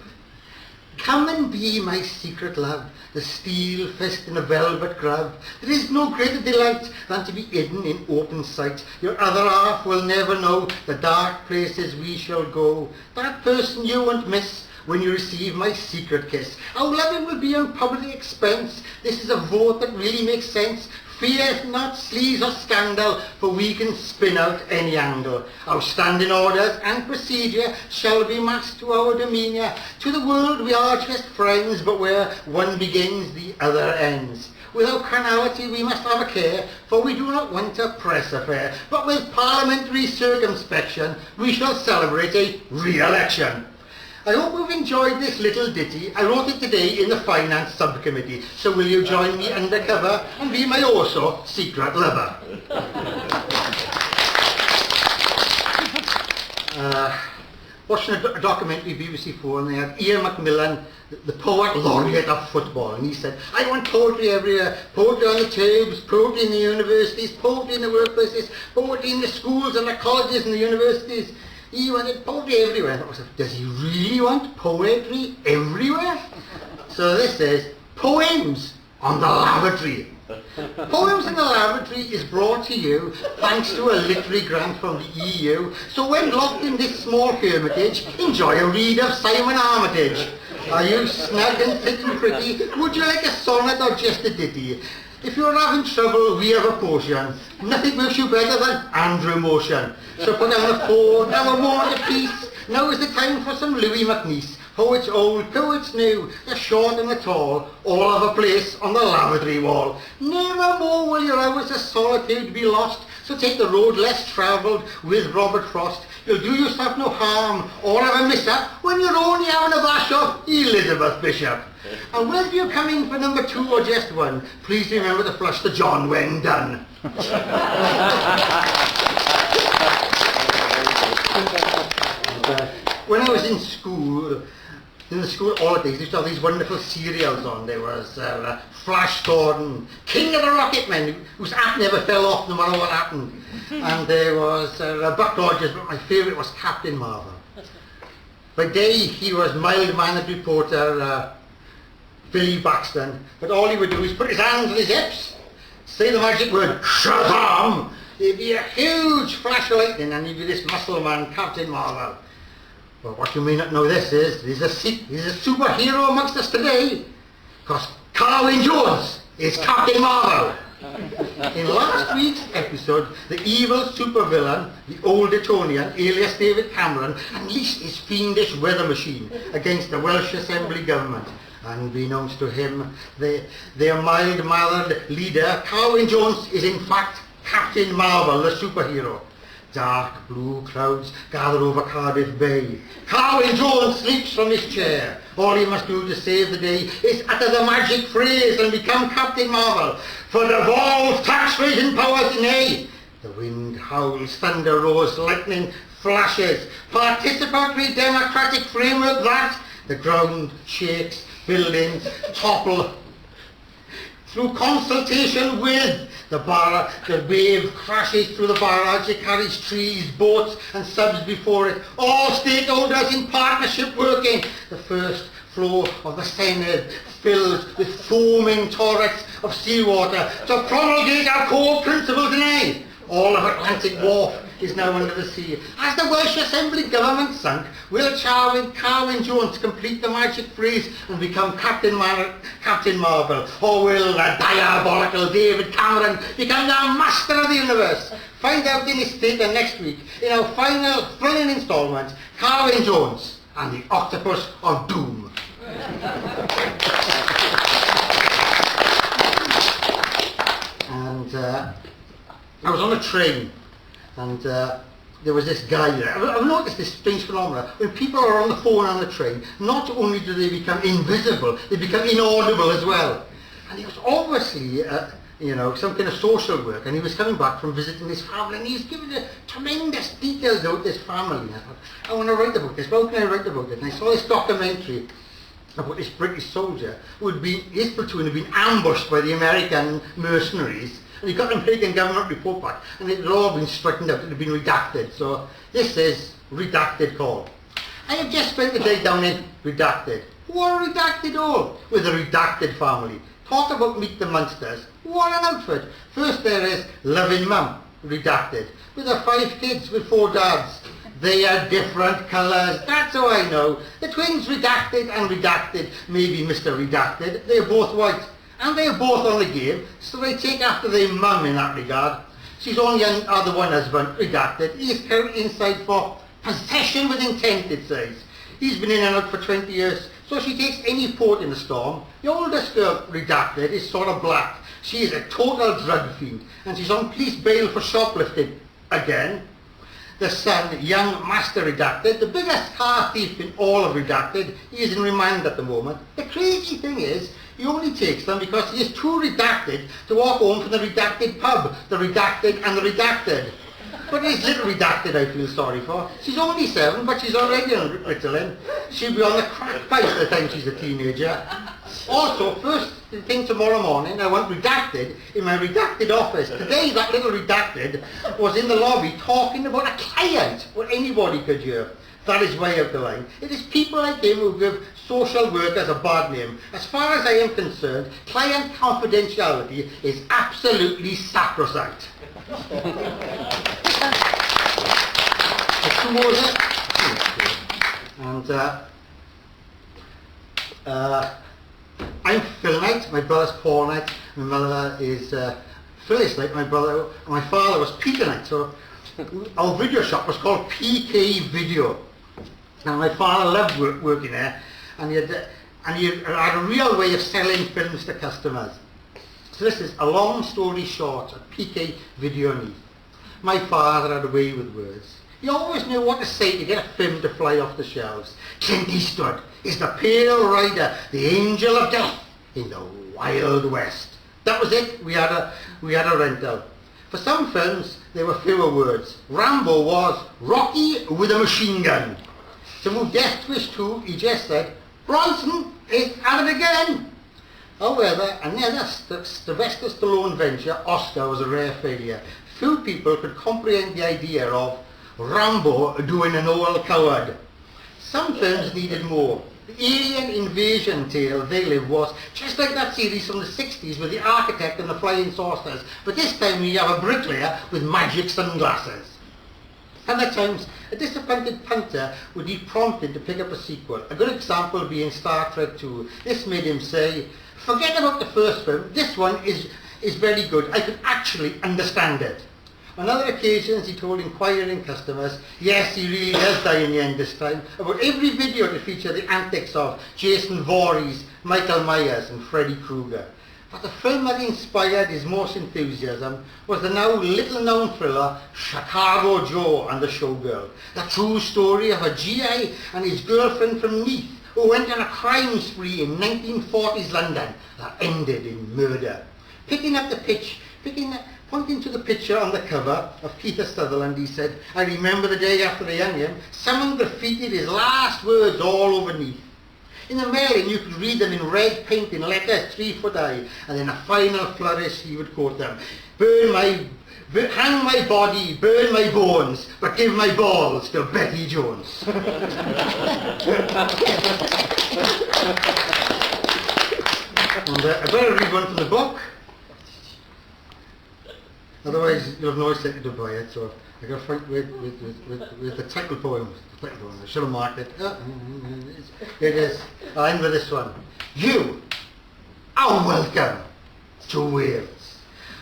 Come and be my secret love, the steel fist in a velvet glove. There is no greater delight than to be hidden in open sight. Your other half will never know the dark places we shall go. That person you won't miss when you receive my secret kiss. Our loving will be on public expense. This is a vote that really makes sense. Fear not sleaze or scandal, for we can spin out any angle. Our standing orders and procedure shall be masked to our demeanour. To the world we are just friends, but where one begins the other ends. Without carnality we must have a care, for we do not want a press affair. But with parliamentary circumspection we shall celebrate a re-election. I hope you've enjoyed this little ditty. I wrote it today in the Finance Subcommittee, so will you join me undercover and be my also secret lover? Watching a documentary BBC 4, and they had Ian Macmillan, the poet laureate of football, and he said, I want poetry everywhere. Poetry on the tubes, poetry in the universities, poetry in the workplaces, poetry in the schools and the colleges and the universities. He wanted poetry everywhere. I thought, does he really want poetry everywhere? So this says, Poems on the Lavatory. Poems in the Lavatory is brought to you thanks to a literary grant from the EU. So when locked in this small hermitage, enjoy a read of Simon Armitage. Are you snug and fit and pretty? Would you like a sonnet or just a ditty? If you're having trouble, we have a potion. Nothing makes you better than Andrew Motion. So put down the phone, have a moment of peace. Now is the time for some Louis MacNeice. Poets old, poets new, the short and the tall, all have a place on the lavatory wall. Never more will your hours of solitude be lost, so take the road less travelled with Robert Frost. You'll do yourself no harm or have a mishap when you're only having a bash of Elizabeth Bishop. And whether you come in for number 2 or just 1, please remember to flush the John when done. When I was in the school holidays, they used to have these wonderful serials on. There was Flash Gordon, King of the Rocketmen, whose hat never fell off no matter what happened. And there was Buck Rogers, but my favourite was Captain Marvel. By day he was mild-mannered reporter Billy Baxton, but all he would do is put his hands on his hips, say the magic word, Shazam, there'd be a huge flash of lightning and he'd be this muscle man, Captain Marvel. Well, what you may not know this is, he's a superhero amongst us today, because Carwyn Jones is Captain Marvel. In last week's episode, the evil supervillain, the old Etonian, alias David Cameron, unleashed his fiendish weather machine against the Welsh Assembly government. Unbeknownst to him, their mild-mannered leader, Carwyn Jones, is in fact Captain Marvel, the superhero. Dark blue clouds gather over Cardiff Bay. Carwyn Jones sleeps from his chair. All he must do to save the day is utter the magic phrase and become Captain Marvel. For devolved tax-raising powers, nay. The wind howls, thunder roars, lightning flashes. Participatory democratic framework that the ground shakes, buildings topple. Through consultation with the wave crashes through the barrage, it carries trees, boats and subs before it, all stakeholders in partnership working. The first flow of the Seine fills with foaming torrents of seawater to promulgate our core principles in aid. All of Atlantic Wharf is now under the sea. As the Welsh Assembly government sunk, will Carwyn Jones complete the magic phrase and become Captain Marvel? Or will the diabolical David Cameron become the master of the universe? Find out in his theatre next week in our final thrilling instalment, Carwyn Jones and the Octopus of Doom. And I was on a train, and there was this guy there. I've noticed this strange phenomenon. When people are on the phone on the train, not only do they become invisible, they become inaudible as well. And he was obviously, some kind of social work, and he was coming back from visiting his family, and he's giving the tremendous details about this family. And I thought, I want to write about this. How can I write about it? And I saw this documentary about this British soldier who his platoon had been ambushed by the American mercenaries. And he got the American government report back, and it had all been straightened out, it had been redacted. So this is redacted call. I have just spent the day down in redacted. What a redacted all, with a redacted family. Talk about Meet the Munsters. What an outfit. First there is Loving Mum, redacted, with her 5 kids with 4 dads. They are different colours, that's how I know. The twins redacted and redacted, maybe Mr. Redacted, they are both white. And they are both on the game, so they take after their mum in that regard. She's only had the one husband, redacted. He is currently inside for possession with intent, it says. He's been in and out for 20 years, so she takes any port in the storm. The oldest girl, redacted, is sort of black. She is a total drug fiend, and she's on police bail for shoplifting. Again. The son, young Master Redacted, the biggest car thief in all of Redacted, he is in remand at the moment. The crazy thing is, he only takes them because he is too redacted to walk home from the redacted pub, the redacted and the redacted. But it's little redacted I feel sorry for. She's only 7, but she's already on Ritalin. She'll be on the crack pipe by the time she's a teenager. Also, first thing tomorrow morning, I want redacted in my redacted office. Today, that little redacted was in the lobby talking about a client, what anybody could hear. That is way out the line. It is people like him who give social workers a bad name. As far as I am concerned, client confidentiality is absolutely sacrosanct. And I'm Phil Knight, my brother's Paul Knight, my mother is Phyllis Knight, my brother, and my father was Peter Knight, so our video shop was called PK Video. Now my father loved working there, and he had a real way of selling films to customers. So this is a long story short of PK Video News. My father had a way with words. He always knew what to say to get a film to fly off the shelves. Clint Eastwood is the pale rider, the angel of death in the Wild West. That was it. We had a rental. For some films, there were fewer words. Rambo was Rocky with a machine gun. To move Death Twist 2, he just said, Bronson is at it again. However, another Sylvester Stallone venture, Oscar, was a rare failure. Few people could comprehend the idea of Rambo doing an old coward. Some films needed more. The alien invasion tale they live was just like that series from the 60s with the architect and the flying saucers, but this time we have a bricklayer with magic sunglasses. Other times, a disappointed punter would be prompted to pick up a sequel. A good example being Star Trek II. This made him say, forget about the first film, this one is very good, I can actually understand it. On other occasions he told inquiring customers, yes, he really does die in the end this time, about every video to feature the antics of Jason Voorhees, Michael Myers and Freddy Krueger. But the film that inspired his most enthusiasm was the now little-known thriller Chicago Joe and the Showgirl, the true story of a GI and his girlfriend from Neath who went on a crime spree in 1940s London that ended in murder. Pointing to the picture on the cover of Peter Sutherland, he said, I remember the day after the Onion, someone graffitied his last words all over Neath. In the mailing you could read them in red paint in letters 3 foot high, and in a final flourish he would quote them, hang my body, burn my bones, but give my balls to Betty Jones. And, I better read one from the book. Otherwise you'll have no incentive to buy it, so I got to fight with the title poem. The title poem. I should have marked it. It is. I'll end with this one. You are welcome to Wales.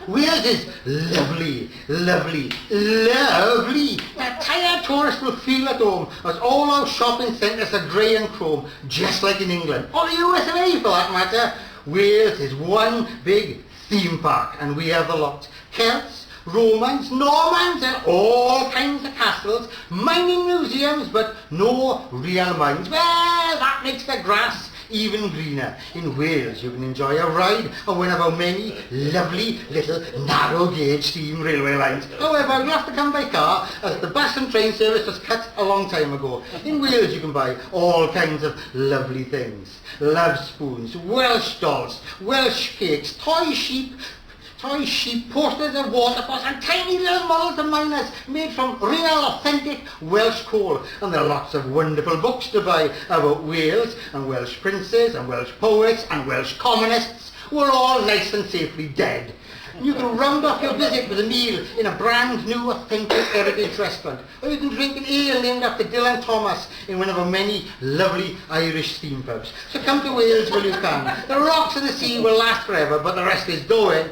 Wales is lovely, lovely, lovely. The entire tourist will feel at home as all our shopping centres are grey and chrome, just like in England. Or the USA for that matter. Wales is one big theme park, and we have a lot. Celts, Romans, Normans, and all kinds of castles, mining museums, but no real mines. Well, that makes the grass even greener. In Wales you can enjoy a ride on one of our many lovely little narrow gauge steam railway lines. However, you have to come by car as the bus and train service was cut a long time ago. In Wales you can buy all kinds of lovely things. Love spoons, Welsh dolls, Welsh cakes, toy sheep, posters of waterfalls and tiny little models of miners made from real authentic Welsh coal. And there are lots of wonderful books to buy about Wales and Welsh princes and Welsh poets and Welsh communists who are all nice and safely dead. And you can round off your visit with a meal in a brand new authentic heritage restaurant, or you can drink an ale named after Dylan Thomas in one of our many lovely Irish steam pubs. So come to Wales while you can. The rocks and the sea will last forever, but the rest is going.